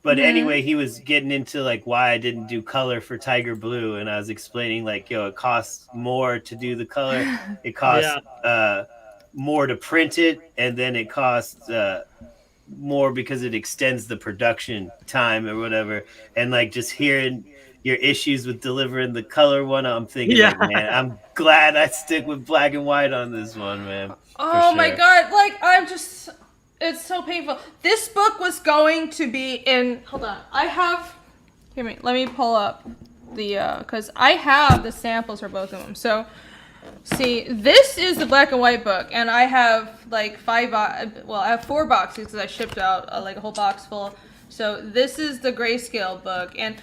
But anyway, he was getting into like why I didn't do color for Tiger Blue, and I was explaining like, it costs more to do the color. It costs more to print it, and then it costs more because it extends the production time or whatever. And like just hearing your issues with delivering the color one, I'm thinking, like, man, I'm glad I stick with black and white on this one, man. Oh my god, like it's so painful. This book was going to be in, hold on, let me pull up the, because I have the samples for both of them. So, see, this is the black and white book, and I have like I have 4 boxes because I shipped out like a whole box full. So this is the grayscale book, and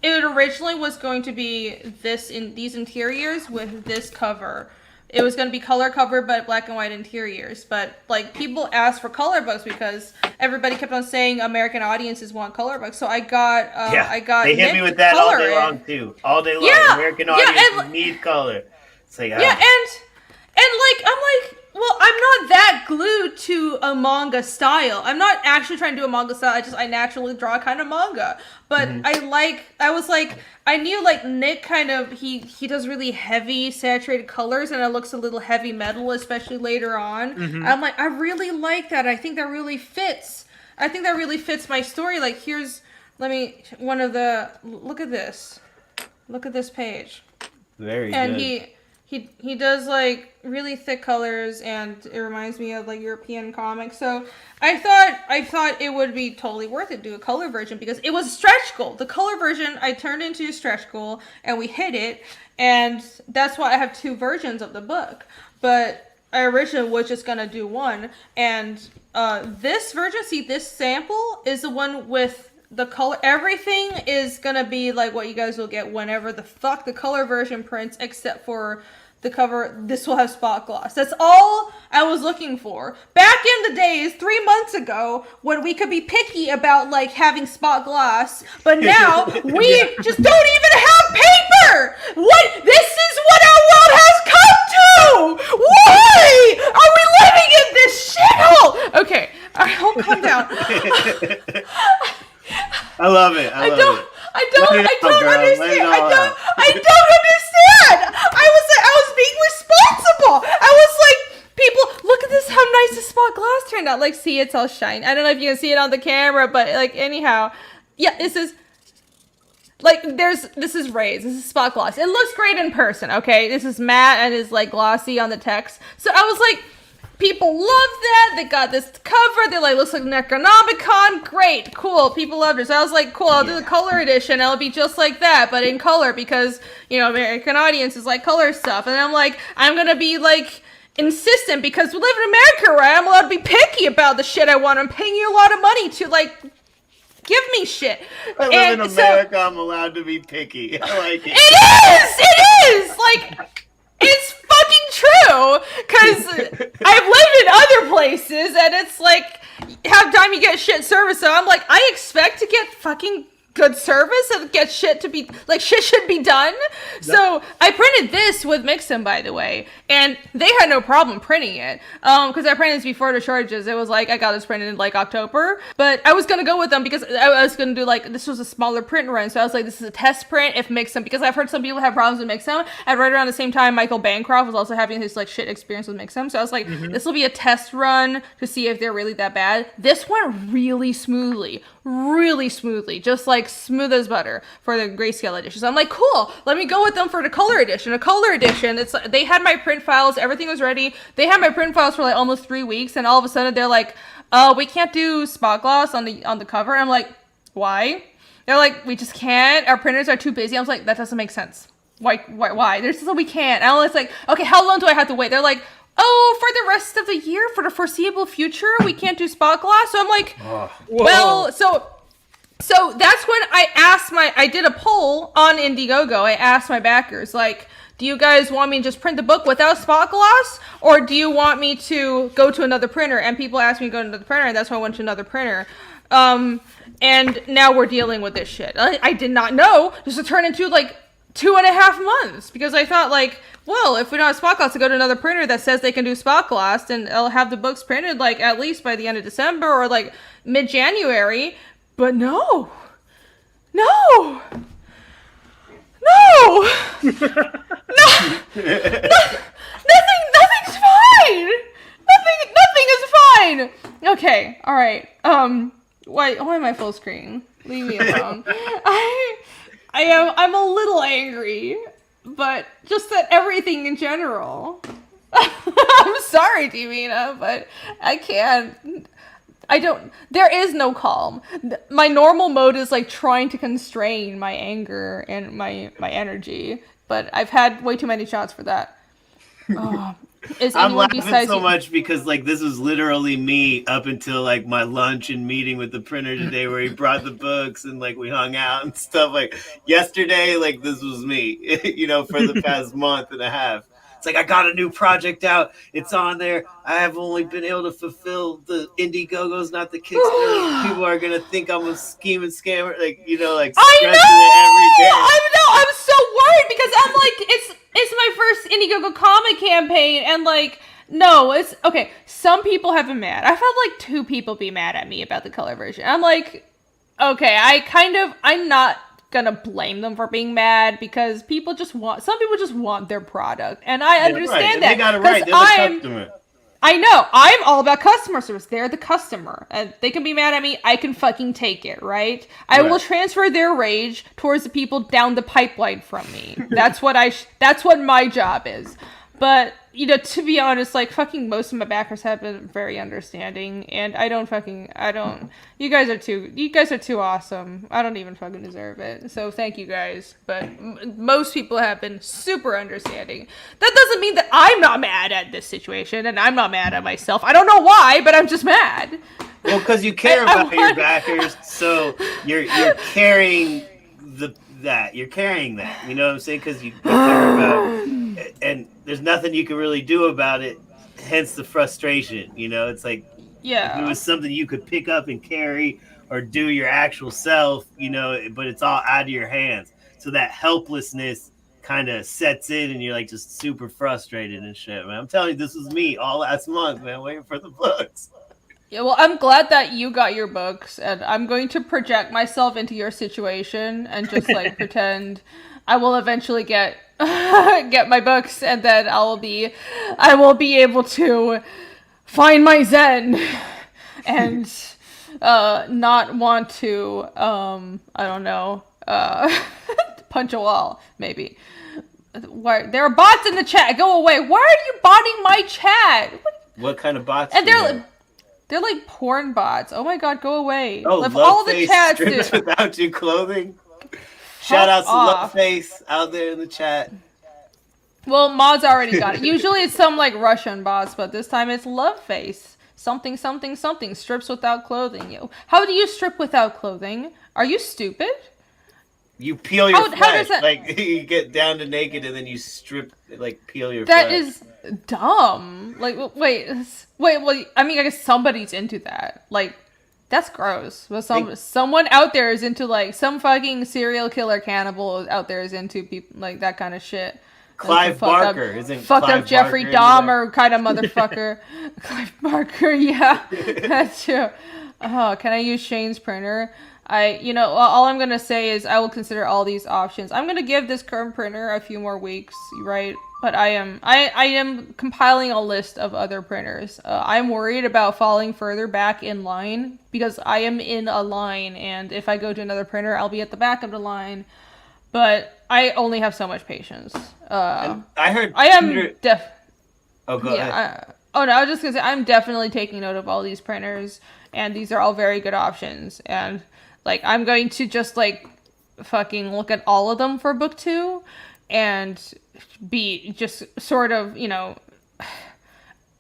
it originally was going to be these interiors with this cover. It was going to be color cover, but black and white interiors. But like people asked for color books because everybody kept on saying American audiences want color books. So I got they hit me with that all day long too. All day long. Yeah, American audiences need color. It's like, and like I'm like, well, I'm not that glued to a manga style. I'm not actually trying to do a manga style. I naturally draw kind of manga. But I knew like Nick kind of, he does really heavy saturated colors, and it looks a little heavy metal, especially later on. I'm like, I really like that. I think that really fits. My story. Like look at this. Look at this page. Very good. And he does like really thick colors, and it reminds me of like European comics. So I thought it would be totally worth it to do a color version because it was a stretch goal. The color version I turned into a stretch goal, and we hit it, and that's why I have 2 versions of the book. But I originally was just gonna do one, and this version, this sample is the one with the color. Everything is gonna be like what you guys will get whenever the fuck the color version prints, except for the cover. This will have spot gloss. That's all I was looking for. Back in the days, 3 months ago, when we could be picky about like having spot gloss, but now we just don't even have paper. What? This is what our world has come to. Why are we living in this shithole? Okay, all right, hold, calm down. I love it. I don't understand. I don't understand. I was being responsible. I was like, people, look at this, how nice the spot glass turned out. Like, see, it's all shiny. I don't know if you can see it on the camera, but like, anyhow, yeah, this is like, this is raised. This is spot gloss. It looks great in person. Okay, this is matte and is like glossy on the text. So I was like, people love that. They got this cover. They're like, looks like Necronomicon. Great, cool. People loved it. So I was like, cool, I'll do the color edition. It'll be just like that, but in color because, you know, American audiences like color stuff. And I'm like, I'm going to be like insistent because we live in America, right? I'm allowed to be picky about the shit I want. I'm paying you a lot of money to like give me shit. I live in America. I'm allowed to be picky. I like it. It is. Like, it's fucking true, because I've lived in other places, and it's like, half time you get shit service, so I'm like, I expect to get fucking good service and get shit to be, like, shit should be done. Yep. So I printed this with Mixem, by the way, and they had no problem printing it, because I printed this before the shortages. It was like, I got this printed in like October, but I was gonna go with them because I was gonna do like, this was a smaller print run, so I was like, this is a test print if Mixem, because I've heard some people have problems with Mixem, and right around the same time Michael Bancroft was also having his like shit experience with Mixem, so I was like, this will be a test run to see if they're really that bad. This went really smoothly, just like smooth as butter for the grayscale edition. So I'm like, cool, let me go with them for the color edition. A color edition, it's they had my print files, everything was ready. They had my print files for like almost 3 weeks, and all of a sudden they're like, we can't do spot gloss on the cover. I'm like, why? They're like, we just can't. Our printers are too busy. I was like, that doesn't make sense. Why? They're just like, we can't. And I was like, okay, how long do I have to wait? They're like, oh, for the rest of the year, for the foreseeable future, we can't do spot gloss. So I'm like, well, so So that's when I did a poll on Indiegogo. I asked my backers, like, do you guys want me to just print the book without spot gloss? Or do you want me to go to another printer? And people asked me to go to another printer, and that's why I went to another printer. And now we're dealing with this shit. I did not know this would turn into, like, 2.5 months. Because I thought, like, well, if we don't have spot gloss, to go to another printer that says they can do spot gloss, and I'll have the books printed, like, at least by the end of December or, like, mid-January. But no. No! No! Nothing's fine! Nothing is fine! Okay, alright. Why am I full screen? Leave me alone. I'm a little angry, but just at everything in general. I'm sorry, Divina, but I can't. There is no calm. My normal mode is like trying to constrain my anger and my energy, but I've had way too many shots for that. I'm laughing so much because like this was literally me up until like my lunch and meeting with the printer today where he brought the books and like we hung out and stuff. Like yesterday, like this was me, you know, for the past month and a half. It's like, I got a new project out. It's on there. I have only been able to fulfill the Indiegogos, not the Kickstarter. People are going to think I'm a scheming scammer. Like, you know, like stressing it every day. I'm so worried because I'm like, it's my first Indiegogo comic campaign. And like, no, it's okay. Some people have been mad. I've had like 2 people be mad at me about the color version. I'm like, okay, I'm not gonna blame them for being mad because some people just want their product, and I understand that. They got it right. They're the customer. I know. I'm all about customer service. They're the customer, and they can be mad at me. I can fucking take it, right? I will transfer their rage towards the people down the pipeline from me. That's what that's what my job is. But, you know, to be honest, like, fucking most of my backers have been very understanding, and you guys are too awesome. I don't even fucking deserve it. So thank you guys. But most people have been super understanding. That doesn't mean that I'm not mad at this situation, and I'm not mad at myself. I don't know why, but I'm just mad. Well, because you care about your backers, so you're carrying that. You're carrying that. You know what I'm saying? Because you care about, and there's nothing you can really do about it. Hence the frustration. You know, it's like, if it was something you could pick up and carry or do your actual self, you know, but it's all out of your hands. So that helplessness kind of sets in, and you're like just super frustrated and shit, man. I'm telling you, this was me all last month, man, waiting for the books. Yeah, well, I'm glad that you got your books, and I'm going to project myself into your situation and just like pretend I will eventually get my books, and then I will be able to find my zen and not want to I don't know, punch a wall maybe. Why there are bots in the chat? Go away! Why are you botting my chat? What kind of bots? And they're like porn bots. Oh my god, go away. Oh, Love all the chats strips without your clothing. Shout out to Loveface out there in the chat. Well, Mod's already got it. Usually it's some like Russian bots, but this time it's Loveface. Something, something, something. Strips without clothing. How do you strip without clothing? Are you stupid? You peel your flesh. Like, you get down to naked and then you strip, like, peel your flesh. That is dumb. Like, wait. Well, I mean, I guess somebody's into that. Like, that's gross. But someone out there is into, like, some fucking serial killer cannibal out there is into people, like, that kind of shit. Clive Barker. Isn't fucked up Jeffrey Dahmer kind of motherfucker. Clive Barker, yeah. That's true. Oh, can I use Shane's printer? All I'm going to say is I will consider all these options. I'm going to give this current printer a few more weeks, right? But I am compiling a list of other printers. I'm worried about falling further back in line because I am in a line, and if I go to another printer, I'll be at the back of the line. But I only have so much patience. I heard I am Oh, go ahead. I was just going to say, I'm definitely taking note of all these printers, and these are all very good options. And like, I'm going to just, like, fucking look at all of them for book 2 and be just sort of, you know,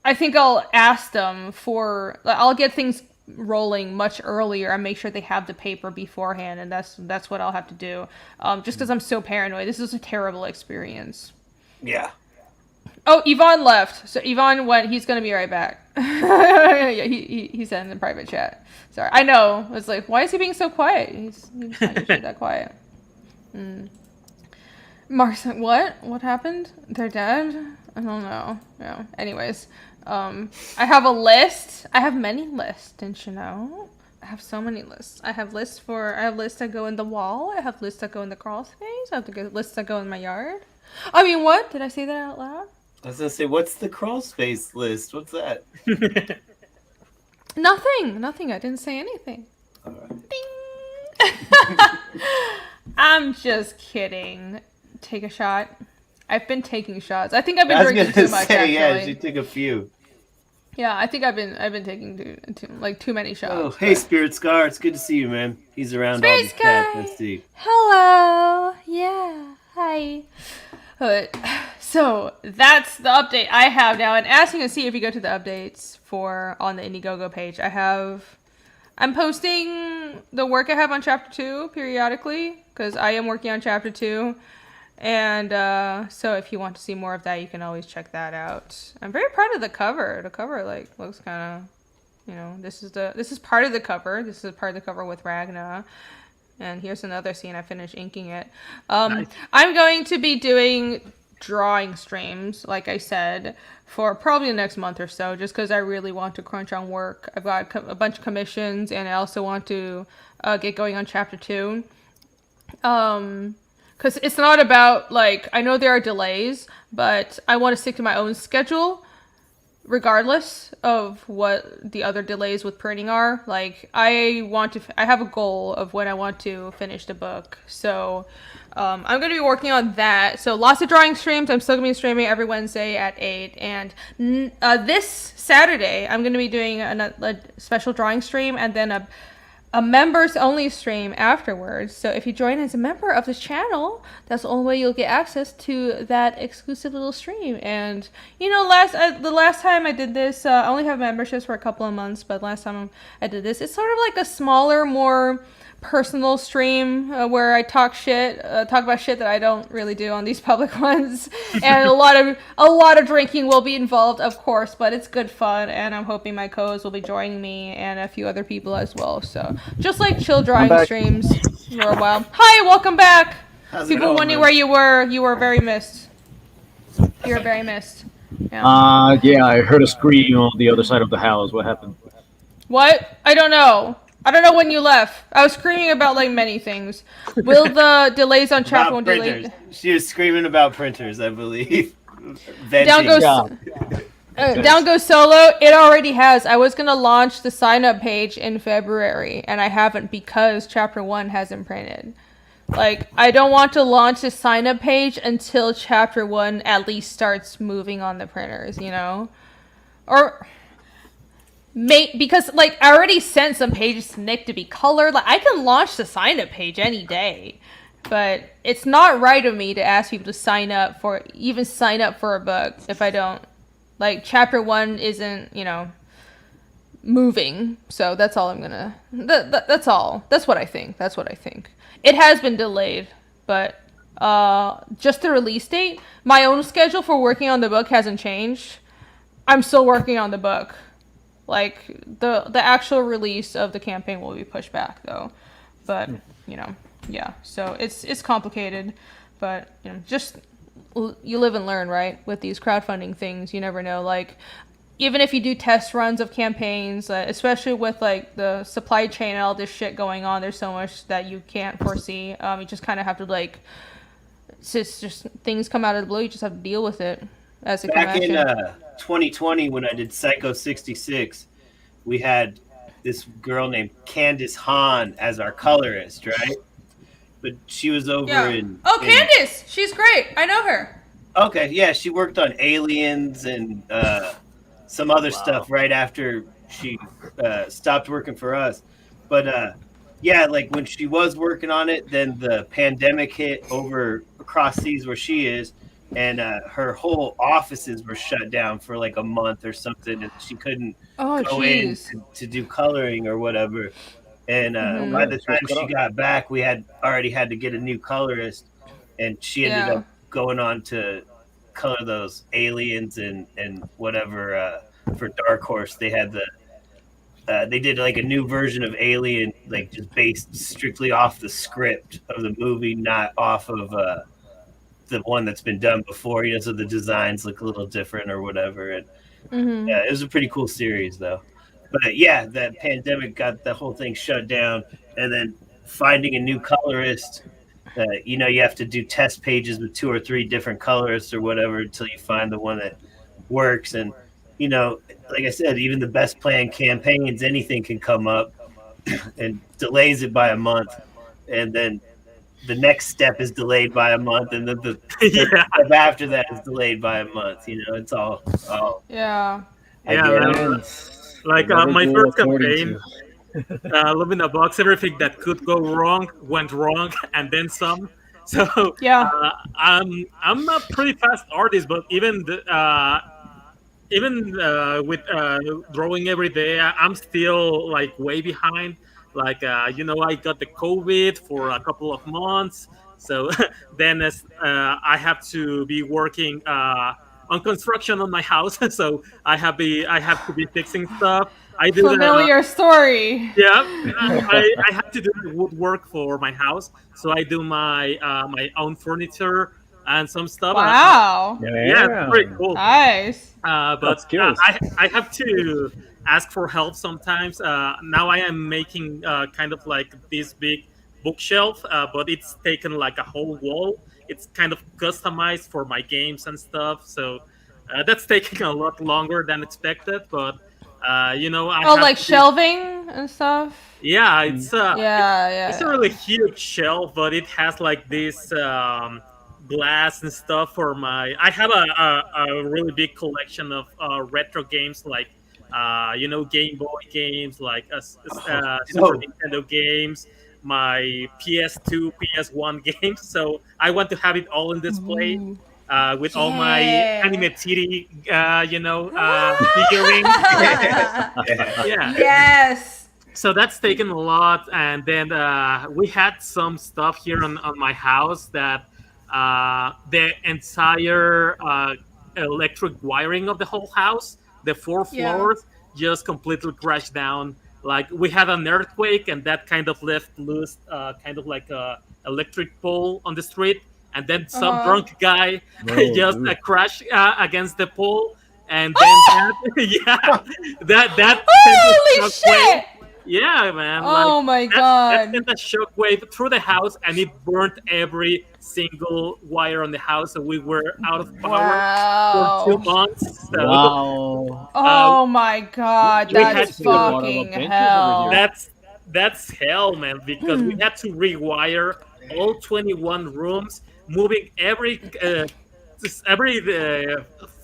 I think I'll ask them I'll get things rolling much earlier and make sure they have the paper beforehand, and that's what I'll have to do. Just because I'm so paranoid. This is a terrible experience. Yeah. Oh, Yvonne left. So Yvonne went. He's gonna be right back. Yeah, he said in the private chat. Sorry, I know. It's like, why is he being so quiet? He's not usually that quiet. Mark said, what? What happened? They're dead? I don't know. Yeah. Anyways, I have a list. I have many lists, didn't you know? I have so many lists. I have lists that go in the wall. I have lists that go in the crawl space. I have lists that go in my yard. I mean, what? Did I say that out loud? I was gonna say, what's the crawl space list? What's that? Nothing. I didn't say anything. All right. Ding. I'm just kidding. Take a shot. I've been taking shots. I think I've been drinking too much. Actually. Yeah, you took a few. Yeah, I think I've been taking too many shots. Oh, hey, Spirit Scar, it's good to see you, man. He's around Spirit all the time. Let's see. Hello. Yeah. Hi. So that's the update I have now, and as you can see, if you go to the updates on the Indiegogo page, I'm posting the work I have on Chapter 2 periodically, because I am working on Chapter 2. And so if you want to see more of that, you can always check that out. I'm very proud of the cover. The cover looks kind of, this is part of the cover. This is part of the cover with Ragna. And here's another scene. I finished inking it. Nice. I'm going to be doing drawing streams, like I said, for probably the next month or so, just because I really want to crunch on work. I've got a bunch of commissions, and I also want to get going on Chapter 2. Because it's not about, I know there are delays, but I want to stick to my own schedule, regardless of what the other delays with printing are. I have a goal of when I want to finish the book. So, I'm going to be working on that. So, lots of drawing streams. I'm still going to be streaming every Wednesday at 8. And this Saturday, I'm going to be doing a special drawing stream, and then a members only stream afterwards. So if you join as a member of this channel, that's the only way you'll get access to that exclusive little stream. And the last time I did this, I only have memberships for a couple of months, but last time I did this, it's sort of like a smaller, more personal stream where I talk about shit that I don't really do on these public ones. And a lot of drinking will be involved, of course, but it's good fun, and I'm hoping my co-hosts will be joining me and a few other people as well. So just like chill drawing streams for a while. Hi, welcome back. People wondering where you were very missed. You were very missed. Yeah. Yeah, I heard a scream on the other side of the house. What happened? What? I don't know when you left. I was screaming about many things. Will the delays on Chapter 1 delay? She was screaming about printers, I believe. Down goes solo. It already has. I was gonna launch the sign up page in February, and I haven't because Chapter 1 hasn't printed. I don't want to launch the sign up page until Chapter 1 at least starts moving on the printers, or. Because I already sent some pages to Nick to be colored. I can launch the sign up page any day, but it's not right of me to ask people to sign up for a book if I don't Chapter 1 isn't moving. So that's all I'm gonna. That's all. That's what I think. It has been delayed, but just the release date. My own schedule for working on the book hasn't changed. I'm still working on the book. The actual release of the campaign will be pushed back though, but yeah. So it's complicated, but just you live and learn, right? With these crowdfunding things, you never know. Even if you do test runs of campaigns, especially with the supply chain and all this shit going on, there's so much that you can't foresee. You just kind of have to it's just things come out of the blue. You just have to deal with it as it comes. Back in 2020, when I did Psycho 66, we had this girl named Candace Hahn as our colorist, right? But she was over Candace! She's great. I know her. Okay, yeah, she worked on Aliens and some other stuff right after she stopped working for us. But when she was working on it, then the pandemic hit over across seas where she is, and her whole offices were shut down for like a month or something, and she couldn't go in to do coloring or whatever. And by the time she got back, we had already had to get a new colorist, and she ended up going on to color those aliens and whatever for Dark Horse. They had they did like a new version of Alien, like just based strictly off the script of the movie, not off of the one that's been done before. You know, so the designs look a little different or whatever. And yeah, it was a pretty cool series though. But yeah, that pandemic got the whole thing shut down, and then finding a new colorist. You know, you have to do test pages with 2 or 3 different colorists or whatever until you find the one that works. And you know, like I said, even the best planned campaigns, anything can come up and delays it by a month, and then the next step is delayed by a month, and then the step after that is delayed by a month. You know, it's all like my first campaign, Living a Box, everything that could go wrong went wrong, and then some. So I'm a pretty fast artist, but even with drawing every day, I'm still like way behind. Like you know, I got the COVID for a couple of months, so then I have to be working on construction on my house, so I have to be fixing stuff. I do familiar story. Yeah, I have to do woodwork for my house, so I do my my own furniture and some stuff. Wow. Yeah, it's pretty cool. Nice. But I have to ask for help sometimes. Now I am making kind of like this big bookshelf, but it's taken like a whole wall. It's kind of customized for my games and stuff. So that's taking a lot longer than expected. But you know, like shelving and stuff. Yeah, it's it's a really huge shelf, but it has like this glass and stuff for my. I have a really big collection of retro games, like you know, Game Boy games, like Super Nintendo games, my PS2, PS1 games. So I want to have it all in display. With all my anime titty, you know, figurines. Yes. So that's taken a lot, and then we had some stuff here on my house that the entire electric wiring of the whole house, the 4 floors, just completely crashed down. Like we had an earthquake, and that kind of left loose, kind of like a electric pole on the street. And then some drunk guy just crashed against the pole, and then that holy shit! Yeah, man. Oh my god! That sent a shockwave through the house, and it burnt every single wire on the house. So we were out of power for 2 months. So, oh my god! That's fucking hell. That's hell, man. Because we had to rewire all 21 rooms, moving every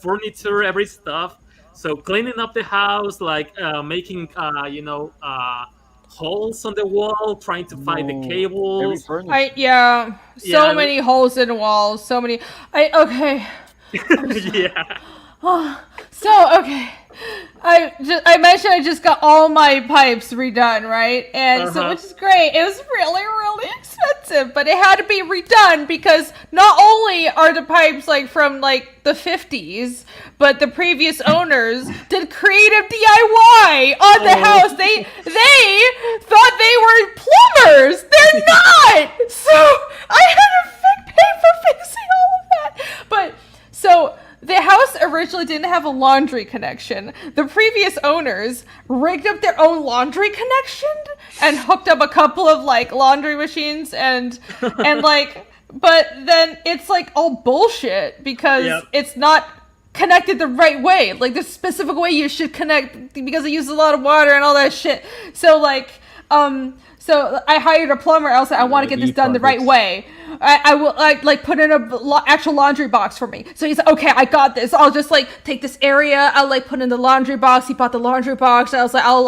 furniture, every stuff. So cleaning up the house, like making you know, holes on the wall, trying to find the cables. So many holes in the walls. So many. So okay. I mentioned I just got all my pipes redone, right? And so, which is great. It was really, really expensive, but it had to be redone because not only are the pipes like from like the 50s, but the previous owners did creative DIY on the house. They thought they were plumbers. They're not. So I had to pay for fixing all of that. But so the house originally didn't have a laundry connection. The previous owners rigged up their own laundry connection and hooked up a couple of like laundry machines and like, but then it's like all bullshit because it's not connected the right way, like the specific way you should connect because it uses a lot of water and all that shit. So like, So I hired a plumber. I was like, I want to get this done the right way. I will like put in a actual laundry box for me. So he's like, okay, I got this. I'll just like take this area. I'll like put in the laundry box. He bought the laundry box. I was like, I'll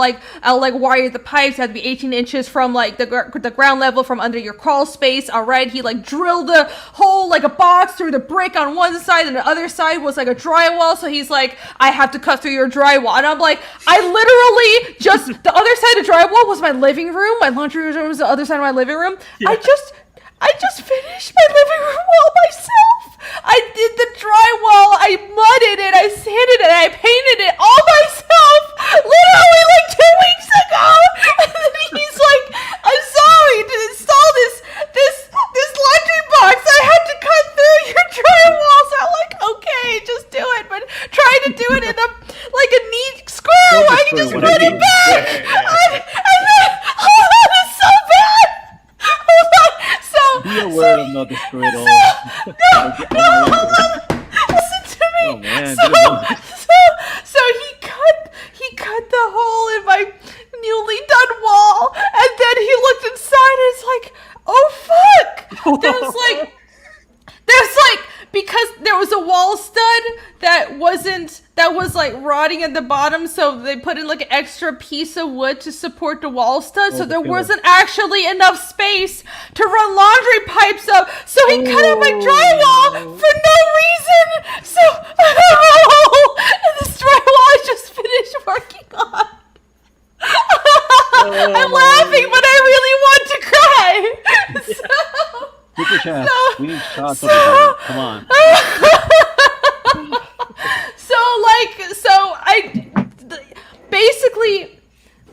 wire the pipes. It had to be 18 inches from like the ground level from under your crawl space. All right. He like drilled a hole like a box through the brick on one side, and the other side was like a drywall. So he's like, I have to cut through your drywall. And I'm like, I literally just, the other side of the drywall was my living room. My laundry room was the other side of my living room. Yeah. I just finished my living room wall myself. I did the drywall. I mudded it. I sanded it. I painted it all myself. Literally like 2 weeks ago. And then he's like, I'm sorry to install this laundry box. I had to cut through your drywall. So I'm like, okay, just do it. But try to do it in a neat square way. I can just put it back. And then, hold on, it's so bad. Be aware of not destroy it all. No, hold on. Listen to me. Oh man. So he cut the hole in my newly done wall, and then he looked inside and it's like, oh fuck. There's like because there was a wall stud that was like rotting at the bottom, so they put in like an extra piece of wood to support the wall stud, so there wasn't actually enough space to run laundry pipes up, so he cut out my drywall for no reason. So and this drywall I just finished working on. I'm laughing, but I really want to cry. Super chat. We need shots of it. Come on. Basically,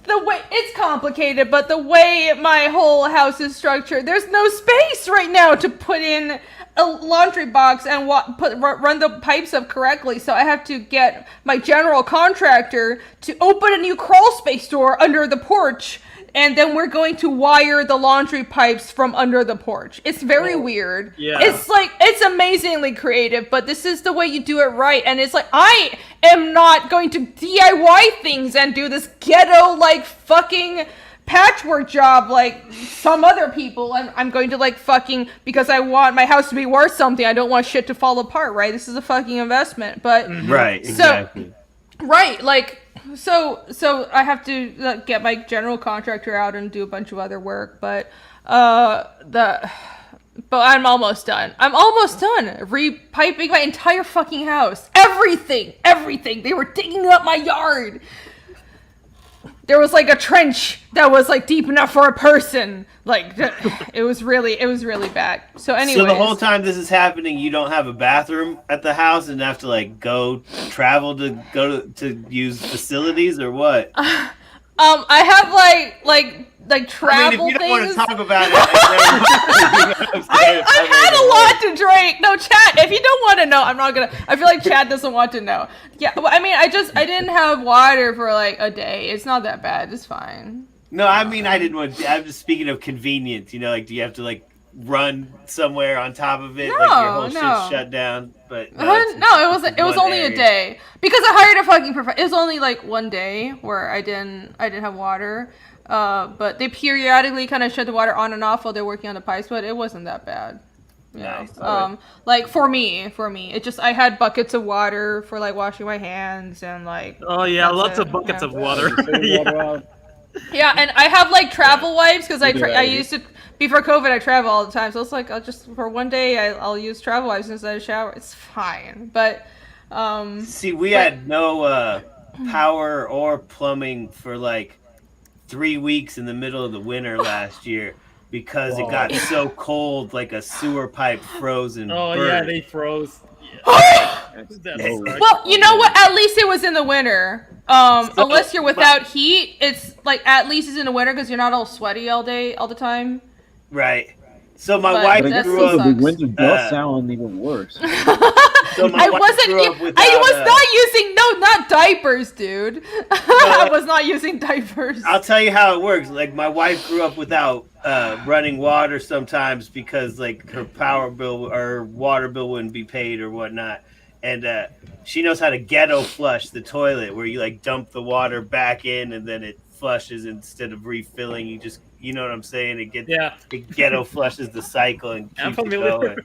the way it's complicated, but the way my whole house is structured, there's no space right now to put in a laundry box and run the pipes up correctly. So I have to get my general contractor to open a new crawl space door under the porch. And then we're going to wire the laundry pipes from under the porch. It's very weird. Yeah. It's amazingly creative, but this is the way you do it right. And it's like, I am not going to DIY things and do this ghetto, like, fucking patchwork job like some other people. I'm going to, like, fucking, because I want my house to be worth something. I don't want shit to fall apart, right? This is a fucking investment. But right, exactly. Right, like, so I have to get my general contractor out and do a bunch of other work, but I'm almost done. I'm almost done repiping my entire fucking house. Everything. They were digging up my yard. There was like a trench that was like deep enough for a person. Like it was really bad. So anyway. So the whole time this is happening, you don't have a bathroom at the house and have to like travel to use facilities or what? I have like travel if you don't things. want to talk about it. I've had a lot to drink. No, Chad, if you don't want to know, I'm not gonna. I feel like Chad doesn't want to know. Yeah, well, I mean, I didn't have water for like a day. It's not that bad. It's fine. No, I mean, I didn't want. I'm just speaking of convenience. You know, like, do you have to like run somewhere on top of it? No, like your whole shit's shut down. But no, it was only a day because I hired a fucking professional. It was only like one day where I didn't have water. But they periodically kind of shut the water on and off while they're working on the pipes, but it wasn't that bad. Yeah. Nice. Like for me, it just, I had buckets of water for like washing my hands and like. Oh yeah, lots of buckets of water. Yeah, and I have like travel wipes because I used to, before COVID, I travel all the time. So it's like, I'll just, for one day, I'll use travel wipes instead of shower. It's fine. But, see, we had no power or plumbing for like 3 weeks in the middle of the winter last year because it got so cold, like a sewer pipe froze and burnt. Yeah, they froze. Well, you know what? At least it was in the winter. Unless you're without heat, it's like at least it's in the winter because you're not all sweaty all the time. Right. So my wife grew up. The winter does sound even worse. So I was not using not diapers, dude. I was not using diapers. I'll tell you how it works. Like my wife grew up without running water sometimes because like her power bill or water bill wouldn't be paid or whatnot. And she knows how to ghetto flush the toilet where you like dump the water back in and then it flushes instead of refilling. You just You know what I'm saying? It ghetto flushes the cycle and I'm keeps it familiar. going.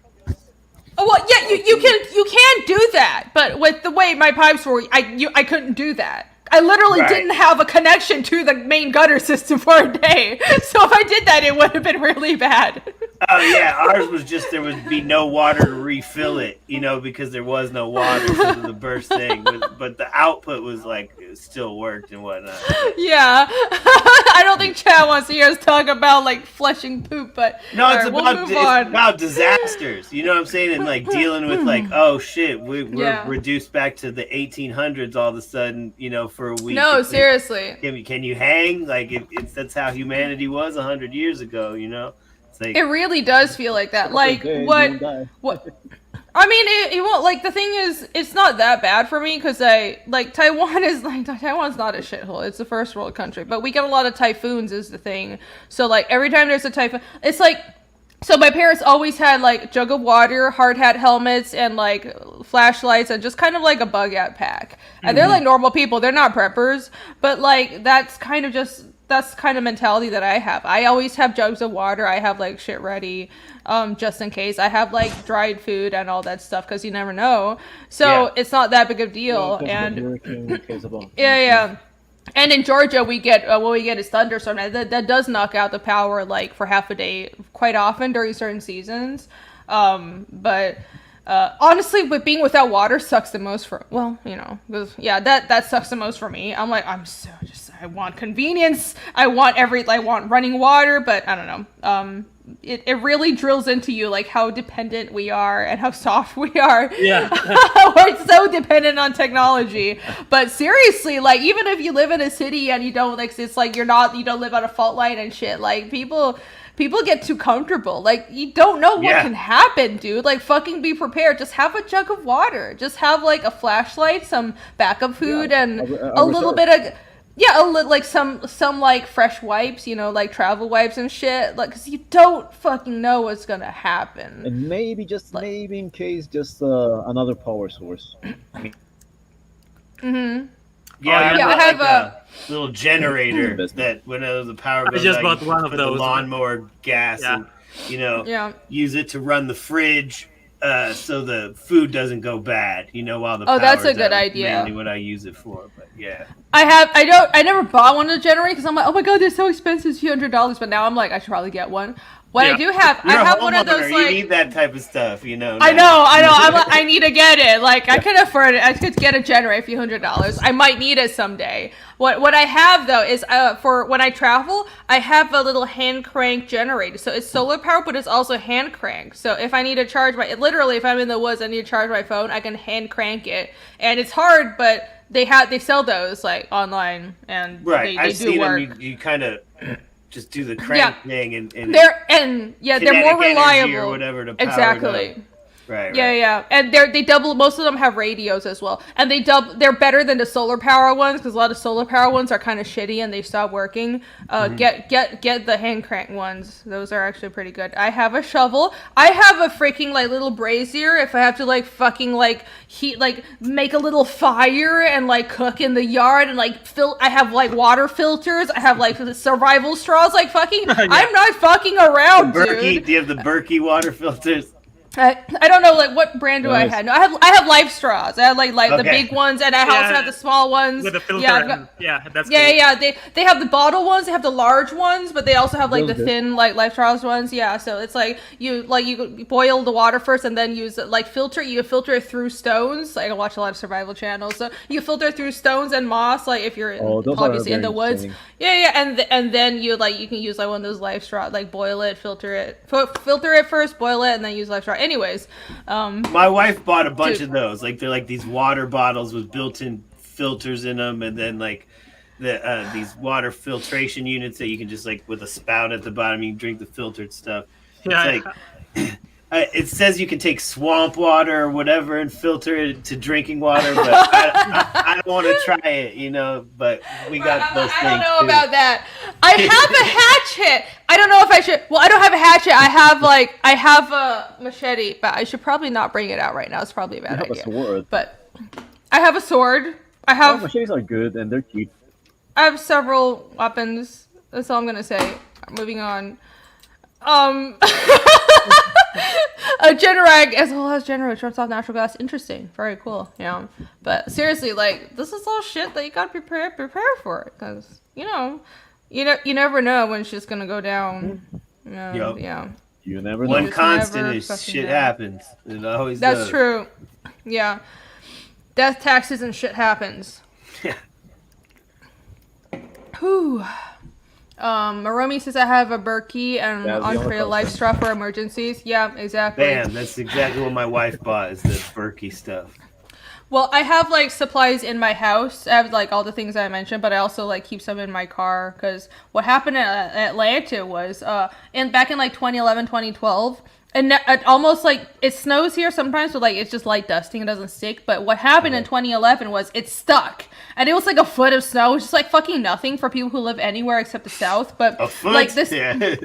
Oh, well, yeah, you can do that, but with the way my pipes were, I couldn't do that. I literally didn't have a connection to the main gutter system for a day, so if I did that, it would have been really bad. Oh yeah, ours was just there would be no water to refill it, because there was no water because of the burst thing. But the output was like it still worked and whatnot. Yeah, I don't think Chad wants to hear us talk about like flushing poop, but no, it's we'll about disasters. You know what I'm saying? And like dealing with like, oh shit, we're reduced back to the 1800s all of a sudden, for a week. No, seriously. Can you hang? Like that's how humanity was 100 years ago. It's like, it really does feel like that. Like what? I mean, it won't. Like the thing is, it's not that bad for me because Taiwan's not a shithole. It's a first world country, but we get a lot of typhoons is the thing. So like every time there's a typhoon, it's like. So my parents always had like jug of water, hard hat helmets, and like flashlights, and just kind of like a bug out pack. And they're like normal people; they're not preppers, but like that's kind of mentality that I have. I always have jugs of water. I have like shit ready, just in case. I have like dried food and all that stuff because you never know. So it's not that big of a deal. Yeah. And in Georgia, we get what we get is thunderstorm. That does knock out the power like for half a day quite often during certain seasons. But honestly, with being without water sucks the most for that sucks the most for me. I'm like I want convenience. I want running water, but I don't know. It really drills into you like how dependent we are and how soft we are. Yeah. We're so dependent on technology. But seriously, like even if you live in a city and you don't it's like you don't live on a fault line and shit, like people get too comfortable. Like you don't know what can happen, dude. Like fucking be prepared. Just have a jug of water. Just have like a flashlight, some backup food, and a little bit of like some like fresh wipes, like travel wipes and shit, like because you don't fucking know what's gonna happen. And maybe maybe in case another power source. I have a little generator that whenever the power goes I just out, bought one of put those. the lawnmower gas and use it to run the fridge. So the food doesn't go bad, while the power's that's a out. good idea. Mainly what I use it for, but yeah. I never bought one of the generators because I'm like, oh my god, they're so expensive, it's $200. But now I'm like, I should probably get one. I do have, I have one of those like. You need that type of stuff, I know. I need to get it. Like I can afford it. I could get a generator for $100. I might need it someday. What I have though is for when I travel, I have a little hand crank generator. So it's solar power, but it's also hand crank. So if I need to charge if I'm in the woods, I need to charge my phone, I can hand crank it. And it's hard, but they sell those like online, and right. They do work. Them, you kind of just do the crank thing, and they're more reliable or whatever to power exactly. It up. Right. Yeah, and they double. Most of them have radios as well, and they're better than the solar power ones because a lot of solar power ones are kind of shitty and they stop working. Get the hand crank ones; those are actually pretty good. I have a shovel. I have a freaking like little brazier if I have to like fucking like heat make a little fire and like cook in the yard and like I have like water filters. I have like the survival straws. Like fucking, I'm not fucking around, dude. Do you have the Berkey water filters? I don't know, like what brand do I have? No, I have life straws. I have like the big ones, and I also have the small ones with a filter. That's cool. They have the bottle ones. They have the large ones, but they also have like the thin like life straws ones. Yeah, so it's like you boil the water first, and then use like filter. You filter it through stones. Like I watch a lot of survival channels, so you filter it through stones and moss. Like if you're obviously in the woods. And then you can use like one of those life straws. Like boil it, filter it first, boil it, and then use life straw. Anyways, my wife bought a bunch of those. Like they're like these water bottles with built-in filters in them, and then like these water filtration units that you can just like with a spout at the bottom, you can drink the filtered stuff. It's like it says you can take swamp water or whatever and filter it to drinking water, but I don't want to try it, but we got those things. I don't know about that. I have a hatchet. I don't know if I should. Well, I don't have a hatchet. I have a machete, but I should probably not bring it out right now. It's probably a bad idea. You have a sword. But I have a sword. Machetes are good and they're cheap. I have several weapons. That's all I'm gonna say. Moving on. A Generac as well as Generac shuts off natural gas. Interesting. Very cool. Yeah. But seriously, like, this is all shit that you gotta prepare for, because you never know when shit's gonna go down. Yep. Yeah. You never know. One constant is shit happens. It always does. That's true. Yeah. Death, taxes, and shit happens. Yeah. Whew. Maromi says I have a Berkey and Entree Life Straw for emergencies. Yeah, exactly. Bam, that's exactly what my wife bought, is the Berkey stuff. Well, I have like supplies in my house. I have like all the things I mentioned, but I also like keep some in my car, because what happened in Atlanta was back in like 2011, 2012, and it almost like it snows here sometimes, but like it's just light dusting, it doesn't stick. But what happened in 2011 was it stuck, and it was like a foot of snow, which is like fucking nothing for people who live anywhere except the South. But a foot? Like this, yeah.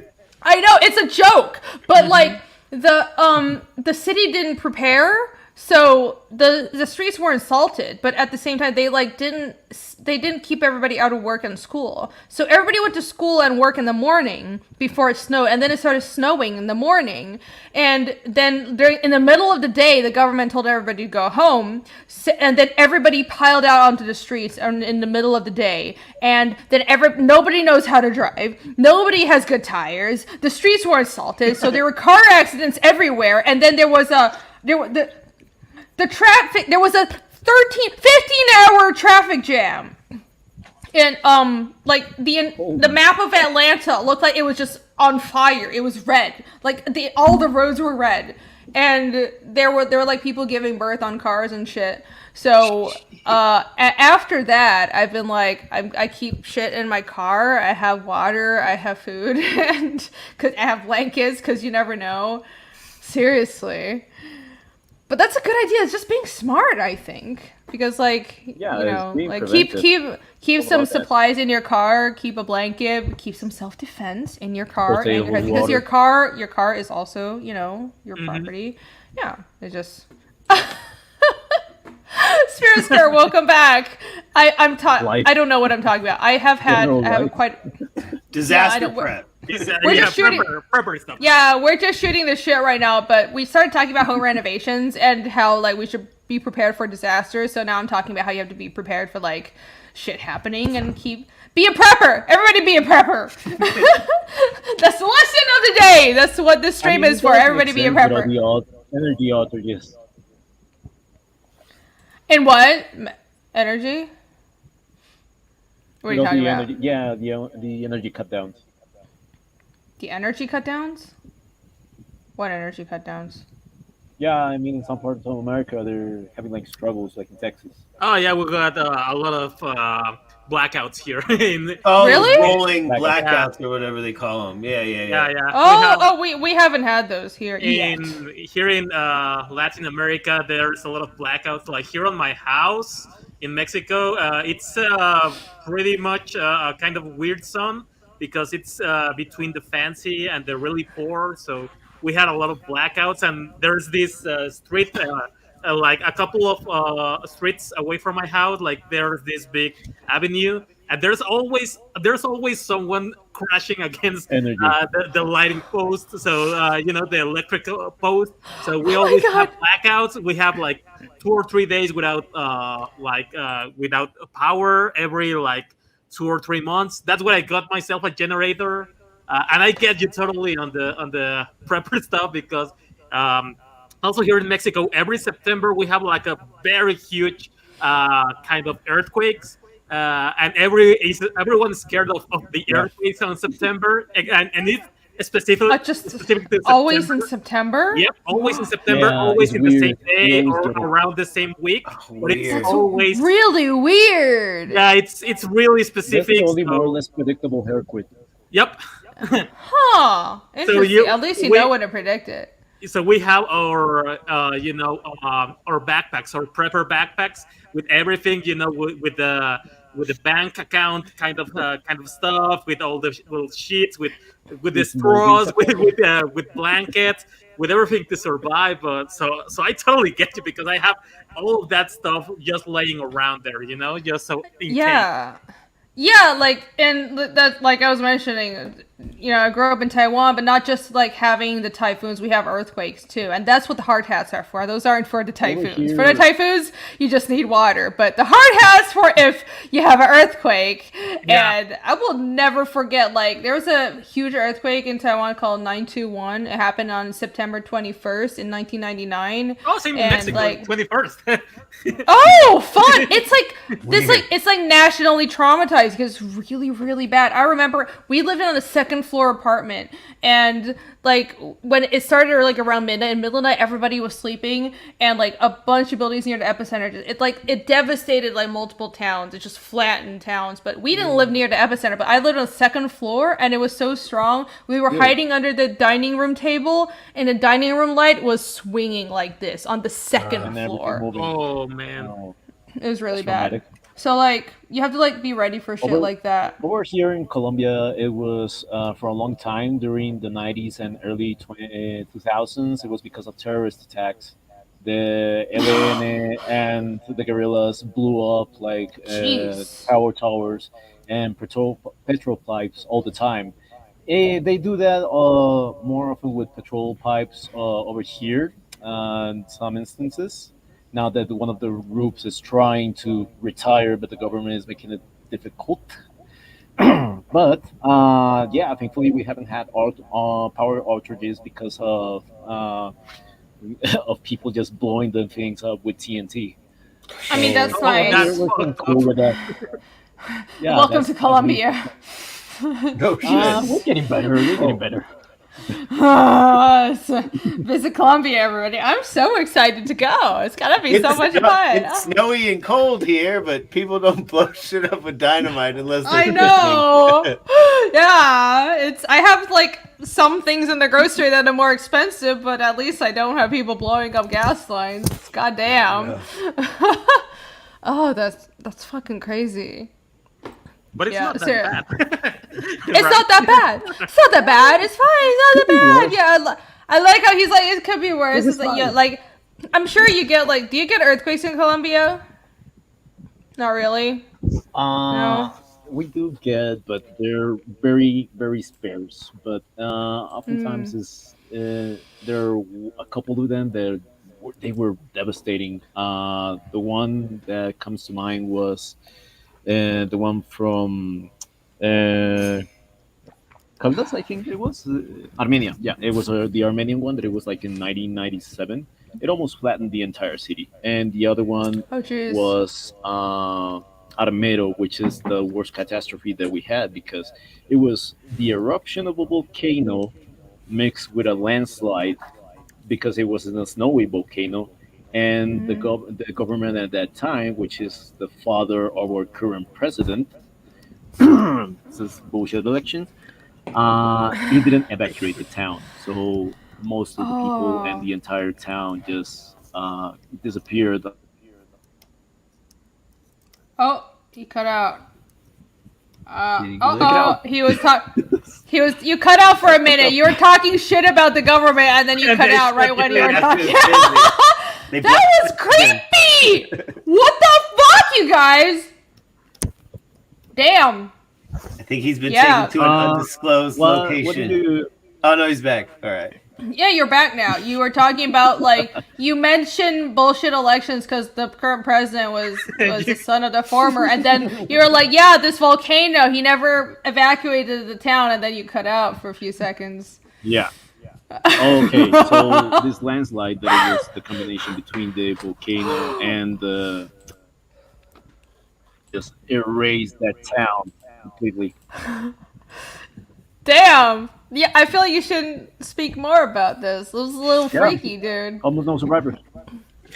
I know it's a joke, but like the city didn't prepare. So the streets weren't salted, but at the same time they didn't keep everybody out of work and school. So everybody went to school and work in the morning before it snowed, and then it started snowing in the morning. And then in the middle of the day, the government told everybody to go home, and then everybody piled out onto the streets in the middle of the day. And then nobody knows how to drive. Nobody has good tires. The streets weren't salted, so there were car accidents everywhere. And then there was a hour traffic jam. And like the map of Atlanta looked like it was just on fire. It was red. Like all the roads were red. And there were like people giving birth on cars and shit. So after that, I've been like, I keep shit in my car. I have water, I have food, and cause I have blankets, because you never know. Seriously. But that's a good idea. It's just being smart, I think, because like like keep some supplies in your car, keep a blanket, keep some self-defense in your car, because your car is also your property. Yeah, it just. Spirit Skirt, welcome back. I don't know what I'm talking about. I have quite disaster prep. We're just shooting prepper stuff. Yeah, we're just shooting the shit right now, but we started talking about home renovations and how like we should be prepared for disasters. So now I'm talking about how you have to be prepared for like shit happening and be a prepper. Everybody be a prepper. That's the lesson of the day. That's what this stream is for. Everybody be a prepper. Energy outages. In what? Energy? What are you talking about? The energy cut downs. The energy cut downs? What energy cut downs? Yeah, I mean, in some parts of America, they're having like struggles, like in Texas. Oh yeah, we got a lot of blackouts here. Really? Rolling blackouts or whatever they call them. Yeah. We haven't had those here yet. Here in Latin America, there's a lot of blackouts. Like here on my house in Mexico, it's pretty much a kind of weird zone, because it's between the fancy and the really poor. So we had a lot of blackouts, and there's this street, like a couple of streets away from my house. Like there's this big avenue, and there's always someone crashing against the lighting post. So the electrical post. So we always have blackouts. We have like 2 or 3 days without without power every like 2 or 3 months. That's when I got myself a generator, and I get you totally on the prepper stuff, because also here in Mexico, every September we have like a very huge kind of earthquakes, and everyone's scared of the earthquakes on September, and it's specific to always September. in September. Yep, always in September, always in the same day or around the same week. But it's always really weird. Yeah, it's really specific. That's the only more or less predictable earthquake. Yep. Huh. Interesting. At least you know when to predict it. So we have our our backpacks, our prepper backpacks with everything, with the bank account kind of stuff, with all the little sheets, with the straws, with blankets, with everything to survive. So I totally get you, because I have all of that stuff just laying around there, just so in case. Yeah, like, and that, like I was mentioning, I grew up in Taiwan, but not just like having the typhoons, we have earthquakes too. And that's what the hard hats are for. Those aren't for the typhoons. For the typhoons, you just need water. But the hard hats for if you have an earthquake. Yeah. And I will never forget, like, there was a huge earthquake in Taiwan called 921. It happened on September 21st in 1999. Oh, same in Mexico, like, 21st. Oh, fun! It's like this, like it's like nationally traumatized because it's really, really bad. I remember we lived in a second floor apartment, and like when it started like around midnight, in middle of the night, everybody was sleeping, and like a bunch of buildings near the epicenter, it devastated like multiple towns. It just flattened towns. But we didn't live near the epicenter. But I lived on the second floor, and it was so strong. We were hiding under the dining room table, and the dining room light was swinging like this on the second floor. Oh man, it was really bad. Dramatic. So like you have to like be ready for shit like that. Over here in Colombia, it was for a long time during the 90s and early 2000s. It was because of terrorist attacks. The HELLION and the guerrillas blew up like power towers and petrol pipes all the time. They do that more often with petrol pipes over here in some instances. Now that one of the groups is trying to retire, but the government is making it difficult. But thankfully we haven't had power outages because of people just blowing the things up with TNT. I mean, that's nice. We're cool with that. Yeah, welcome to Colombia. No shit. We're getting better. Visit Colombia, everybody. I'm so excited to go. It's gotta be so much fun. It's snowy and cold here, but people don't blow shit up with dynamite unless they're I know. Yeah, I have like some things in the grocery that are more expensive, but at least I don't have people blowing up gas lines. Goddamn. Yeah. Oh, that's fucking crazy. But it's not that bad. It's not that bad. It's not that bad. It's fine. It's not that bad. Yeah, I like how he's like, it could be worse. It's like, yeah, like, I'm sure you get like, do you get earthquakes in Colombia? Not really. No. We do get, but they're very, very sparse. But oftentimes there are a couple of them that they were devastating. The one that comes to mind was the one from Caldas, I think it was Armenia. Yeah, it was the Armenian one that it was like in 1997. It almost flattened the entire city. And the other one was Armero, which is the worst catastrophe that we had because it was the eruption of a volcano mixed with a landslide because it was a snowy volcano. And the government at that time, which is the father of our current president, this is bullshit election, he didn't evacuate the town. So most of the people and the entire town just disappeared. Oh, he cut out. He was you cut out for a minute. You were talking shit about the government and then you cut out right when you were talking. That was creepy! What the fuck, you guys? Damn. I think he's been taken to an undisclosed location. What did you... Oh, no, he's back. All right. Yeah, you're back now. You were talking about, like, you mentioned bullshit elections because the current president was the son of the former, and then you were like, yeah, this volcano, he never evacuated the town, and then you cut out for a few seconds. Yeah. Okay, so this landslide that was the combination between the volcano and the just erased that town completely. Damn. Yeah, I feel like you shouldn't speak more about this. It was a little freaky, dude. Almost no survivors.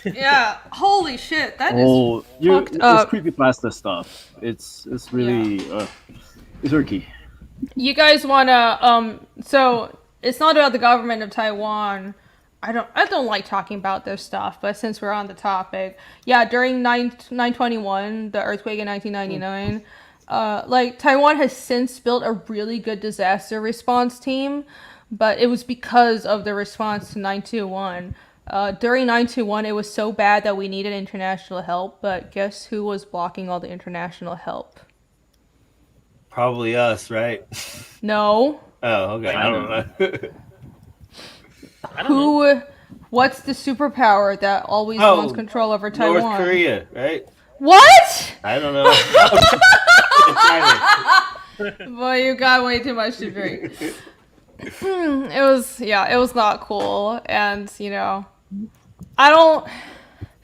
Yeah. Holy shit. That is fucked up. It's creepypasta stuff. It's really it's irky. You guys wanna so it's not about the government of Taiwan. I don't like talking about this stuff, but since we're on the topic, yeah, during 9/21, the earthquake in 1999, like Taiwan has since built a really good disaster response team, but it was because of the response to 9/21. During 9/21, it was so bad that we needed international help, but guess who was blocking all the international help? Probably us, right? No. Oh, okay. I don't know. I don't know. What's the superpower that always wants control over Taiwan? North Korea, right? What? I don't know. Boy, you got way too much to drink. It was not cool, and I don't.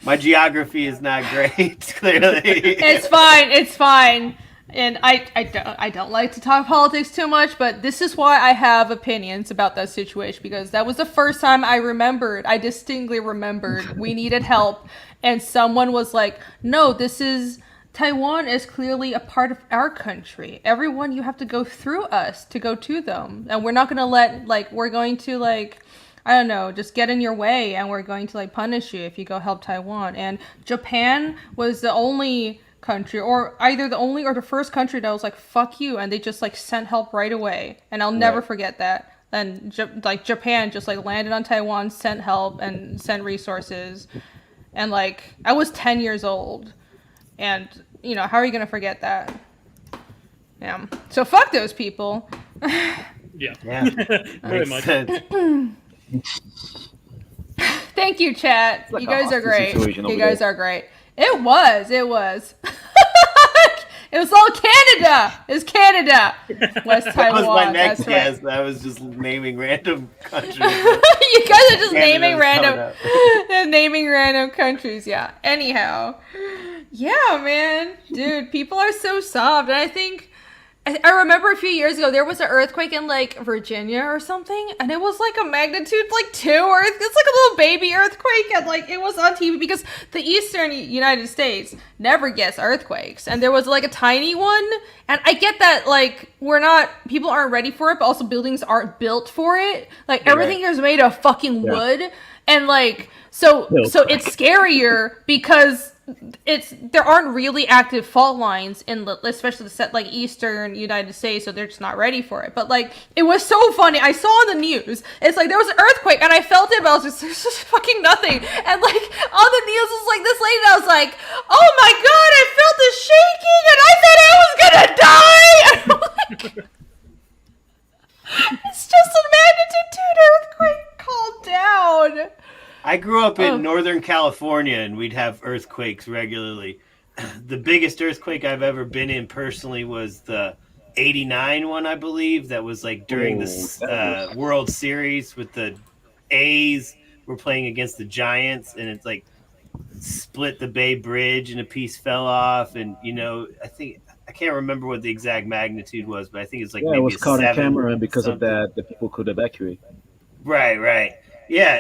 My geography is not great. Clearly, It's fine. And I don't like to talk politics too much, but this is why I have opinions about that situation, because that was the first time I distinctly remembered we needed help, and someone was like, no, Taiwan is clearly a part of our country. Everyone, you have to go through us to go to them, and we're not going to we're going to I don't know, just get in your way, and we're going to punish you if you go help Taiwan. And Japan was the only country, or either the only or the first country that was like, fuck you, and they just sent help right away. And I'll never forget that. And Japan just landed on Taiwan, sent help and sent resources. And I was 10 years old, and how are you gonna forget that? Yeah, so fuck those people. Yeah. Very much. Thank you, chat. Like you guys are great. You guys there. are great. It was. It was all Canada. It's Canada. West Taiwan. That was my next That's guess. right. I was just naming random countries. You guys are just Canada's naming random countries. Yeah. Anyhow. Yeah, man. Dude, people are so soft. And I remember a few years ago, there was an earthquake in Virginia or something, and it was a magnitude 2 earth. It's a little baby earthquake, and it was on TV because the eastern United States never gets earthquakes, and there was a tiny one. And I get that people aren't ready for it, but also buildings aren't built for it. Everything is made of fucking wood, and so it's scarier because there aren't really active fault lines especially the set eastern United States, so they're just not ready for it. But it was so funny. I saw on the news, it's there was an earthquake, and I felt it, but I was just, there's just fucking nothing. And on the news was this lady, and I was like, oh my god, I felt the shaking, and I thought I was gonna die. It's just a magnitude 2 earthquake. Calm down. I grew up in Northern California, and we'd have earthquakes regularly. The biggest earthquake I've ever been in personally was the 89 one, I believe. That was during the World Series with the A's were playing against the Giants, and it's split the Bay Bridge and a piece fell off. And, I can't remember what the exact magnitude was, but I think it's maybe it was caught on camera, and because something. of that, the people could evacuate. Right. Yeah,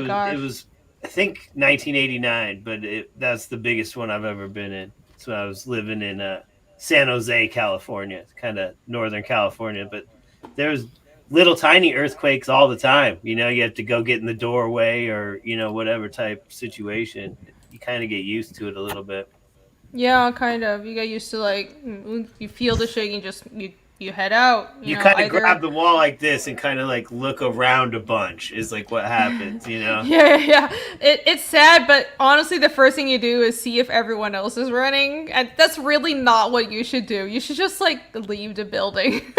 gosh. It was, I think, 1989, but that's the biggest one I've ever been in. So I was living in San Jose, California. It's kind of Northern California, but there's little tiny earthquakes all the time. You have to go get in the doorway or, whatever type situation. You kind of get used to it a little bit. Yeah, kind of. You get used to you feel the shaking, just you head out. You kind of grab the wall like this and kind of look around a bunch is what happens, Yeah. It's sad, but honestly, the first thing you do is see if everyone else is running, and that's really not what you should do. You should just leave the building.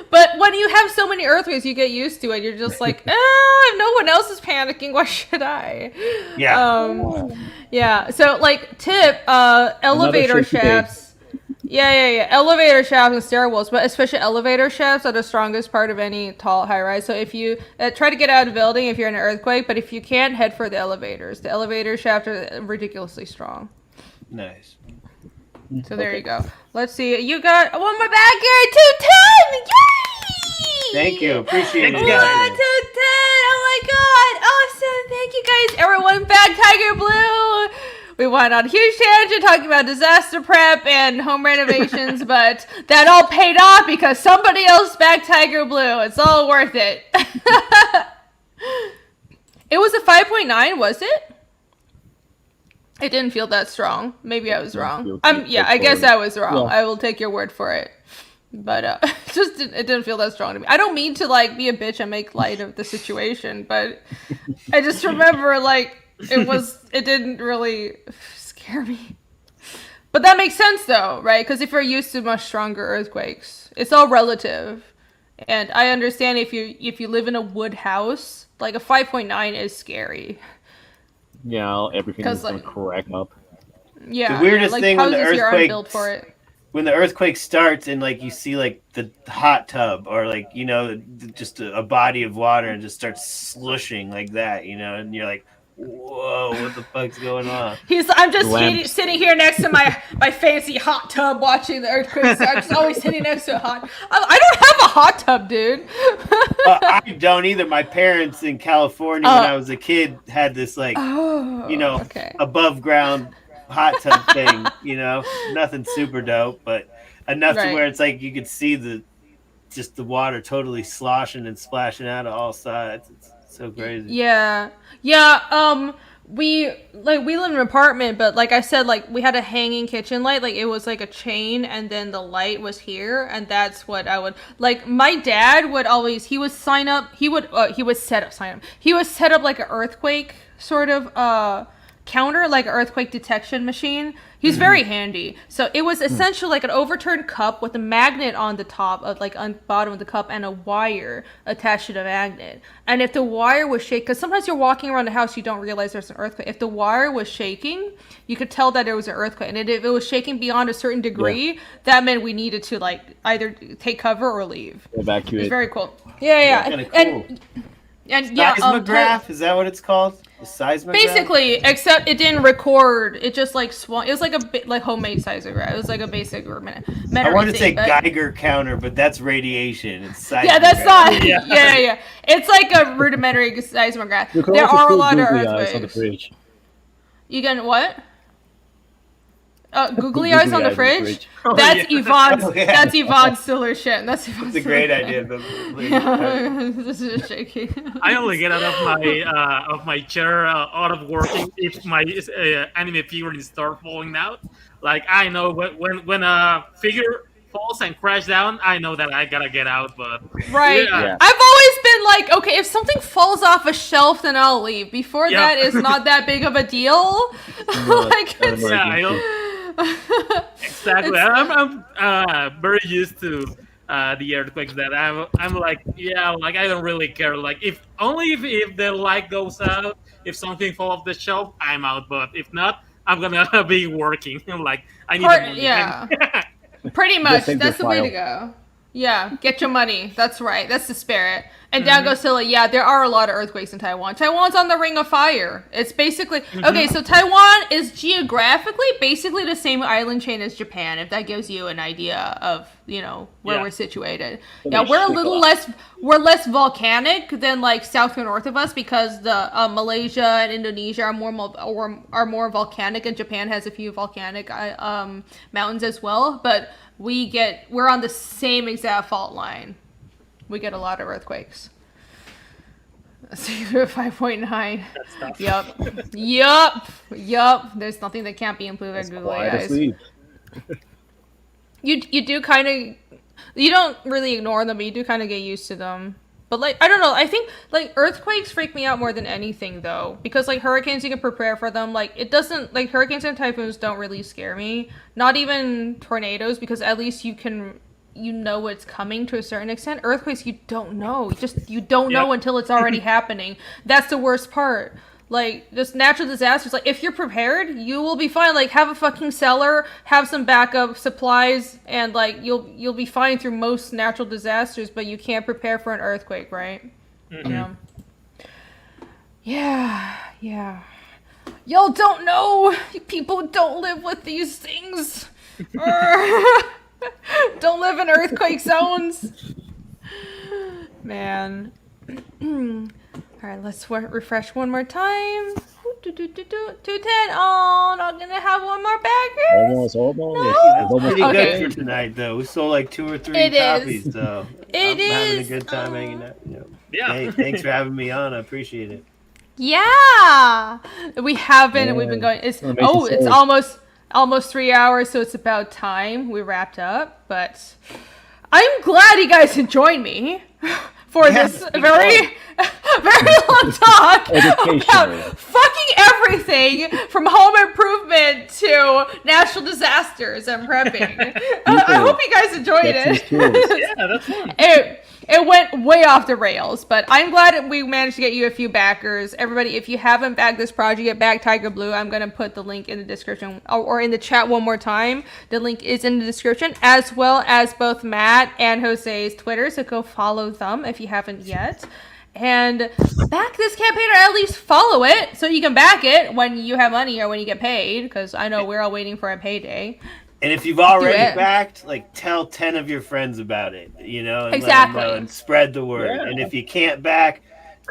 But when you have so many earthquakes, you get used to it. You're just if no one else is panicking, why should I? Yeah. Yeah. So tip, elevator shafts. Yeah. Elevator shafts and stairwells, but especially elevator shafts are the strongest part of any tall high-rise. So if you try to get out of the building if you're in an earthquake, but if you can't, head for the elevators. The elevator shafts are ridiculously strong. Nice. So there you go. Let's see. You got one more back here. 210! Yay! Thank you. Appreciate it, One, 210! guys. Oh my god! Awesome! Thank you guys. Everyone back Tiger Blue! We went on a huge tangent talking about disaster prep and home renovations, but that all paid off because somebody else backed Tiger Blue. It's all worth it. It was a 5.9, was it? It didn't feel that strong. Maybe I was wrong. I guess I was wrong. Yeah. I will take your word for it. But it didn't feel that strong to me. I don't mean to be a bitch and make light of the situation, but I just remember it didn't really scare me. But that makes sense though, right? Because if you're used to much stronger earthquakes, it's all relative. And I understand if you live in a wood house, like a 5.9 is scary. Yeah, everything is gonna crack up. Yeah, the weirdest like thing when the houses here aren't earthquake built for it. When the earthquake starts and like you see like the hot tub or like just a body of water and just starts slushing like that, and you're like, whoa, what the fuck's going on? I'm just sitting here next to my fancy hot tub watching the earthquake start. I'm just always sitting next to a hot. I don't have a hot tub, dude. I don't either. My parents in California when I was a kid had this like above ground hot tub thing, nothing super dope, but enough to where it's like you could see the water totally sloshing and splashing out of all sides. It's so crazy. Yeah. We live in an apartment, but like I said, like we had a hanging kitchen light, like it was like a chain, and then the light was here, and that's what I would like. My dad would always he would set up like an earthquake sort of counter, like an earthquake detection machine. He's very handy. So it was essentially like an overturned cup with a magnet on the top of like on bottom of the cup and a wire attached to the magnet. And if the wire was shaking, because sometimes you're walking around the house, you don't realize there's an earthquake. If the wire was shaking, you could tell that there was an earthquake. And if it was shaking beyond a certain degree, that meant we needed to like either take cover or leave. Evacuate. It's very cool. Yeah. Kind of cool. And seismograph, is that what it's called? The seismograph? Basically, except it didn't record. It just like swung. It was like a bit like homemade seismograph. It was like a basic I want to say Geiger counter, but that's radiation. It's seismograph. Yeah, that's not. Yeah. It's like a rudimentary seismograph. There are a lot of earthquakes. On the fridge. You get what? Googly eyes on the fridge? That's Yvonne's. That's Yvonne's solution. That's a great idea. But this is shaking. I only get out of my chair out of working if my anime figurines start falling out. Like I know when a figure falls and crash down, I know that I gotta get out. But right, yeah. I've always been like, okay, if something falls off a shelf, then I'll leave. Before that, it's not that big of a deal. Like it's. Exactly. I'm very used to the earthquakes that I'm like, like I don't really care. Like if the light goes out, if something falls off the shelf, I'm out. But if not, I'm gonna be working. Like I need the money. Yeah. Pretty much. That's the way to go. Yeah, get your money. That's right. That's the spirit. And down goes Silly. Yeah, there are a lot of earthquakes in Taiwan. Taiwan's on the Ring of Fire. It's basically... Okay, so Taiwan is geographically basically the same island chain as Japan, if that gives you an idea of, where we're situated. Yeah, we're a little less... We're less volcanic than, like, south and north of us because the Malaysia and Indonesia are more volcanic, and Japan has a few volcanic mountains as well. But we're on the same exact fault line. We get a lot of earthquakes. 5.9. Yup. There's nothing that can't be improved at Google eyes. You do kind of, you don't really ignore them, but you do kind of get used to them. But like, I don't know. I think like earthquakes freak me out more than anything though, because like hurricanes, you can prepare for them. Like it doesn't, like hurricanes and typhoons don't really scare me. Not even tornadoes, because at least you know what's coming to a certain extent. Earthquakes, you don't know. You don't know until it's already happening. That's the worst part. Like, just natural disasters, like, if you're prepared, you will be fine. Like, have a fucking cellar, have some backup supplies, and, like, you'll be fine through most natural disasters, but you can't prepare for an earthquake, right? Mm-hmm. Yeah. Y'all don't know. People don't live with these things. Don't live in earthquake zones. Man. Alright, let's refresh one more time. 210. Oh, not gonna have one more bagger. Almost. No? Pretty good for tonight, though. We sold like 2 or 3 copies, so I'm having a good time hanging out. Yeah. Hey, thanks for having me on. I appreciate it. Yeah, we have been, and we've been going. It's almost 3 hours, so it's about time we wrapped up. But I'm glad you guys had joined me for this very long talk about fucking everything from home improvement to natural disasters and prepping. I hope you guys enjoyed it. Yeah, that's fun. It went way off the rails, but I'm glad we managed to get you a few backers. Everybody, if you haven't backed this project yet, back Tiger Blue. I'm going to put the link in the description or in the chat one more time. The link is in the description, as well as both Matt and Jose's Twitter, so go follow them if you haven't yet. And back this campaign, or at least follow it, so you can back it when you have money or when you get paid, because I know we're all waiting for a payday. And if you've already backed, like, tell 10 of your friends about it, and let them know and spread the word. Yeah. And if you can't back,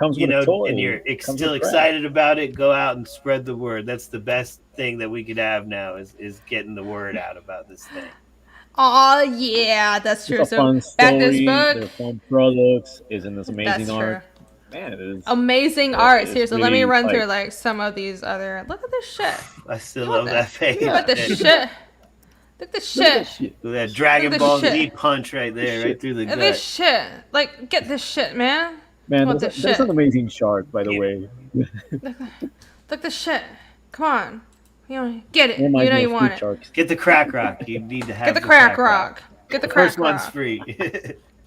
and you're still excited about it, go out and spread the word. That's the best thing that we could have now is getting the word out about this thing. Oh yeah, that's true. It's a fun story, back this book. They're fun products. Isn't this amazing art? Man, it is amazing art. Seriously, let me run through like some of these other. Look at this shit. I still love that page. Look at this shit. Look at this shit. Look at that Dragon Ball Z punch right there, right through the gut. This shit. Like, get this shit, man. Man, that's an amazing shark, by the way. Look at this shit. Come on. Get it. You know you want it. Get the crack rock. You need to have Get the crack rock. Get the crack rock. First one's free.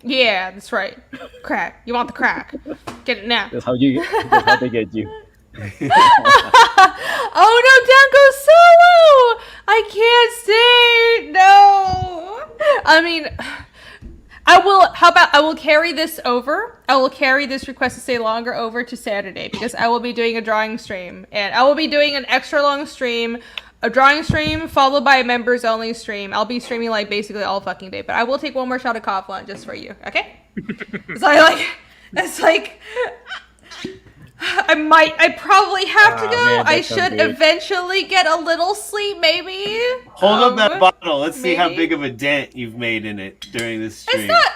Yeah, that's right. Crack. You want the crack. Get it now. That's how they get you. Oh no, down goes Solo! I can't stay. No. I mean, I will carry this over. I will carry this request to stay longer over to Saturday, because I will be doing a drawing stream, and I will be doing an extra long stream, a drawing stream followed by a members only stream. I'll be streaming like basically all fucking day, but I will take one more shot of Coughlin just for you. Okay? It's like I probably have to go. Man, I should eventually get a little sleep, maybe. Hold up that bottle. Let's see how big of a dent you've made in it during this stream. It's not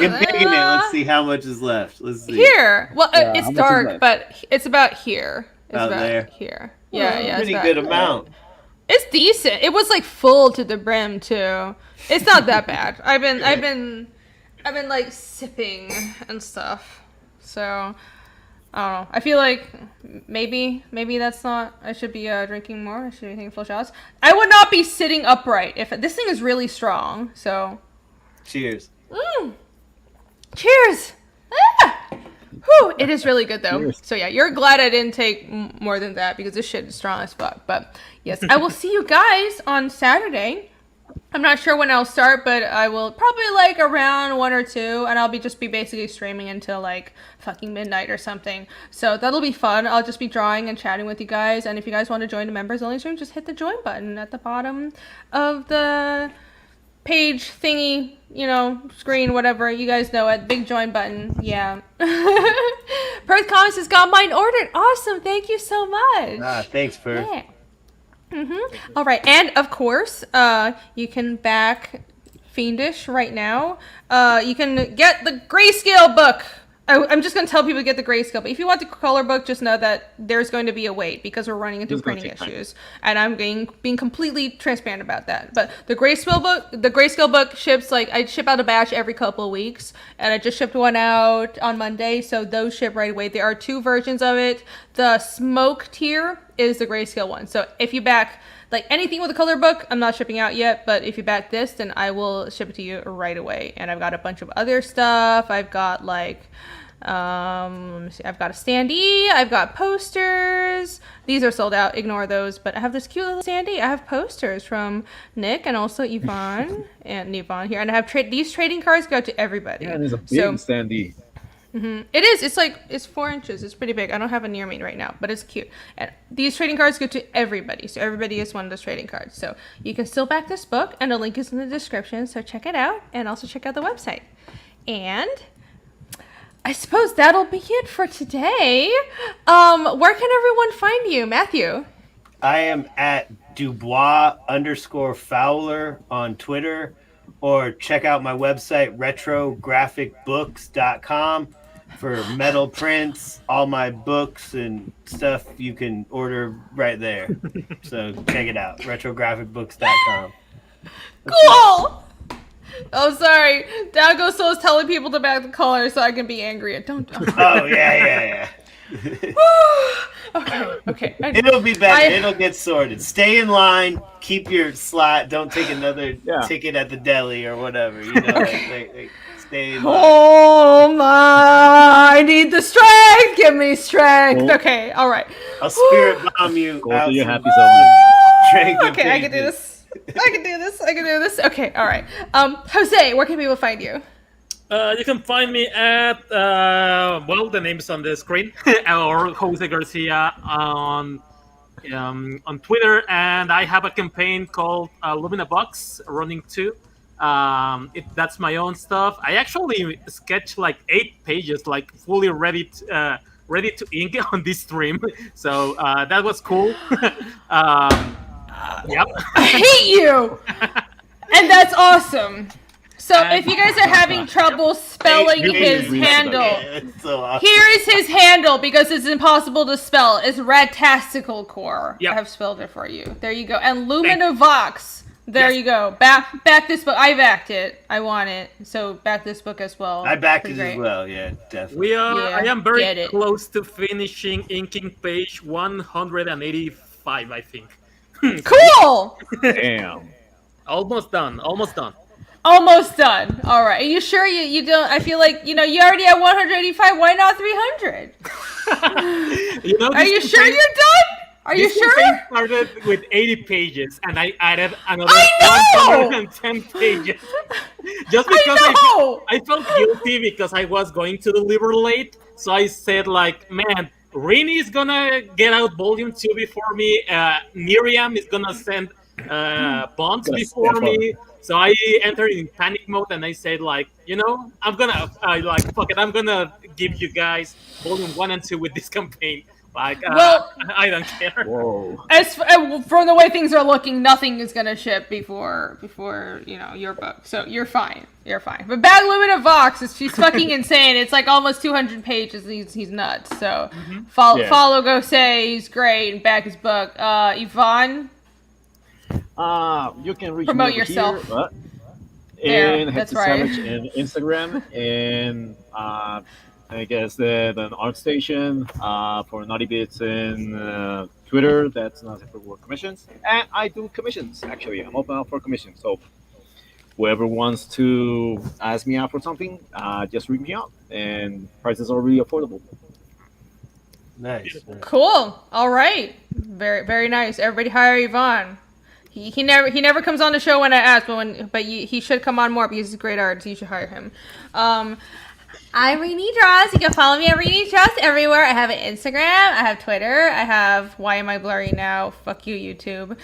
Get big in it. Let's see how much is left. Let's see. Here. Well, it's dark, but it's about here. It's about there. Here. Yeah. Pretty good amount. It's decent. It was like full to the brim too. It's not that bad. I've been like sipping and stuff. So I don't know. I feel like maybe that's not. I should be drinking more. I should be taking full shots. I would not be sitting upright if this thing is really strong. So, cheers. Cheers. Ah! Whew, it is really good though. Cheers. So yeah, you're glad I didn't take more than that, because this shit is strong as fuck. But yes, I will see you guys on Saturday. I'm not sure when I'll start, but I will probably like around 1 or 2, and I'll be basically streaming until like fucking midnight or something. So that'll be fun. I'll just be drawing and chatting with you guys, and if you guys want to join the members only stream, just hit the join button at the bottom of the page thingy, screen, whatever. You guys know it. Big join button. Yeah. Perth Comics has got mine ordered. Awesome. Thank you so much. Thanks, Perth. Yeah. All right, and of course, you can back Fiendish right now. You can get the Grayscale book. I'm just going to tell people to get the Grayscale, but if you want the color book, just know that there's going to be a wait, because we're running into printing issues, and I'm being completely transparent about that. But the Grayscale book ships, like, I ship out a batch every couple of weeks, and I just shipped one out on Monday, so those ship right away. There are 2 versions of it. The smoke tier is the Grayscale one. So if you back like anything with a color book, I'm not shipping out yet, but if you back this, then I will ship it to you right away. And I've got a bunch of other stuff. I've got like let me see, I've got a standee, I've got posters. These are sold out, ignore those, but I have this cute little standee. I have posters from Nick and also Yvonne and Yvonne here, and I have these trading cards go to everybody. Yeah, there's a big standee. It is. It's 4 inches. It's pretty big. I don't have it near me right now, but it's cute. And these trading cards go to everybody. So everybody is one of those trading cards. So you can still back this book, and the link is in the description. So check it out, and also check out the website. And I suppose that'll be it for today. Where can everyone find you, Matthew? I am at Dubois_Fowler on Twitter, or check out my website, retrographicbooks.com, for metal prints. All my books and stuff you can order right there. So check it out, retrographicbooks.com. Cool! Oh, sorry. Dago Soul's telling people to back the color so I can be angry. Don't. Oh, yeah. Okay. It'll be better. It'll get sorted. Stay in line. Keep your slot. Don't take another ticket at the deli or whatever. You know, stay in line. Oh my! I need the strength. Give me strength. Oh. Okay, all right. I'll spirit bomb you. Go out to your some happy zone. strength and Okay, I can do patience. this. I can do this. Okay, all right. Jose, where can people find you? You can find me at the name's on the screen, or Jose Garcia on Twitter, and I have a campaign called Lumina Box running too. That's my own stuff. I actually sketched like 8 pages, like fully ready to ink on this stream, so that was cool. Yep. I hate you, and that's awesome. So if you guys are having trouble spelling his handle, It's so awesome. here is his handle because it's impossible to spell. It's Ratastical Core. Yep. I have spelled it for you. There you go. And Lumina Vox. There you go. Back this book. I backed it. I want it. So back this book as well. I backed it Pretty as great. well. Yeah, definitely. I am very get it. close to finishing inking page 185, I think. Cool. Damn. Almost done. Almost done. All right. Are you sure you don't? I feel like you already have 185. Why not 300? Are you sure you're done? Are you This sure? campaign started with 80 pages, and I added another I know! 110 pages. Just because know! I felt guilty because I was going to deliver late, so I said like, man, Rini is gonna get out volume 2 before me. Miriam is gonna send bonds before me. So I entered in panic mode and I said like, I'm gonna give you guys volume 1 and 2 with this campaign. Like, I don't care. Whoa. As from the way things are looking, nothing is gonna ship before your book. So you're fine. But Bag Lumina Vox she's fucking insane. It's like almost 200 pages. He's nuts. So follow Gose. He's great and back his book. Yvonne. You can reach Promote me over yourself. Here, There, and that's Hector right. Savage in Instagram, and I guess the art station for Naughty Bits and Twitter. That's not for work commissions, and I do commissions. Actually, I'm open up for commissions. So whoever wants to ask me out for something, just reach me out, and prices are really affordable. Nice. Cool. All right. Very very nice. Everybody hire Yvonne. He never comes on the show when I ask, but he should come on more because he's a great artist. You should hire him. I'm Rini Draws. You can follow me at Rini Draws everywhere. I have an Instagram. I have Twitter. I have Why Am I Blurry Now? Fuck you, YouTube.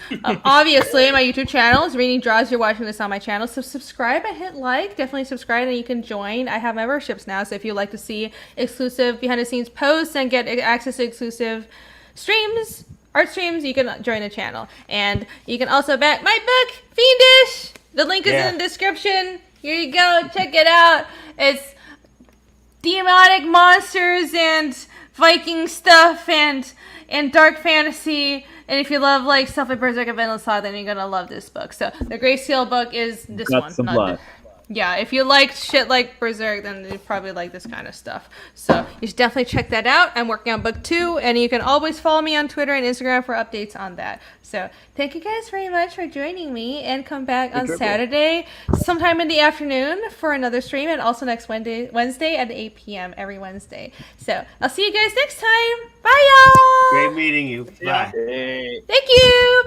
Obviously, my YouTube channel is Rini Draws. You're watching this on my channel. So subscribe and hit like. Definitely subscribe and you can join. I have memberships now. So if you'd like to see exclusive behind-the-scenes posts and get access to exclusive streams, art streams, you can join the channel. And you can also back my book, Fiendish. The link is in the description. Here you go. Check it out. It's demonic monsters and Viking stuff and dark fantasy. And if you love like stuff like Berserk and Vinland Saga, then you're gonna love this book. So the Grayscale book is this one. Some blood. Yeah, if you like shit like Berserk, then you probably like this kind of stuff. So you should definitely check that out. I'm working on book 2, and you can always follow me on Twitter and Instagram for updates on that. So thank you guys very much for joining me, and come back on Saturday sometime in the afternoon for another stream, and also next Wednesday at 8 p.m. every Wednesday. So I'll see you guys next time. Bye, y'all. Great meeting you. Bye. Hey. Thank you. Bye.